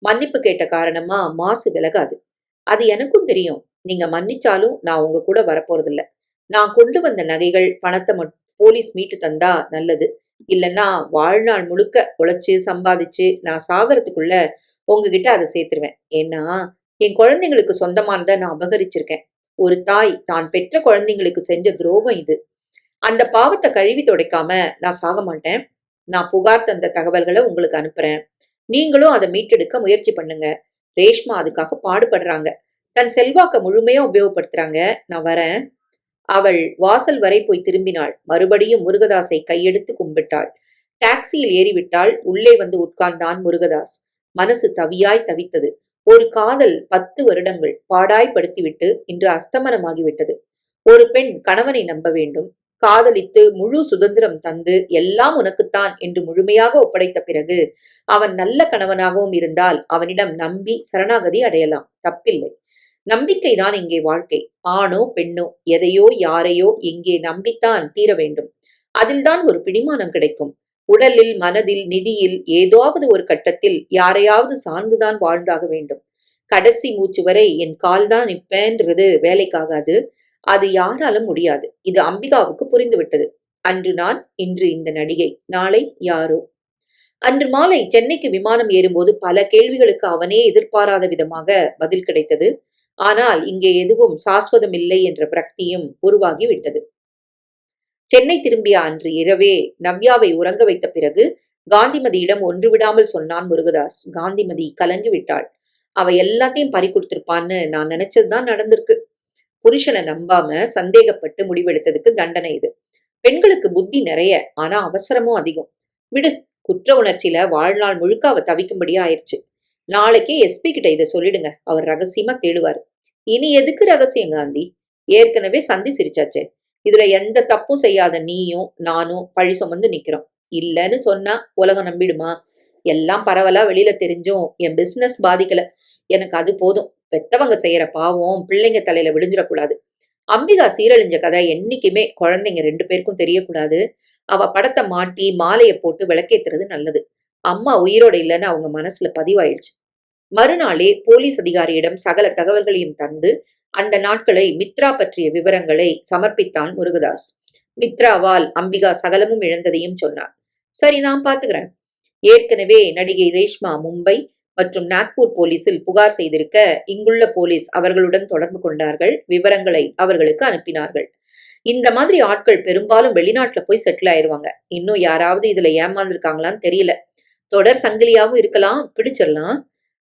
மன்னிப்பு கேட்ட காரணமா மாசு விலகாது. அது எனக்கும் தெரியும். நீங்க மன்னிச்சாலும் நான் உங்க கூட வரப்போறதில்ல. நான் கொண்டு வந்த நகைகள், பணத்தை போலீஸ் மீட்டு தந்தா நல்லது. இல்லைன்னா வாழ்நாள் முழுக்க உழைச்சு சம்பாதிச்சு நான் சாகறதுக்குள்ள உங்ககிட்ட அதை சேர்த்துருவேன். ஏன்னா என் குழந்தைங்களுக்கு சொந்தமானதை நான் அபகரிச்சிருக்கேன். ஒரு தாய் தான் பெற்ற குழந்தைங்களுக்கு செஞ்ச துரோகம் இது. அந்த பாவத்தை கழுவி துடைக்காம நான் சாக மாட்டேன். நான் புகார் தந்த தகவல்களை உங்களுக்கு அனுப்புறேன். நீங்களும் அதை மீட்டெடுக்க முயற்சி பண்ணுங்க. ரேஷ்மா அதுக்காக பாடுபடுறாங்க. தன் செல்வாக்க முழுமையா உபயோகப்படுத்துறாங்க. நான் வரேன். அவள் வாசல் வரை போய் திரும்பினாள். மறுபடியும் முருகதாஸை கையெடுத்து கும்பிட்டாள். டாக்ஸியில் ஏறிவிட்டாள். உள்ளே வந்து உட்கார்ந்தான் முருகதாஸ். மனசு தவியாய் தவித்தது. ஒரு காதல் 10 வருடங்கள் பாடாய்படுத்திவிட்டு இன்று அஸ்தமனமாகிவிட்டது. ஒரு பெண் கணவனை நம்ப வேண்டும். காதலித்து முழு சுதந்திரம் தந்து எல்லாம் உனக்குத்தான் என்று முழுமையாக ஒப்படைத்த பிறகு அவன் நல்ல கணவனாகவும் இருந்தால் அவனிடம் நம்பி சரணாகதி அடையலாம். தப்பில்லை. நம்பிக்கைதான் இங்கே வாழ்க்கை. ஆணோ பெண்ணோ எதையோ யாரையோ இங்கே நம்பித்தான் தீர வேண்டும். அதில்தான் ஒரு பிடிமானம் கிடைக்கும். உடலில், மனதில், நிதியில் ஏதாவது ஒரு கட்டத்தில் யாரையாவது சார்ந்துதான் வாழ்ந்தாக வேண்டும். கடைசி மூச்சு வரை என் கால்தான் நிற்பேன்றது வேலைக்காகாது. அது யாராலும் முடியாது. இது அம்பிகாவுக்கு புரிந்துவிட்டது. அன்று நான், இன்று இந்த நடிகை, நாளை யாரோ. அன்று மாலை சென்னைக்கு விமானம் ஏறும்போது பல கேள்விகளுக்கு அவனே எதிர்பாராத விதமாக பதில் கிடைத்தது. ஆனால் இங்கே எதுவும் சாஸ்வதமில்லை என்ற பிரக்தியும் உருவாகிவிட்டது. சென்னை திரும்பிய அன்று இரவே நவ்யாவை உறங்க வைத்த பிறகு காந்திமதியிடம் ஒன்று விடாமல் சொன்னான் முருகதாஸ். காந்திமதி கலங்கி விட்டாள். அவ எல்லாத்தையும் பறி கொடுத்திருப்பான்னு நான் நினைச்சதுதான் நடந்திருக்கு. புருஷனை நம்பாம சந்தேகப்பட்டு முடிவெடுத்ததுக்கு தண்டனை இது. பெண்களுக்கு புத்தி நிறைய, ஆனா அவசரமும் அதிகம். விடு, குற்ற உணர்ச்சியில வாழ்நாள் முழுக்க அவ தவிக்கும்படியா ஆயிடுச்சு. நாளைக்கே எஸ்பி கிட்ட இதை சொல்லிடுங்க. அவர் ரகசியமா தேடுவாரு. இனி எதுக்கு ரகசியம் காந்தி? ஏற்கனவே சந்தி சிரிச்சாச்சே. இதுல எந்த தப்பும் செய்யாத நீயும் நானும் பழி சுமந்து நிக்கிறோம். இல்லன்னு சொன்னா உலகம் நம்பிடுமா? எல்லாம் பரவலா வெளியில தெரிஞ்சும் என் பிசினஸ் பாதிக்கல. எனக்கு அது போதும். பெத்தவங்க செய்யற பாவம் பிள்ளைங்க தலையில விடிஞ்சிடக்கூடாது. அம்பிகா சீரழிஞ்ச கதை என்னைக்குமே குழந்தைங்க 2 பேருக்கும் தெரியக்கூடாது. அவ படத்தை மாட்டி மாலையை போட்டு விளக்கேத்துறது நல்லது. அம்மா உயிரோட இல்லைன்னு அவங்க மனசுல பதிவாயிடுச்சு. மறுநாளே போலீஸ் அதிகாரியிடம் சகல தகவல்களையும் தந்து அந்த நாட்களை மித்ரா பற்றிய விவரங்களை சமர்ப்பித்தான் முருகதாஸ். மித்ராவால் அம்பிகா சகலமும் இழந்ததையும் சொன்னார். சரி, நான் பாத்துக்கிறேன். ஏற்கனவே நடிகை ரேஷ்மா மும்பை மற்றும் நாக்பூர் போலீசில் புகார் செய்திருக்க இங்குள்ள போலீஸ் அவர்களுடன் தொடர்பு கொண்டார்கள். விவரங்களை அவர்களுக்கு அனுப்பினார்கள். இந்த மாதிரி ஆட்கள் பெரும்பாலும் வெளிநாட்டுல போய் செட்டில் ஆயிருவாங்க. இன்னும் யாராவது இதுல ஏமாந்துருக்காங்களான்னு தெரியல. தொடர் சங்கிலியாவும் இருக்கலாம், பிடிச்சிடலாம்.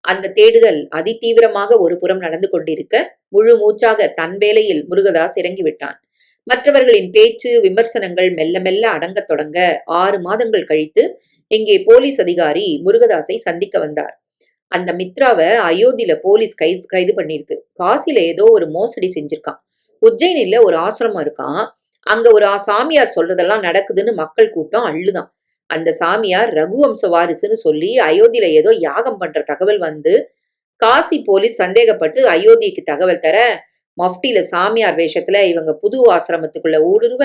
அந்த தேடுதல் அதிதீவிரமாக ஒரு புறம் நடந்து கொண்டிருக்க முழு மூச்சாக தன் வேலையில் முருகதாஸ் இறங்கிவிட்டான். மற்றவர்களின் பேச்சு விமர்சனங்கள் மெல்ல மெல்ல அடங்கத் தொடங்க 6 மாதங்கள் கழித்து இங்கே போலீஸ் அதிகாரி முருகதாஸை சந்திக்க வந்தார். அந்த மித்ராவை அயோத்தியில போலீஸ் கைது பண்ணிருக்கு. காசில ஏதோ ஒரு மோசடி செஞ்சிருக்கான். உஜ்ஜயினில ஒரு ஆசிரமம் இருக்கான். அங்க ஒரு சாமியார் சொல்றதெல்லாம் நடக்குதுன்னு மக்கள் கூட்டம் அள்ளுதான். அந்த சாமியார் ரகுவம்ச வாரிசுன்னு சொல்லி அயோத்தியில ஏதோ யாகம் பண்ற தகவல் வந்து காசி போலீஸ் சந்தேகப்பட்டு அயோத்திக்கு தகவல் தர மஃப்டியில சாமியார் வேஷத்துல இவங்க புது ஆசிரமத்துக்குள்ள ஊடுருவ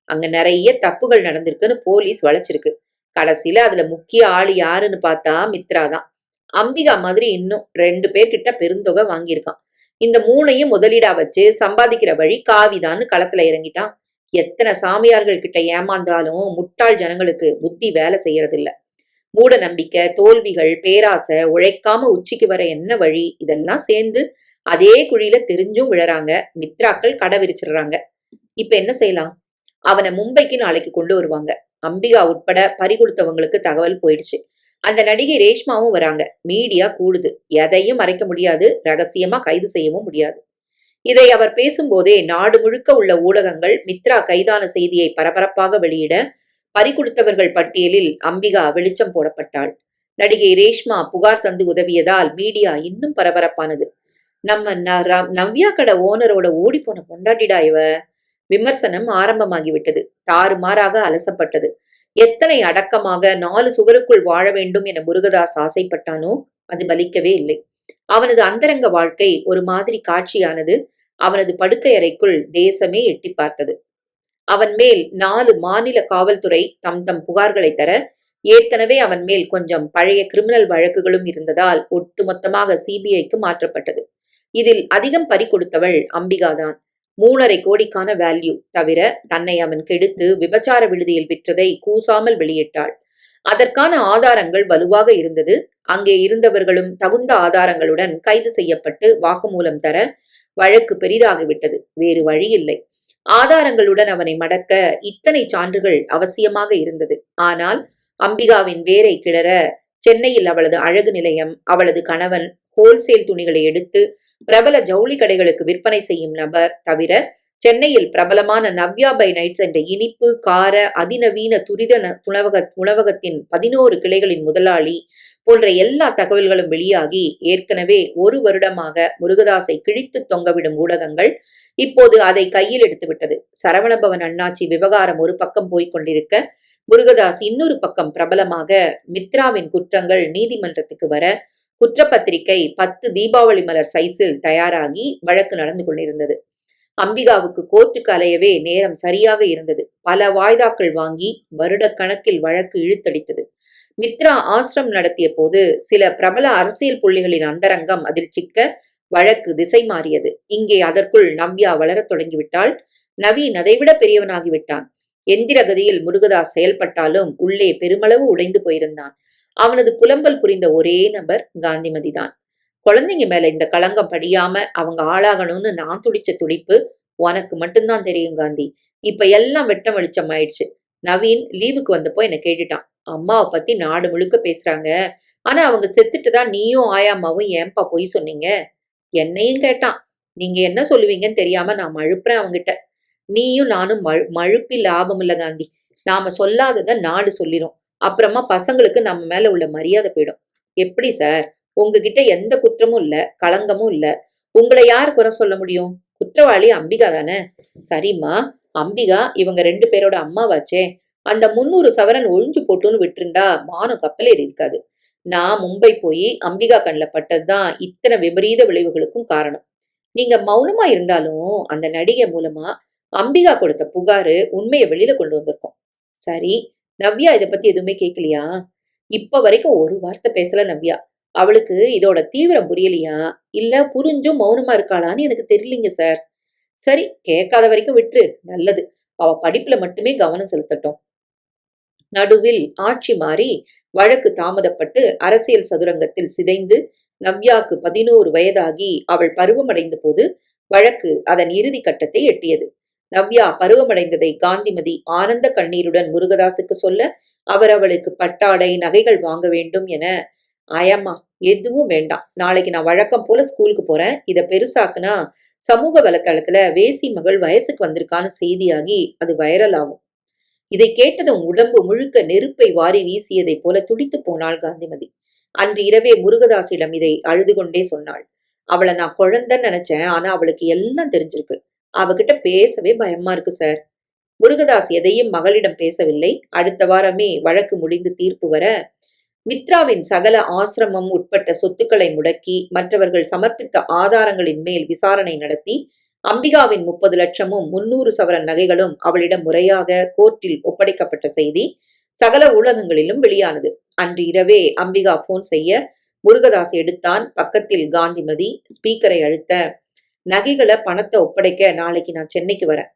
அங்க நிறைய தப்புகள் நடந்திருக்குன்னு போலீஸ் வளைச்சிருக்கு. கடைசியில அதுல முக்கிய ஆளு யாருன்னு பார்த்தா மித்ரா தான். அம்பிகா மாதிரி இன்னும் 2 பேர்கிட்ட பெருந்தொகை வாங்கியிருக்கான். இந்த 3ஐயும் முதலீடா வச்சு சம்பாதிக்கிற வழி காவிதான்னு களத்துல இறங்கிட்டான். எத்தனை சாமியார்கள் கிட்ட ஏமாந்தாலும் முட்டாள் ஜனங்களுக்கு புத்தி வேலை செய்யறது இல்ல. மூட நம்பிக்கை, தோல்விகள், பேராசை, உழைக்காம உச்சிக்கு வர என்ன வழி, இதெல்லாம் சேர்ந்து அதே குழியில தெரிஞ்சும் விழறாங்க. மித்ராக்கள் கடை விரிச்சிடுறாங்க. இப்ப என்ன செய்யலாம்? அவனை மும்பைக்கு நாளைக்கு கொண்டு வருவாங்க. அம்பிகா உட்பட பறி கொடுத்தவங்களுக்கு தகவல் போயிடுச்சு. அந்த நடிகை ரேஷ்மாவும் வராங்க. மீடியா கூடுது. எதையும் மறைக்க முடியாது, ரகசியமா கைது செய்யவும் முடியாது. இதை அவர் பேசும்போதே நாடு முழுக்க உள்ள ஊடகங்கள் மித்ரா கைதான செய்தியை பரபரப்பாக வெளியிட பறி கொடுத்தவர்கள் பட்டியலில் அம்பிகா வெளிச்சம் போடப்பட்டாள். நடிகை ரேஷ்மா புகார் தந்து உதவியதால் மீடியா இன்னும் பரபரப்பானது. நம்ம நவ்யா கடை ஓனரோட ஓடி போன பொண்டாட்டிடா இவ. விமர்சனம் ஆரம்பமாகிவிட்டது. தாறுமாறாக அலசப்பட்டது. எத்தனை அடக்கமாக 4 சுவருக்குள் வாழ வேண்டும் என முருகதாஸ் ஆசைப்பட்டானோ அது பலிக்கவே இல்லை. அவனது அந்தரங்க வாழ்க்கை ஒரு மாதிரி காட்சியானது. அவனது படுக்கை அறைக்குள் தேசமே எட்டி பார்த்தது. அவன் மேல் 4 மாநில காவல்துறை தம் தம் புகார்களை தர, ஏற்கனவே அவன் மேல் கொஞ்சம் பழைய கிரிமினல் வழக்குகளும் இருந்ததால் ஒட்டுமொத்தமாக சிபிஐக்கு மாற்றப்பட்டது. இதில் அதிகம் பறி கொடுத்தவள் அம்பிகாதான். 3,50 கோடிக்கான வேல்யூ தவிர தன்னை அவன் கெடுத்து விபச்சார விடுதியில் விற்றதை கூசாமல் வெளியிட்டாள். அதற்கான ஆதாரங்கள் வலுவாக இருந்தது. அங்கே இருந்தவர்களும் தகுந்த ஆதாரங்களுடன் கைது செய்யப்பட்டு வாக்குமூலம் தர வழக்கு பெரிதாகிவிட்டது. வேறு வழியில்லை. ஆதாரங்களுடன் அவனை மடக்க இத்தனை சான்றுகள் அவசியமாக இருந்தது. ஆனால் அம்பிகாவின் வேரை கிளற சென்னையில் அவளது அழகு நிலையம், அவளது கணவன் ஹோல்சேல் துணிகளை எடுத்து பிரபல ஜவுளி கடைகளுக்கு விற்பனை செய்யும் நபர் தவிர சென்னையில் பிரபலமான நவ்யா பை நைட்ஸ் என்ற இனிப்பு கார அதிநவீன துரித உணவகத்தின் 11 கிளைகளின் முதலாளி போன்ற எல்லா தகவல்களும் வெளியாகி ஏற்கனவே 1 வருடமாக முருகதாஸை கிழித்து தொங்கவிடும் ஊடகங்கள் இப்போது அதை கையில் எடுத்துவிட்டது. சரவணபவன் அண்ணாச்சி விவகாரம் ஒரு பக்கம் போய்க் கொண்டிருக்க, முருகதாஸ் இன்னொரு பக்கம் பிரபலமாக மித்ராவின் குற்றங்கள் நீதிமன்றத்துக்கு வர குற்றப்பத்திரிகை 10 தீபாவளி மலர் சைஸில் தயாராகி வழக்கு நடந்து கொண்டிருந்தது. அம்பிகாவுக்கு கோர்ட்டுக்கு அலையவே நேரம் சரியாக இருந்தது. பல வாய்தாக்கள் வாங்கி வருடக்கணக்கில் வழக்கு இழுத்தடித்தது. மித்ரா ஆசிரம் நடத்திய போது சில பிரபல அரசியல் புள்ளிகளின் அந்தரங்கம் அதில் சிக்க வழக்கு திசை மாறியது. இங்கே அதற்குள் நவ்யா வளரத் தொடங்கிவிட்டாள். நவீன் அதைவிட பெரியவனாகிவிட்டான். எந்திர கதியில் முருகதாஸ் செயல்பட்டாலும் உள்ளே பெருமளவு உடைந்து போயிருந்தான். அவனது புலம்பல் புரிந்த ஒரே நபர் காந்திமதிதான். குழந்தைங்க மேல இந்த களங்கம் படியாம அவங்க ஆளாகணும்னு நான் துடிச்ச துடிப்பு உனக்கு மட்டும்தான் தெரியும் காந்தி. இப்ப எல்லாம் வெட்டம் வெளிச்சம் ஆயிடுச்சு. நவீன் லீவுக்கு வந்தப்போ என்ன கேட்டுட்டான். அம்மாவை பத்தி நாடு முழுக்க பேசுறாங்க. ஆனா அவங்க செத்துட்டுதான் நீயும் ஆயாமாவும் ஏன்பா பொய் சொன்னீங்க? என்னையும் கேட்டான். நீங்க என்ன சொல்லுவீங்கன்னு தெரியாம நான் மழுப்புறேன் அவங்கிட்ட. நீயும் நானும் மழுப்பி லாபம் இல்ல காந்தி. நாம சொல்லாதத நாடு சொல்லிரும். அப்புறமா பசங்களுக்கு நம்ம மேல உள்ள மரியாதை போயிடும். எப்படி சார்? உங்ககிட்ட எந்த குற்றமும் இல்ல, களங்கமும் இல்ல. உங்களை யார் குறை சொல்ல முடியும்? குற்றவாளி அம்பிகா தானே? சரிம்மா, அம்பிகா இவங்க 2 பேரோட அம்மாவாச்சே. அந்த 300 சவரன் ஒழிஞ்சு போட்டுன்னு விட்டுருந்தா மானம் கப்பலேறி இருக்காது. நான் மும்பை போய் அம்பிகா கண்ணில் பட்டதுதான் இத்தனை விபரீத விளைவுகளுக்கும் காரணம். நீங்க மௌனமா இருந்தாலும் அந்த நடிகை மூலமா அம்பிகா கொடுத்த புகாரு உண்மையை வெளியில கொண்டு வந்திருக்கோம். சரி, நவ்யா இதை பத்தி எதுவுமே கேட்கலையா? இப்ப வரைக்கும் ஒரு வார்த்தை பேசல நவ்யா. அவளுக்கு இதோட தீவிரம் புரியலையா, இல்ல புரிஞ்சும் மௌனமா இருக்காளான்னு எனக்கு தெரியலீங்க சார். சரி, கேட்காத வரைக்கும் விட்டுரு, நல்லது. அவ படிப்புல மட்டுமே கவனம் செலுத்தட்டும். நடுவில் ஆட்சி மாறி வழக்கு தாமதப்பட்டு அரசியல் சதுரங்கத்தில் சிதைந்து நவ்யாக்கு 11 வயதாகி அவள் பருவமடைந்த போது வழக்கு அதன் இறுதி கட்டத்தை எட்டியது. நவ்யா பருவமடைந்ததை காந்திமதி ஆனந்த கண்ணீருடன் முருகதாசுக்கு சொல்ல, அவர் அவளுக்கு பட்டாடை நகைகள் வாங்க வேண்டும் என, ஆயாம்மா எதுவும் வேண்டாம், நாளைக்கு நான் வழக்கம் போல ஸ்கூலுக்கு போறேன். இத பெருசாக்குனா சமூக வலைத்தளத்துல வேசி மகள் வயசுக்கு வந்திருக்கான்னு செய்தியாகி அது வைரல் ஆகும். இதை கேட்டதும் உடம்பு முழுக்க நெருப்பை வாரி வீசியதை போல துடித்து போனாள் காந்திமதி. அன்று இரவே முருகதாசிடம் இதை அழுது கொண்டே சொன்னாள். அவளை நான் குழந்தைன்னு நினைச்சேன், ஆனா அவளுக்கு எல்லாம் தெரிஞ்சிருக்கு. அவகிட்ட பேசவே பயமா இருக்கு சார். முருகதாஸ் எதையும் மகளிடம் பேசவில்லை. அடுத்த வாரமே வழக்கு முடிந்து தீர்ப்பு வர, மித்ராவின் சகல ஆசிரமம் உட்பட்ட சொத்துக்களை முடக்கி மற்றவர்கள் சமர்ப்பித்த ஆதாரங்களின் மேல் விசாரணை நடத்தி அம்பிகாவின் 30 லட்சமும் 300 சவரன் நகைகளும் அவளிடம் முறையாக கோர்ட்டில் ஒப்படைக்கப்பட்ட செய்தி சகல ஊடகங்களிலும் வெளியானது. அன்று இரவே அம்பிகா போன் செய்ய முருகதாஸ் எடுத்தான். பக்கத்தில் காந்திமதி ஸ்பீக்கரை அழுத்த, நகைகளை பணத்தை ஒப்படைக்க நாளைக்கு நான் சென்னைக்கு வரேன்.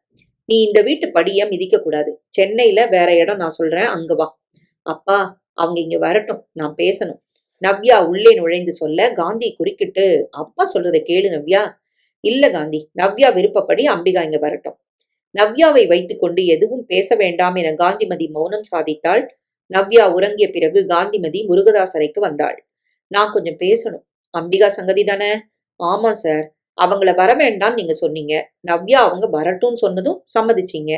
நீ இந்த வீட்டு படிய மிதிக்க கூடாது. சென்னையில வேற இடம் நான் சொல்றேன், அங்க வா. அப்பா, அவங்க இங்க வரட்டும், நான் பேசணும். நவ்யா உள்ளே நுழைந்து சொல்ல காந்தி குறுக்கிட்டு, அப்பா சொல்றதை கேளு நவ்யா. இல்ல காந்தி, நவ்யா விருப்பப்படி அம்பிகா இங்க வரட்டும். நவ்யாவை வைத்துக்கொண்டு எதுவும் பேச வேண்டாம் என காந்திமதி மௌனம் சாதித்தாள். நவ்யா உறங்கிய பிறகு காந்திமதி முருகதாஸ் அறைக்கு வந்தாள். நான் கொஞ்சம் பேசணும். அம்பிகா சங்கதி தானே? ஆமா சார். அவங்கள வர வேண்டாம் நீங்க சொன்னீங்க. நவ்யா அவங்க வரட்டும்னு சொன்னதும் சம்மதிச்சீங்க.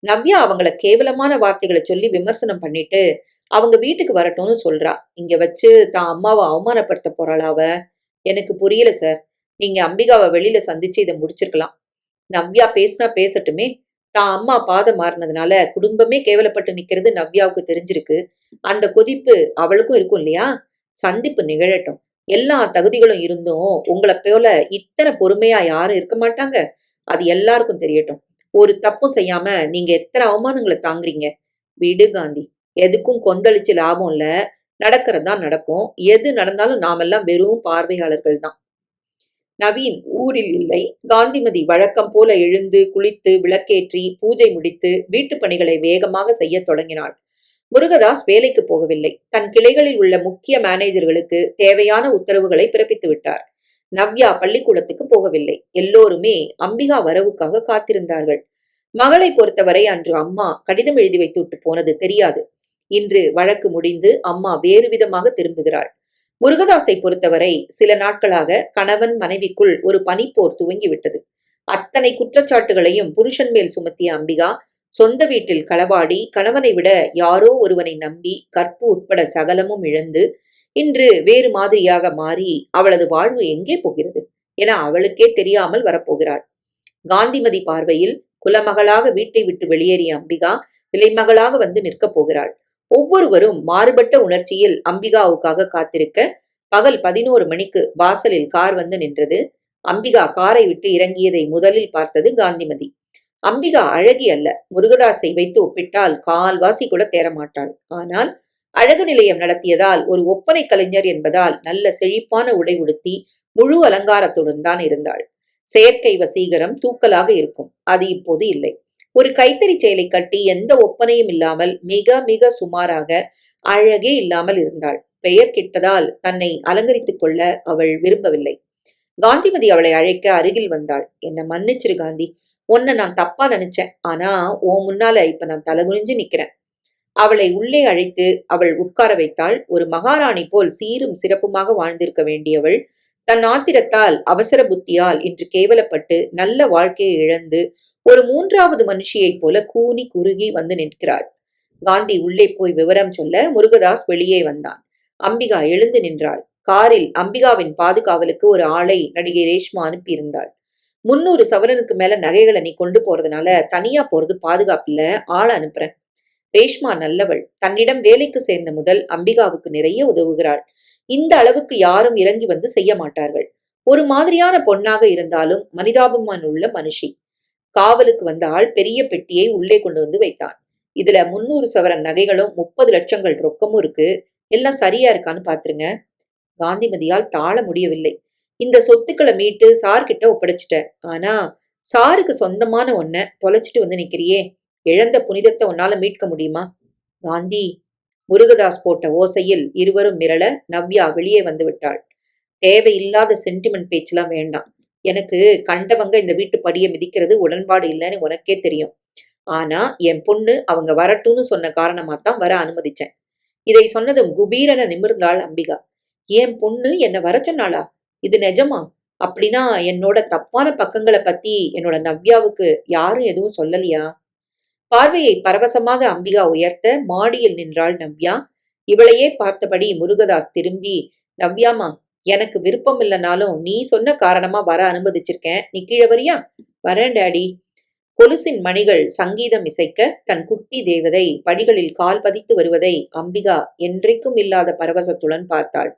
நவ்யா அவங்கள கேவலமான வார்த்தைகளை சொல்லி விமர்சனம் பண்ணிட்டு அவங்க வீட்டுக்கு வரட்டும்னு சொல்றா. இங்க வச்சு தான் அம்மாவை அவமானப்படுத்த போறாளா அவ? எனக்கு புரியல சார். நீங்க அம்பிகாவை வெளியில சந்திச்சு இதை முடிச்சிருக்கலாம். நவ்யா பேசினா பேசட்டுமே. தான் அம்மா பாதம் மாறினதுனால குடும்பமே கேவலப்பட்டு நிக்கிறது நவ்யாவுக்கு தெரிஞ்சிருக்கு. அந்த கொதிப்பு அவளுக்கும் இருக்கும் இல்லையா? சந்திப்பு நிகழட்டும். எல்லா தகுதிகளும் இருந்தும் உங்களை போல இத்தனை பொறுமையா யாரும் இருக்க மாட்டாங்க. அது எல்லாருக்கும் தெரியட்டும். ஒரு தப்பும் செய்யாம நீங்க எத்தனை அவமானங்களை தாங்குறீங்க? விடு காந்தி. எதுக்கும் கொந்தளிச்சு லாபம் இல்ல. நடக்கிறது தான் நடக்கும். எது நடந்தாலும் நாமெல்லாம் வெறும் பார்வையாளர்கள் தான். நவீன் ஊரில் இல்லை. காந்திமதி வழக்கம் போல எழுந்து குளித்து விளக்கேற்றி பூஜை முடித்து வீட்டுப் பணிகளை வேகமாக செய்யத் தொடங்கினாள். முருகதாஸ் வேலைக்கு போகவில்லை. தன் கிளைகளில் உள்ள முக்கிய மேனேஜர்களுக்கு தேவையான உத்தரவுகளை பிறப்பித்து விட்டார். நவ்யா பள்ளிக்கூடத்துக்கு போகவில்லை. எல்லோருமே அம்பிகா வரவுக்காக காத்திருந்தார்கள். மகளை பொறுத்தவரை அன்று அம்மா கடிதம் எழுதி வைத்துவிட்டு போனது தெரியாது. இன்று வழக்கு முடிந்து அம்மா வேறு விதமாக திரும்புகிறாள். முருகதாஸை பொறுத்தவரை சில நாட்களாக கணவன் மனைவிக்குள் ஒரு பனிப்போர் துவங்கிவிட்டது. அத்தனை குற்றச்சாட்டுகளையும் புருஷன் மேல் சுமத்திய அம்பிகா சொந்த வீட்டில் களவாடி கணவனை விட யாரோ ஒருவனை நம்பி கற்பு உட்பட சகலமும் இழந்து இன்று வேறு மாதிரியாக மாறி அவளது வாழ்வு எங்கே போகிறது என அவளுக்கே தெரியாமல் வரப்போகிறாள். காந்திமதி பார்வையில் குலமகளாக வீட்டை விட்டு வெளியேறிய அம்பிகா விலைமகளாக வந்து நிற்கப் போகிறாள். ஒவ்வொருவரும் மாறுபட்ட உணர்ச்சியில் அம்பிகாவுக்காக காத்திருக்க பகல் 11 மணிக்கு வாசலில் கார் வந்து நின்றது. அம்பிகா காரை விட்டு இறங்கியதை முதலில் பார்த்தது காந்திமதி. அம்பிகா அழகி அல்ல. முருகதாஸை வைத்து ஒப்பிட்டால் கால்வாசி கூட தேரமாட்டாள். ஆனால் அழகு நிலையம் நடத்தியதால் ஒரு ஒப்பனை கலைஞர் என்பதால் நல்ல செழிப்பான உடை உடுத்தி முழு அலங்காரத்துடன் தான் இருந்தாள். செயற்கை வசீகரம் தூக்கலாக இருக்கும். அது இப்போது இல்லை. ஒரு கைத்தறி செயலை கட்டி எந்த ஒப்பனையும் இல்லாமல் மிக மிக சுமாராக அழகே இல்லாமல் இருந்தாள். பெயர் கிட்டதால் தன்னை அலங்கரித்துக் கொள்ள அவள் விரும்பவில்லை. காந்திமதி அவளை அழைக்க அருகில் வந்தாள். என்ன மன்னிச்சிரு காந்தி, உன்னை நான் தப்பா நினைச்சேன். ஆனா உன் முன்னால இப்ப நான் தலகுனிஞ்சு நிக்கிறேன். அவளை உள்ளே அழைத்து அவள் உட்கார வைத்தாள். ஒரு மகாராணி போல் சீரும் சிறப்புமாக வாழ்ந்திருக்க வேண்டியவள் தன் ஆத்திரத்தால் அவசர புத்தியால் இன்று கேவலப்பட்டு நல்ல வாழ்க்கையை இழந்து ஒரு மூன்றாவது மனுஷியைப் போல கூனி குறுகி வந்து நிற்கிறாள். காந்தி உள்ளே போய் விவரம் சொல்ல முருகதாஸ் வெளியே வந்தான். அம்பிகா எழுந்து நின்றாள். காரில் அம்பிகாவின் பாதுகாவலுக்கு ஒரு ஆளை நடிகை ரேஷ்மா அனுப்பியிருந்தாள். 300 சவரனுக்கு மேல நகைகளை நீ கொண்டு போறதுனால தனியா போறது பாதுகாப்பில்ல, ஆளை அனுப்புறேன். ரேஷ்மா நல்லவள். தன்னிடம் வேலைக்கு சேர்ந்த முதல் அம்பிகாவுக்கு நிறைய உதவுகிறாள். இந்த அளவுக்கு யாரும் இறங்கி வந்து செய்ய மாட்டார்கள். ஒரு மாதிரியான பொண்ணாக இருந்தாலும் மனிதாபிமானம் உள்ள மனுஷி. காவலுக்கு வந்த ஆள் பெரிய பெட்டியை உள்ளே கொண்டு வந்து வைத்தான். இதுல 300 சவரன் நகைகளும் 30 லட்சங்கள் ரொக்கமும் இருக்கு. எல்லாம் சரியா இருக்கான்னு பாத்துருங்க. காந்திமதியால் தாழ முடியவில்லை. இந்த சொத்துக்களை மீட்டு சார் கிட்ட ஒப்படைச்சிட்ட. ஆனா சாருக்கு சொந்தமான ஒன்ன தொலைச்சிட்டு வந்து நிக்கிறியே, இழந்த புனிதத்தை உன்னால மீட்க முடியுமா? காந்தி. முருகதாஸ் போட்ட ஓசையில் இருவரும் மிரள நவ்யா வெளியே வந்து விட்டாள். தேவையில்லாத சென்டிமெண்ட் பேச்செல்லாம் வேண்டாம். எனக்கு கண்டவங்க இந்த வீட்டு படியை மிதிக்கிறது உடன்பாடு இல்லைன்னு உனக்கே தெரியும். ஆனா என் பொண்ணு அவங்க வரட்டும்னு சொன்ன காரணமாத்தான் வர அனுமதிச்சேன். இதை சொன்னதும் குபீரென நிமிர்ந்தாள் அம்பிகா. என் பொண்ணு என்ன வர சொன்னாளா? இது நிஜமா? அப்படின்னா என்னோட தப்பான பக்கங்களை பத்தி என்னோட நவ்யாவுக்கு யாரும் எதுவும் சொல்லலையா? பார்வையை பரவசமாக அம்பிகா உயர்த்த மாடியில் நின்றாள் நவ்யா. இவளையே பார்த்தபடி முருகதாஸ் திரும்பி, நவ்யாமா, எனக்கு விருப்பம் இல்லைனாலும் நீ சொன்ன காரணமா வர அனுமதிச்சிருக்கேன். நீ கீழே வரியா? வரேன் டாடி. கொலுசின் மணிகள் சங்கீதம் இசைக்க தன் குட்டி தேவதை படிகளில் கால் பதித்து வருவதை அம்பிகா என்றைக்கும் இல்லாத பரவசத்துடன் பார்த்தாள்.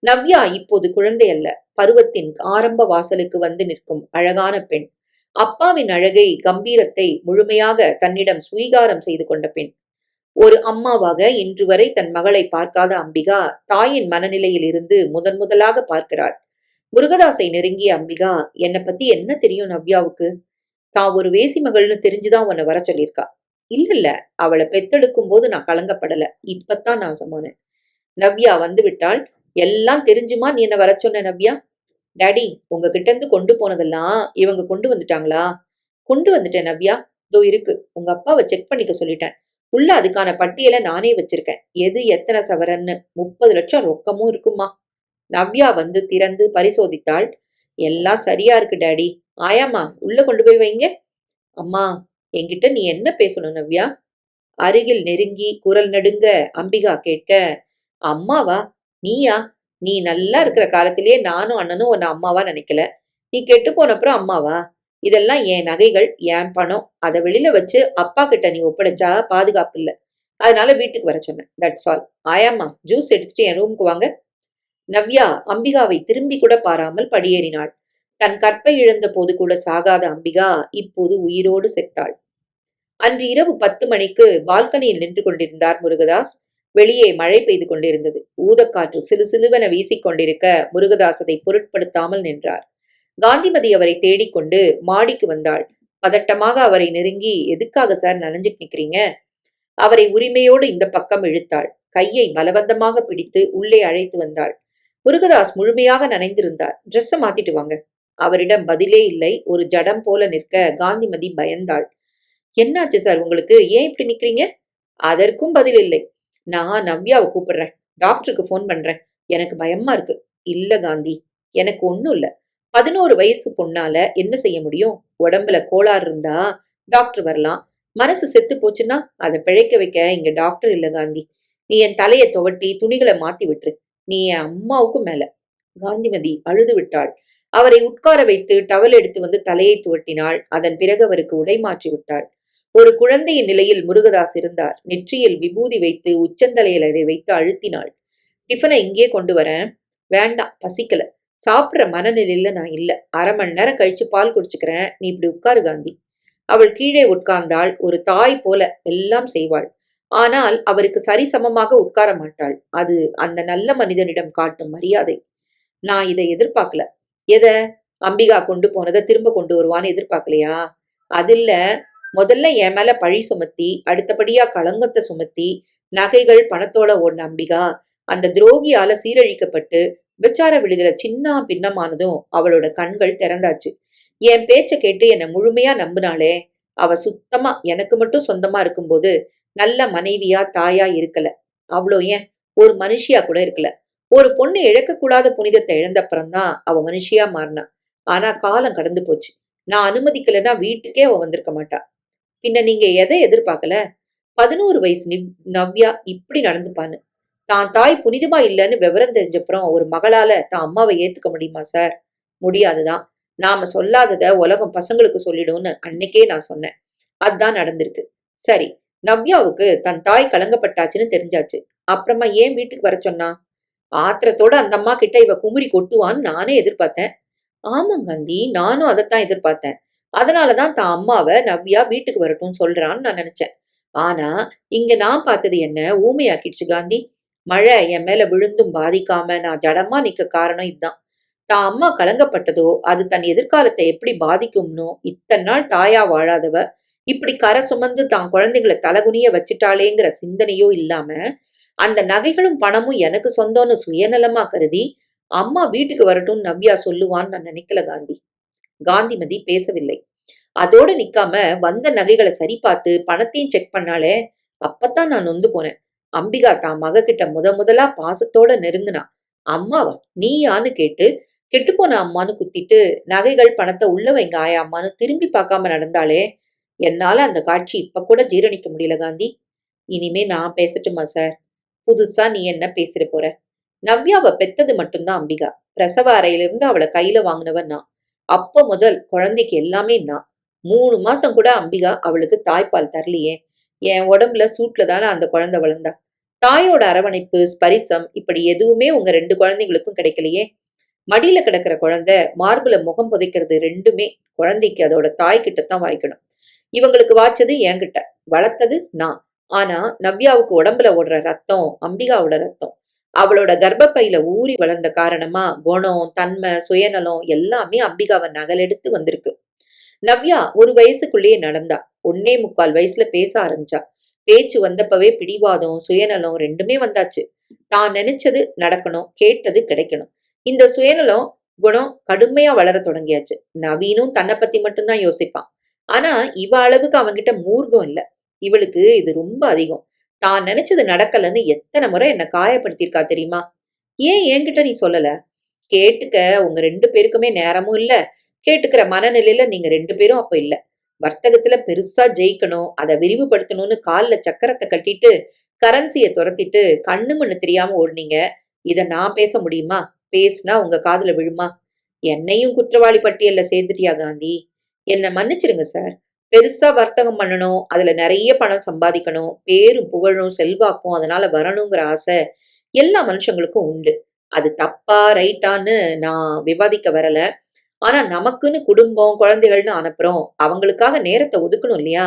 நவ்யா இப்போது குழந்தை அல்ல, பருவத்தின் ஆரம்ப வாசலுக்கு வந்து நிற்கும் அழகான பெண். அப்பாவின் அழகை கம்பீரத்தை முழுமையாக தன்னிடம் சுவீகாரம் செய்து கொண்ட பெண். ஒரு அம்மாவாக இன்று வரை தன் மகளை பார்க்காத அம்பிகா தாயின் மனநிலையில் இருந்து முதன் முதலாக பார்க்கிறாள். முருகதாஸை நெருங்கிய அம்பிகா, என்னை பத்தி என்ன தெரியும் நவ்யாவுக்கு? தான் ஒரு வேசி மகள்னு தெரிஞ்சுதான் உன்னை வர சொல்லியிருக்கா. இல்ல, அவளை பெத்தெடுக்கும் போது நான் கலங்கப்படல. இப்பத்தான் நான் சமானேன். நவ்யா வந்து விட்டாள். எல்லாம் தெரிஞ்சுமா நீ என்ன வர சொன்ன நவ்யா? டாடி, உங்ககிட்ட இருந்து கொண்டு போனதெல்லாம் இவங்க கொண்டு வந்துட்டாங்களா? கொண்டு வந்துட்டேன் நவ்யா. இதோ இருக்கு. உங்க அப்பாவை செக் பண்ணிக்க சொல்லிட்டேன். உள்ள அதுக்கான பட்டியலை நானே வச்சிருக்கேன். எது எத்தனை சவரன்னு 30 லட்சம் ரொக்கமும் இருக்குமா? நவ்யா வந்து திறந்து பரிசோதித்தாள். எல்லாம் சரியா இருக்கு டாடி. ஆயாமா, உள்ள கொண்டு போய் வைங்க. அம்மா, என்கிட்ட நீ என்ன பேசணும் நவ்யா? அருகில் நெருங்கி குரல் நடுங்க அம்பிகா கேட்க, அம்மாவா? நீயா? நீ நல்லா இருக்கிற காலத்திலேயே நானும் அண்ணனும் உன்னை அம்மாவா நினைக்கல. நீ கெட்டு போனப்புறம் அம்மாவா? இதெல்லாம் என் நகைகள், என் பணம். அதை வெளியில வச்சு அப்பா கிட்ட நீ ஒப்படைச்சா பாதுகாப்பு இல்ல. அதனால வீட்டுக்கு வர சொன்னேன். That's all. ஆயாம்மா, ஜூஸ் எடுத்துட்டு என் ரூமுக்கு வாங்க. நவ்யா அம்பிகாவை திரும்பி கூட பாராமல் படியேறினாள். தன் கற்பை இழந்த போது கூட சாகாத அம்பிகா இப்போது உயிரோடு செத்தாள். அன்று இரவு 10 மணிக்கு பால்கனியில் நின்று கொண்டிருந்தார் முருகதாஸ். வெளியே மழை பெய்து கொண்டிருந்தது. ஊதக்காற்று சிலுசிலுவென வீசிக்கொண்டிருக்க முருகதாஸ் அதை பொருட்படுத்தாமல் நின்றார். காந்திமதி அவரை தேடிக்கொண்டு மாடிக்கு வந்தாள். பதட்டமாக அவரை நெருங்கி, எதுக்காக சார் நனைஞ்சிட்டு நிக்கிறீங்க? அவரை உரிமையோடு இந்த பக்கம் இழுத்தாள். கையை பலவந்தமாக பிடித்து உள்ளே அழைத்து வந்தாள். முருகதாஸ் முழுமையாக நனைந்திருந்தார். ட்ரெஸ்ஸை மாத்திட்டு வாங்க. அவரிடம் பதிலே இல்லை. ஒரு ஜடம் போல நிற்க காந்திமதி பயந்தாள். என்னாச்சு சார் உங்களுக்கு? ஏன் இப்படி நிக்கிறீங்க? அதற்கும் பதில் இல்லை. நான் நவ்யாவை கூப்பிடுறேன். டாக்டருக்கு ஃபோன் பண்றேன். எனக்கு பயமா இருக்கு. இல்ல காந்தி, எனக்கு ஒண்ணும் இல்ல. 11 வயசு பொண்ணால என்ன செய்ய முடியும்? உடம்புல கோளாறு இருந்தா டாக்டர் வரலாம். மனசு செத்து போச்சுன்னா அதை பிழைக்க வைக்க இங்க டாக்டர் இல்ல காந்தி. நீ என் தலையை துவட்டி துணிகளை மாத்தி விட்டுரு. நீ என் அம்மாவுக்கும் மேல. காந்திமதி அழுது விட்டாள். அவரை உட்கார வைத்து டவல் எடுத்து வந்து தலையை துவட்டினாள். அதன் பிறகு அவருக்கு உடை மாற்றி விட்டாள். ஒரு குழந்தையின் நிலையில் முருகதாஸ் இருந்தார். நெற்றியில் விபூதி வைத்து உச்சந்தலையில் அதை வைத்து அழுத்தினாள். டிஃபனை இங்கே கொண்டு வரேன். வேண்டாம், பசிக்கல. சாப்பிட்ற மனநிலையில நான் இல்ல. அரை மணி நேரம் கழிச்சு பால் குடிச்சுக்கிறேன். நீ இப்படி உட்காரு காந்தி. அவள் கீழே உட்கார்ந்தாள். ஒரு தாய் போல எல்லாம் செய்வாள். ஆனால் அவருக்கு சரிசமமாக உட்கார மாட்டாள். அது அந்த நல்ல மனிதனிடம் காட்டும் மரியாதை. நான் இதை எதிர்பார்க்கல. எத? அம்பிகா கொண்டு போனதை திரும்ப கொண்டு வருவான்னு எதிர்பார்க்கலையா? அதில்ல. முதல்ல என் மேல பழி சுமத்தி, அடுத்தபடியா களங்கத்தை சுமத்தி, நகைகள் பணத்தோட ஓடின அம்பிகா அந்த துரோகியால சீரழிக்கப்பட்டு விபச்சார விடுதல சின்ன பின்னமானதும் அவளோட கண்கள் திறந்தாச்சு. என் பேச்ச கேட்டு என்னை முழுமையா நம்பினாலே. அவ சுத்தமா எனக்கு மட்டும் சொந்தமா இருக்கும்போது நல்ல மனைவியா தாயா இருக்கல. அவ்வளோ ஏன், ஒரு மனுஷியா கூட இருக்கல. ஒரு பொண்ணு இழக்கக்கூடாத புனிதத்தை இழந்தப்புறம்தான் அவ மனுஷியா மாறினா. ஆனா காலம் கடந்து போச்சு. நான் அனுமதிக்கலைன்னா வீட்டுக்கே அவ வந்திருக்க மாட்டா. பின்ன நீங்க எதை எதிர்பார்க்கல? 11 வயசு நவ்யா இப்படி நடந்துப்பான்னு. தான் தாய் புனிதமா இல்லைன்னு விவரம் தெரிஞ்சப்புறம் ஒரு மகளால தான் அம்மாவை ஏத்துக்க முடியுமா சார்? முடியாதுதான். நாம சொல்லாதத உலகம் பசங்களுக்கு சொல்லிடும்னு அன்னைக்கே நான் சொன்னேன். அதுதான் நடந்திருக்கு. சரி, நவ்யாவுக்கு தன் தாய் கலங்கப்பட்டாச்சுன்னு தெரிஞ்சாச்சு. அப்புறமா ஏன் வீட்டுக்கு வர சொன்னா? ஆத்திரத்தோட அந்த அம்மா கிட்ட இவ குமுறி கொட்டுவான்னு நானே எதிர்பார்த்தேன். ஆமாம் காந்தி, நானும் அதைத்தான் எதிர்பார்த்தேன். அதனாலதான் தான் அம்மாவை நவ்யா வீட்டுக்கு வரட்டும்னு சொல்றான்னு நான் நினைச்சேன். ஆனா இங்க நான் பார்த்தது என்ன ஊமையாக்கிடுச்சு காந்தி. மழை என் மேல விழுந்தும் பாதிக்காம நான் ஜடமா நிக்க காரணம் இதுதான். தான் அம்மா கலங்கப்பட்டதோ அது தன் எதிர்காலத்தை எப்படி பாதிக்கும்னோ இத்தனை நாள் தாயா வாழாதவ இப்படி கரை சுமந்து தான் குழந்தைகளை தலகுனிய வச்சுட்டாளேங்கிற சிந்தனையோ இல்லாம அந்த நகைகளும் பணமும் எனக்கு சொந்தம்னு சுயநலமா கருதி அம்மா வீட்டுக்கு வரட்டும் நவ்யா சொல்லுவான்னு நான் நினைக்கல காந்தி. காந்திமதி பேசவில்லை. அதோட நிக்காம வந்த நகைகளை சரி பார்த்து பணத்தையும் செக் பண்ணாலே. அப்பத்தான் நான் நொந்து போனேன். அம்பிகா தான் மக கிட்ட முதலா பாசத்தோட நெருங்குனா. அம்மாவா நீயான்னு கேட்டு கெட்டுப்போன அம்மான்னு குத்திட்டு நகைகள் பணத்தை உள்ள வைங்க ஆயா அம்மான்னு திரும்பி பார்க்காம நடந்தாலே. என்னால அந்த காட்சி இப்ப கூட ஜீரணிக்க முடியல காந்தி. இனிமே நான் பேசட்டுமா சார்? புதுசா நீ என்ன பேசிட போற? நவ்யாவை பெத்தது மட்டும்தான் அம்பிகா. பிரசவ அறையிலிருந்து அவளை கையில வாங்கினவன் நான். அப்போ முதல் குழந்தைக்கு எல்லாமே நான். 3 மாசம் கூட அம்பிகா அவளுக்கு தாய்ப்பால் தரலையே. என் உடம்புல சூட்ல தானே அந்த குழந்தை வளர்ந்தா. தாயோட அரவணைப்பு, ஸ்பரிசம் இப்படி எதுவுமே உங்க 2 குழந்தைங்களுக்கும் கிடைக்கலையே. மடியில கிடக்கிற குழந்தை மார்புல முகம் புதைக்கிறது ரெண்டுமே குழந்தைக்கு அதோட தாய் கிட்டத்தான் வாய்க்கணும். இவங்களுக்கு வாய்ச்சது என்கிட்ட, வளர்த்தது நான். ஆனா நவ்யாவுக்கு உடம்புல ஓடுற ரத்தம் அம்பிகாவோட ரத்தம். அவளோட கர்ப்பப்பையில ஊறி வளர்ந்த காரணமா குணம், தன்மை, சுயநலம் எல்லாமே அம்பிகாவை நகலெடுத்து வந்திருக்கு. நவ்யா ஒரு வயசுக்குள்ளேயே நடந்தா. 1.25 வயசுல பேச ஆரம்பிச்சா. பேச்சு வந்தப்பவே பிடிவாதம், சுயநலம் ரெண்டுமே வந்தாச்சு. தான் நினைச்சது நடக்கணும், கேட்டது கிடைக்கணும். இந்த சுயநலம் குணம் கடுமையா வளர தொடங்கியாச்சு. நவீனும் தன்னை பத்தி மட்டும்தான் யோசிப்பான். ஆனா இவ அளவுக்கு அவன்கிட்ட மூர்க்கம் இல்ல. இவளுக்கு இது ரொம்ப அதிகம். தான் நினைச்சது நடக்கலன்னு எத்தனை முறை என்ன காயப்படுத்திருக்கா தெரியுமா? ஏன் என்கிட்ட நீ சொல்லல? கேட்டுக்க உங்க 2 பேருக்குமே நேரமும் இல்ல. கேட்டுக்கிற மனநிலையில நீங்க 2 பேரும் அப்ப இல்ல. வர்த்தகத்துல பெருசா ஜெயிக்கணும், அதை விரிவுபடுத்தணும்னு கால்ல சக்கரத்தை கட்டிட்டு கரன்சிய துரத்திட்டு கண்ணு மண்ணு தெரியாம ஓடுனீங்க. இத நான் பேச முடியுமா? பேசுனா உங்க காதுல விழுமா? என்னையும் குற்றவாளி பட்டியல்ல சேர்த்துட்டியா காந்தி? என்ன மன்னிச்சிருங்க சார். பெருசா வர்த்தகம் பண்ணணும், அதுல நிறைய பணம் சம்பாதிக்கணும், பேரும் புகழும் செல்வாக்கும் அதனால வரணுங்கிற ஆசை எல்லா மனுஷங்களுக்கும் உண்டு. அது தப்பா ரைட்டான்னு நான் விவாதிக்க வரல. ஆனா நமக்குன்னு குடும்பம் குழந்தைகள்னு அனுப்புறோம், அவங்களுக்காக நேரத்தை ஒதுக்கணும் இல்லையா?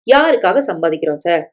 யாருக்காக சம்பாதிக்கிறோம் சார்?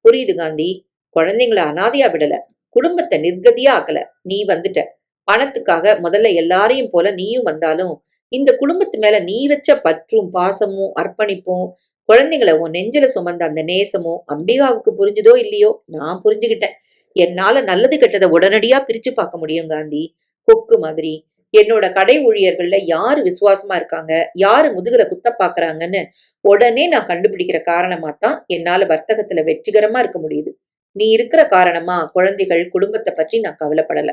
புரியுது காந்தி. குழந்தைங்கள அனாதையா விடல, குடும்பத்தை நிர்கதியா ஆக்கல. நீ வந்துட்ட. பணத்துக்காக முதல்ல எல்லாரையும் போல நீயும் வந்தாலும் இந்த குடும்பத்து மேல நீ வச்ச பற்றும் பாசமும் அர்ப்பணிப்பும், குழந்தைங்கள உன் நெஞ்சில சுமந்த அந்த நேசமும் அம்பிகாவுக்கு புரிஞ்சுதோ இல்லையோ, நான் புரிஞ்சுகிட்டேன். என்னால நல்லது கெட்டதை உடனடியா பிரிச்சு பார்க்க முடியும் காந்தி. கொக்கு மாதிரி. என்னோட கடை ஊழியர்கள்ல யாரு விசுவாசமா இருக்காங்க, யாரு முதுகுல குத்த பாக்குறாங்கன்னு உடனே நான் கண்டுபிடிக்கிற காரணமா தான் என்னால வர்த்தகத்துல வெற்றிகரமா இருக்க முடியுது. நீ இருக்கிற காரணமா குழந்தைகள் குடும்பத்தை பற்றி நான் கவலைப்படல.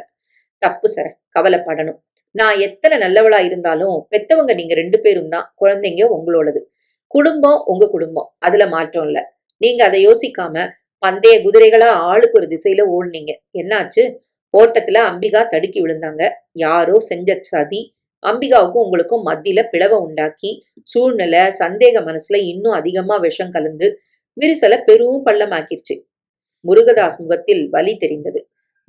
தப்பு சார், கவலைப்படணும். நான் எத்தனை நல்லவளா இருந்தாலும் பெத்தவங்க நீங்க 2 பேரும் தான், குழந்தைங்க உங்களோடது. குடும்பம் உங்க குடும்பம், அதுல மாற்றம் இல்ல. நீங்க அதை யோசிக்காம பந்தய குதிரைகளா ஆளுக்கு ஒரு திசையில ஓடுனீங்க. என்னாச்சு? ஓட்டத்துல அம்பிகா தடுக்கி விழுந்தாங்க. யாரோ செஞ்ச சதி அம்பிகாவுக்கும் உங்களுக்கும் மத்தியில பிளவை உண்டாக்கி, சூழ்நிலை சந்தேக மனசுல இன்னும் அதிகமா விஷம் கலந்து விரிசல பெரும் பள்ளமாக்கிருச்சு. முருகதாஸ் முகத்தில் வலி தெரிந்தது.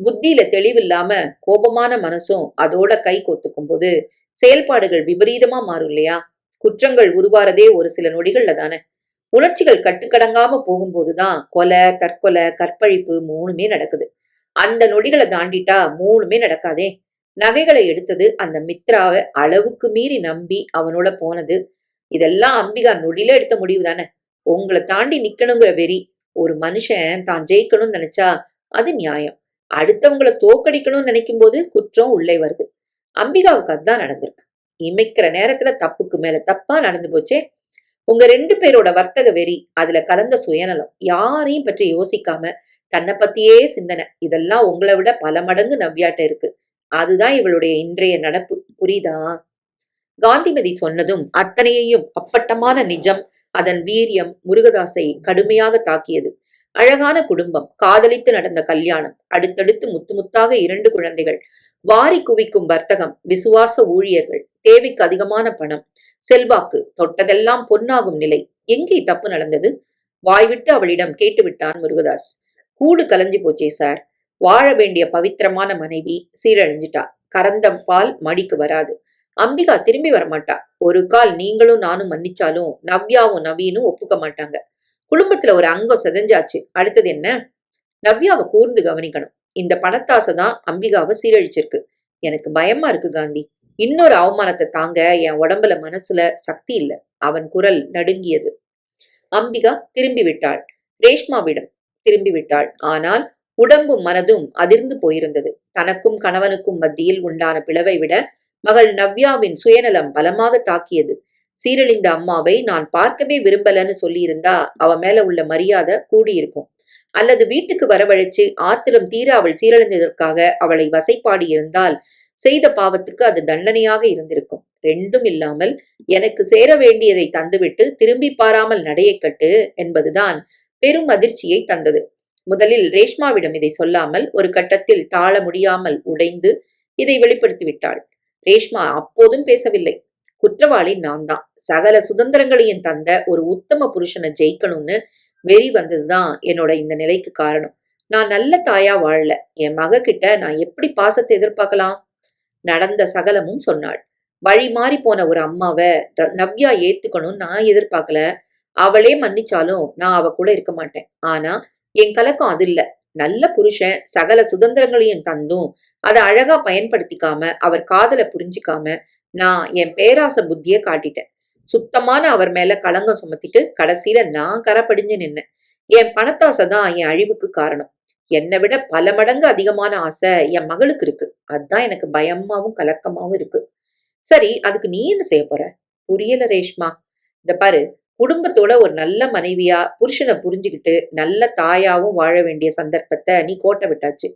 புத்தியில தெளிவில்லாம கோபமான மனசும் அதோட கை கோத்துக்கும் போது செயல்பாடுகள் விபரீதமா மாறும் இல்லையா? குற்றங்கள் உருவாறதே ஒரு சில நொடிகள்ல தானே. உணர்ச்சிகள் கட்டுக்கடங்காம போகும்போதுதான் கொலை, தற்கொலை, கற்பழிப்பு 3மே நடக்குது. அந்த நொடிகளை தாண்டிட்டா 3மே நடக்காதே. நகைகளை எடுத்தது அந்த மித்ராவை அளவுக்கு மீறி நம்பி அவனோட போனது. இதெல்லாம் அம்பிகா நொடியில எடுத்த முடிவு தானே. உங்களை தாண்டி நிக்கணுங்கிற வெறி. ஒரு மனுஷன் தான் ஜெயிக்கணும்னு நினைச்சா அது நியாயம். அடுத்தவங்களை தோக்கடிக்கணும்னு நினைக்கும் போது குற்றம் உள்ளே வருது. அம்பிகாவுக்கு அதுதான் நடந்திருக்கு. இமைக்கிற நேரத்துல தப்புக்கு மேல தப்பா நடந்து போச்சே. உங்க 2 பேரோட வர்த்தக வெறி, அதுல கலந்த சுயநலம், யாரையும் பற்றி யோசிக்காம தன்னை பத்தியே சிந்தனை, இதெல்லாம் உங்களை விட பல மடங்கு நவ்யாட்ட இருக்கு. அதுதான் இவளுடைய இன்றைய நடப்பு. புரியுதா? காந்திமதி சொன்னதும் அத்தனையையும் அப்பட்டமான நிஜம், அதன் வீரியம் முருகதாஸை கடுமையாக தாக்கியது. அழகான குடும்பம், காதலித்து நடந்த கல்யாணம், அடுத்தடுத்து முத்து முத்தாக 2 குழந்தைகள், வாரி குவிக்கும் வர்த்தகம், விசுவாச ஊழியர்கள், தேவைக்கு அதிகமான பணம், செல்வாக்கு, தொட்டதெல்லாம் பொன்னாகும் நிலை. எங்கே தப்பு நடந்தது? வாய்விட்டு அவளிடம் கேட்டுவிட்டான் முருகதாஸ். கூடு கலைஞ்சு போச்சே சார். வாழ வேண்டிய பவித்திரமான மனைவி சீரழிஞ்சிட்டா. கறந்த பால் மடிக்கு வராது. அம்பிகா திரும்பி வரமாட்டா. ஒரு கால் நீங்களும் நானும் மன்னிச்சாலும் நவ்யாவும் நவீனும் ஒப்புக்க மாட்டாங்க. குடும்பத்துல ஒரு அங்கம் செதஞ்சாச்சு. அடுத்தது என்ன? நவ்யாவை கூர்ந்து கவனிக்கணும். இந்த பணத்தாசை தான் அம்பிகாவை சீரழிச்சிருக்கு. எனக்கு பயமா இருக்கு காந்தி. இன்னொரு அவமானத்தை தாங்க என் உடம்புல மனசுல சக்தி இல்ல. அவன் குரல் நடுங்கியது. அம்பிகா திரும்பி விட்டாள். ரேஷ்மாவிடம் திரும்பி விட்டாள். ஆனால் உடம்பும் மனதும் அதிர்ந்து போயிருந்தது. தனக்கும் கணவனுக்கும் மத்தியில் உண்டான பிளவை விட மகள் நவ்யாவின் சுயநலம் பலமாக தாக்கியது. சீரழிந்த அம்மாவை நான் பார்க்கவே விரும்பலன்னு சொல்லியிருந்தா அவ மேல உள்ள மரியாதை கூடியிருக்கும். அல்லது வீட்டுக்கு வரவழைச்சு ஆத்திரம் தீர அவள் சீரழிந்ததற்காக அவளை வசைப்பாடி இருந்தால் செய்த பாவத்துக்கு அது தண்டனையாக இருந்திருக்கும். ரெண்டும் இல்லாமல் எனக்கு சேர வேண்டியதை தந்துவிட்டு திரும்பி பாராமல் நடையை கட்டு என்பதுதான் பெரும் அதிர்ச்சியை தந்தது. முதலில் ரேஷ்மாவிடம் இதை சொல்லாமல் ஒரு கட்டத்தில் தாழ முடியாமல் உடைந்து இதை வெளிப்படுத்தி விட்டாள். ரேஷ்மா அப்போதும் பேசவில்லை. குற்றவாளி நான் தான். சகல சுதந்திரங்களையும் தந்த ஒரு உத்தம புருஷனை ஜெயிக்கணும்னு வெறி வந்ததுதான் என்னோட இந்த நிலைக்கு காரணம். நான் நல்ல தாயா வாழல. என் மக கிட்ட நான் எப்படி பாசத்தை எதிர்பார்க்கலாம்? நடந்த சகலமும் சொன்னாள். வழி மாறி போன ஒரு அம்மாவை நவ்யா ஏத்துக்கணும்னு நான் எதிர்பார்க்கல. அவளே மன்னிச்சாலும் நான் அவ கூட இருக்க மாட்டேன். ஆனா என் கலக்கம் அது இல்ல. நல்ல புருஷன் சகல சுதந்திரங்களையும் தந்தும் அதை அழகா பயன்படுத்திக்காம அவர் காதலை புரிஞ்சிக்காம நான் என் பேராச புத்திய காட்டிட்டேன். சுத்தமான அவர் மேல களங்கம் சுமத்திட்டு கடைசியில நான் கரப்படிஞ்சு நின்னேன். என் பணத்தாசை தான் என் அழிவுக்கு காரணம். என்னை விட பல மடங்கு அதிகமான ஆசை என் மகளுக்கு இருக்கு. அதுதான் எனக்கு பயமாவும் கலக்கமாவும் இருக்கு. சரி, அதுக்கு நீ என்ன செய்ய போற? புரியல ரேஷ்மா. இந்த பாரு, குடும்பத்தோட ஒரு நல்ல மனைவியா புருஷனை புரிஞ்சுக்கிட்டு நல்ல தாயாவும் வாழ வேண்டிய சந்தர்ப்பத்தை நீ கோட்டை விட்டாச்சு.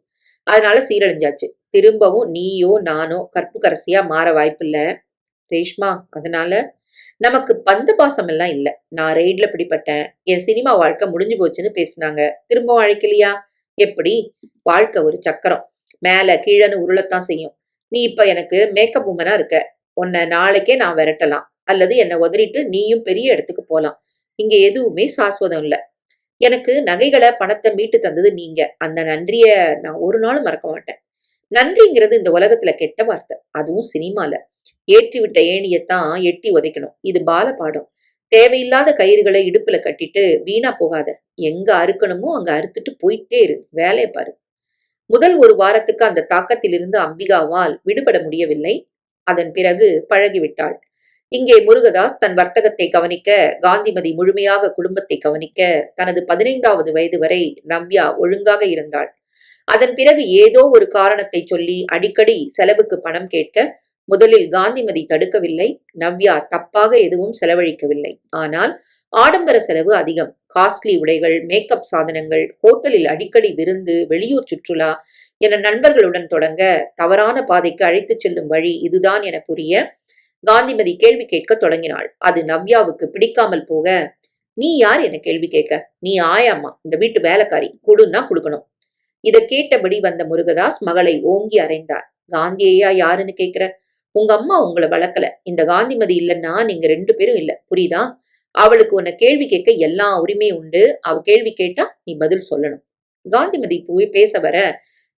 அதனால சீரழிஞ்சாச்சு. திரும்பவும் நீயோ நானோ கற்பு கரசியா மாற வாய்ப்பில்ல ரேஷ்மா. அதனால நமக்கு பந்த பாசம் எல்லாம் இல்ல. நான் ரெய்ட்ல பிடிப்பட்டேன். என் சினிமா வாழ்க்கை முடிஞ்சு போச்சுன்னு பேசினாங்க. திரும்ப அழைக்கலையா? எப்படி? வாழ்க்கை ஒரு சக்கரம். மேல கீழன்னு உருளத்தான் செய்யும். நீ இப்ப எனக்கு மேக்கப் உமனா இருக்க. உன்னை நாளைக்கே நான் விரட்டலாம். அல்லது என்னை உதறிட்டு நீயும் பெரிய இடத்துக்கு போலாம். இங்க எதுவுமே சாஸ்வதம் இல்ல. எனக்கு நகைகளை பணத்தை மீட்டு தந்தது நீங்க. அந்த நன்றிய நான் ஒரு நாளும் மறக்க மாட்டேன். நன்றிங்கிறது இந்த உலகத்துல கெட்ட வார்த்தை, அதுவும் சினிமால. ஏற்றி விட்ட ஏணியத்தான் எட்டி உதைக்கணும். இது பால பாடம். தேவையில்லாத கயிறுகளை இடுப்புல கட்டிட்டு வீணா போகாத. எங்க அறுக்கணுமோ அங்க அறுத்துட்டு போயிட்டே இரு. வேலைய பாரு. முதல் ஒரு வாரத்துக்கு அந்த தாக்கத்திலிருந்து அம்பிகாவால் விடுபட முடியவில்லை. அதன் பிறகு பழகிவிட்டாள். இங்கே முருகதாஸ் தன் வர்த்தகத்தை கவனிக்க, காந்திமதி முழுமையாக குடும்பத்தை கவனிக்க, தனது 15வது வயது வரை நவ்யா ஒழுங்காக இருந்தாள். அதன் பிறகு ஏதோ ஒரு காரணத்தை சொல்லி அடிக்கடி செலவுக்கு பணம் கேட்க, முதலில் காந்திமதி தடுக்கவில்லை. நவ்யா தப்பாக எதுவும் செலவழிக்கவில்லை. ஆனால் ஆடம்பர செலவு அதிகம். காஸ்ட்லி உடைகள், மேக்கப் சாதனங்கள், ஹோட்டலில் அடிக்கடி விருந்து, வெளியூர் சுற்றுலா என நண்பர்களுடன் தொடங்க, தவறான பாதைக்கு அழைத்துச் செல்லும் வழி இதுதான் என புரிய, காந்திமதி கேள்வி கேட்க தொடங்கினாள். அது நவ்யாவுக்கு பிடிக்காமல் போக, நீ யார் என கேள்வி கேட்க? நீ ஆயாமா, இந்த வீட்டு வேலைக்காரி, கொடுன்னா கொடுக்கணும். இதை கேட்டபடி வந்த முருகதாஸ் மகளை ஓங்கி அறைந்தார். காந்தியையா யாருன்னு கேட்கிற? உங்க அம்மா உங்களை வளர்க்கல. இந்த காந்திமதி இல்லைன்னா நீங்க 2 பேரும் இல்ல, புரியுதா? அவளுக்கு உன்னை கேள்வி கேட்க எல்லா உரிமையும் உண்டு. அவ கேள்வி கேட்டா நீ பதில் சொல்லணும். காந்திமதி போய் பேச வர,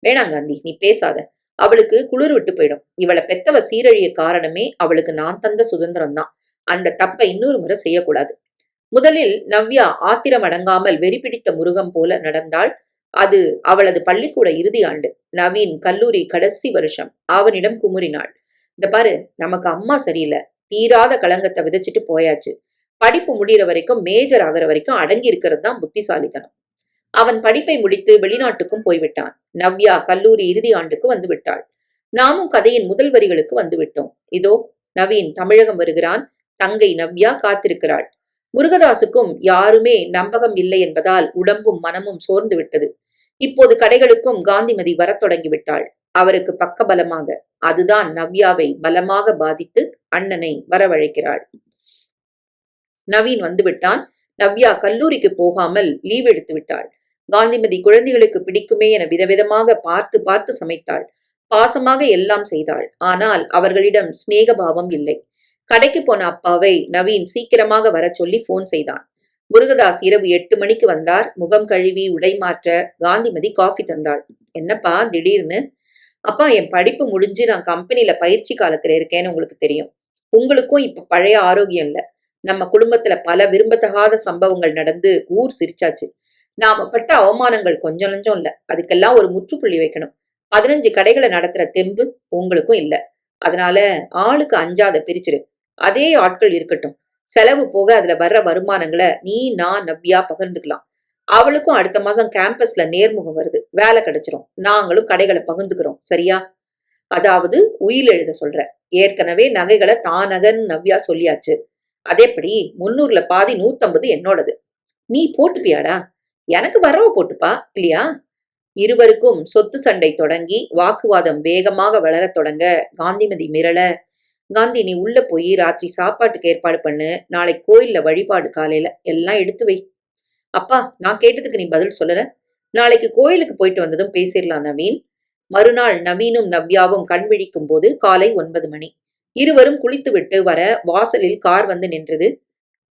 வேணாம் காந்தி, நீ பேசாத. அவளுக்கு குளிர் விட்டு போயிடும். இவளை பெத்தவ சீரழிய காரணமே அவளுக்கு நான் தந்த சுதந்திரம் தான். அந்த தப்பை இன்னொரு முறை செய்யக்கூடாது. முதலில் நவ்யா ஆத்திரம் அடங்காமல் வெறி பிடித்த முருகம் போல நடந்தாள். அது அவளது பள்ளிக்கூட இறுதி ஆண்டு. நவீன் கல்லூரி கடைசி வருஷம். அவனிடம் குமுறினாள். இந்த பாரு, நமக்கு அம்மா சரியில்லை. தீராத களங்கத்தை விதைச்சிட்டு போயாச்சு. படிப்பு முடிகிற வரைக்கும், மேஜர் ஆகிற வரைக்கும் அடங்கி இருக்கிறது தான் புத்திசாலித்தனம். அவன் படிப்பை முடித்து வெளிநாட்டுக்கும் போய்விட்டான். நவ்யா கல்லூரி இறுதி ஆண்டுக்கு வந்து விட்டாள். நாமும் கதையின் முதல் வரிகளுக்கு வந்து விட்டோம். இதோ நவீன் தமிழகம் வருகிறான். தங்கை நவ்யா காத்திருக்கிறாள். முருகதாசுக்கும் யாருமே நம்பகம் இல்லை என்பதால் உடம்பும் மனமும் சோர்ந்து விட்டது. இப்போது கடைகளுக்கும் காந்திமதி வரத் தொடங்கிவிட்டாள். அவருக்கு பக்கபலமாக. அதுதான் நவ்யாவை பலமாக பாதித்து அண்ணனை வரவழைக்கிறாள். நவீன் வந்துவிட்டான். நவ்யா கல்லூரிக்கு போகாமல் லீவ் எடுத்து விட்டாள். காந்திமதி குழந்தைகளுக்கு பிடிக்குமே என விதவிதமாக பார்த்து பார்த்து சமைத்தாள். பாசமாக எல்லாம் செய்தாள். ஆனால் அவர்களிடம் சிநேகபாவம் இல்லை. கடைக்கு போன அப்பாவை நவீன் சீக்கிரமாக வர சொல்லி போன் செய்தான். முருகதாஸ் இரவு 8 மணிக்கு வந்தார். முகம் கழுவி உடை மாற்ற காந்திமதி காஃபி தந்தாள். என்னப்பா திடீர்னு? அப்பா, என் படிப்பு முடிஞ்சு நான் கம்பெனில பயிற்சி காலத்துல இருக்கேன்னு உங்களுக்கு தெரியும். உங்களுக்கும் இப்ப பழைய ஆரோக்கியம் இல்ல. நம்ம குடும்பத்துல பல விரும்பத்தகாத சம்பவங்கள் நடந்து ஊர் சிரிச்சாச்சு. நாம பட்ட அவமானங்கள் கொஞ்சம் நஞ்சம் இல்ல. அதுக்கெல்லாம் ஒரு முற்றுப்புள்ளி வைக்கணும். 15 கடைகளை நடத்துற தெம்பு உங்களுக்கும் இல்ல. அதனால ஆளுக்கு 5 பிரிச்சிரு. அதே ஆட்கள் இருக்கட்டும். செலவு போக அதுல வர்ற வருமானங்களை நீ, நான், நவ்யா பகிர்ந்துக்கலாம். அவளுக்கும் அடுத்த மாசம் கேம்பஸ்ல நேர்முகம் வருது. வேலை கிடைச்சிரும். நாங்களும் கடைகளை பகிர்ந்துக்கிறோம். சரியா? அதாவது உயில் எழுத சொல்ற. ஏற்கனவே நகைகளை தானகன் நவ்யா சொல்லியாச்சு. அதேபடி 300ல பாதி 150 என்னோடது. நீ போட்டுப்பியாடா? எனக்கு வரவ போட்டுப்பா, இல்லையா? இருவருக்கும் சொத்து சண்டை தொடங்கி வாக்குவாதம் வேகமாக வளரத் தொடங்க காந்திமதி மிரள, காந்தி, நீ உள்ள போய் ராத்திரி சாப்பாட்டுக்கு ஏற்பாடு பண்ணு. நாளைக்கு கோயில்ல வழிபாடு காலையில. எல்லாம் எடுத்து வை. அப்பா, நான் கேட்டதுக்கு நீ பதில் சொல்லல. நாளைக்கு கோயிலுக்கு போயிட்டு வந்ததும் பேசிடலாம் நவீன். மறுநாள் நவீனும் நவ்யாவும் கண் விழிக்கும் போது காலை 9 மணி. இருவரும் குளித்துவிட்டு வர வாசலில் கார் வந்து நின்றது.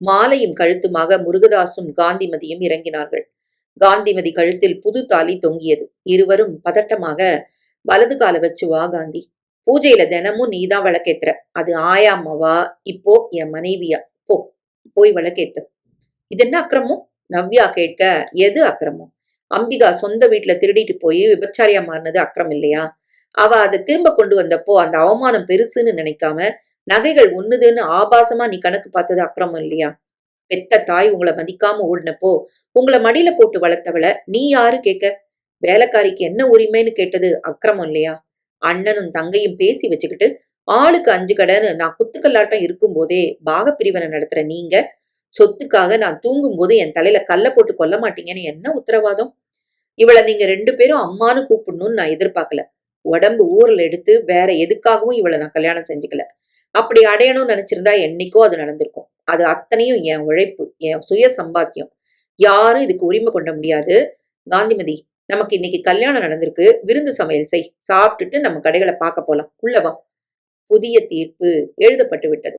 மாலையும் கழுத்துமாக முருகதாசும் காந்திமதியும் இறங்கினார்கள். காந்திமதி கழுத்தில் புது தாலி தொங்கியது. இருவரும் பதட்டமாக, வலது கால வச்சு வா காந்தி. பூஜையில தினமும் நீதான் விளக்கேத்துற. அது ஆயாமாவா, இப்போ என் மனைவியா? போ, போய் விளக்கேத்து. இது என்ன அக்கிரமம்? நவ்யா கேட்க, எது அக்கிரமம்? அம்பிகா சொந்த வீட்டுல திருடிட்டு போய் விபச்சாரியா மாறினது அக்கிரம் இல்லையா? அவ அதை திரும்ப கொண்டு வந்தப்போ அந்த அவமானம் பெருசுன்னு நினைக்காம நகைகள் ஒண்ணுதுன்னு ஆபாசமா நீ கணக்கு பார்த்தது அக்கிரமம் இல்லையா? பெத்த தாய் உங்களை மதிக்காம ஓடினப்போ உங்களை மடியில போட்டு வளர்த்தவள நீ யாரு கேட்க? வேலைக்காரிக்கு என்ன உரிமைன்னு கேட்டது அக்கிரமம் இல்லையா? அண்ணனும் தங்கையும் பேசி வச்சுக்கிட்டு ஆளுக்கு 5 கடைன்னு நான் குத்துக்கல்லாட்டம் இருக்கும் போதே பாகப்பிரிவினை நடத்துற நீங்க, சொத்துக்காக நான் தூங்கும் போது என் தலையில கல்ல போட்டு கொல்ல மாட்டீங்கன்னு என்ன உத்தரவாதம்? இவளை நீங்க 2 பேரும் அம்மானு கூப்பிடணும்னு நான் எதிர்பார்க்கல. உடம்பு ஊர்ல எடுத்து வேற எதுக்காகவும் இவளை நான் கல்யாணம் செஞ்சுக்கல. அப்படி அடையணும்னு நினைச்சிருந்தா என்னைக்கோ அது நடந்திருக்கும். அது அத்தனையும் என் உழைப்பு, என் சுய சம்பாத்தியம். யாரும் இதுக்கு உரிமை கொண்ட முடியாது. காந்திமதி, நமக்கு இன்னைக்கு கல்யாணம் நடந்திருக்கு. விருந்து சமையல் செய். சாப்பிட்டுட்டு நம்ம கடைகளை பார்க்க போலாம். உள்ளவா. புதிய தீர்ப்பு எழுதப்பட்டு விட்டது.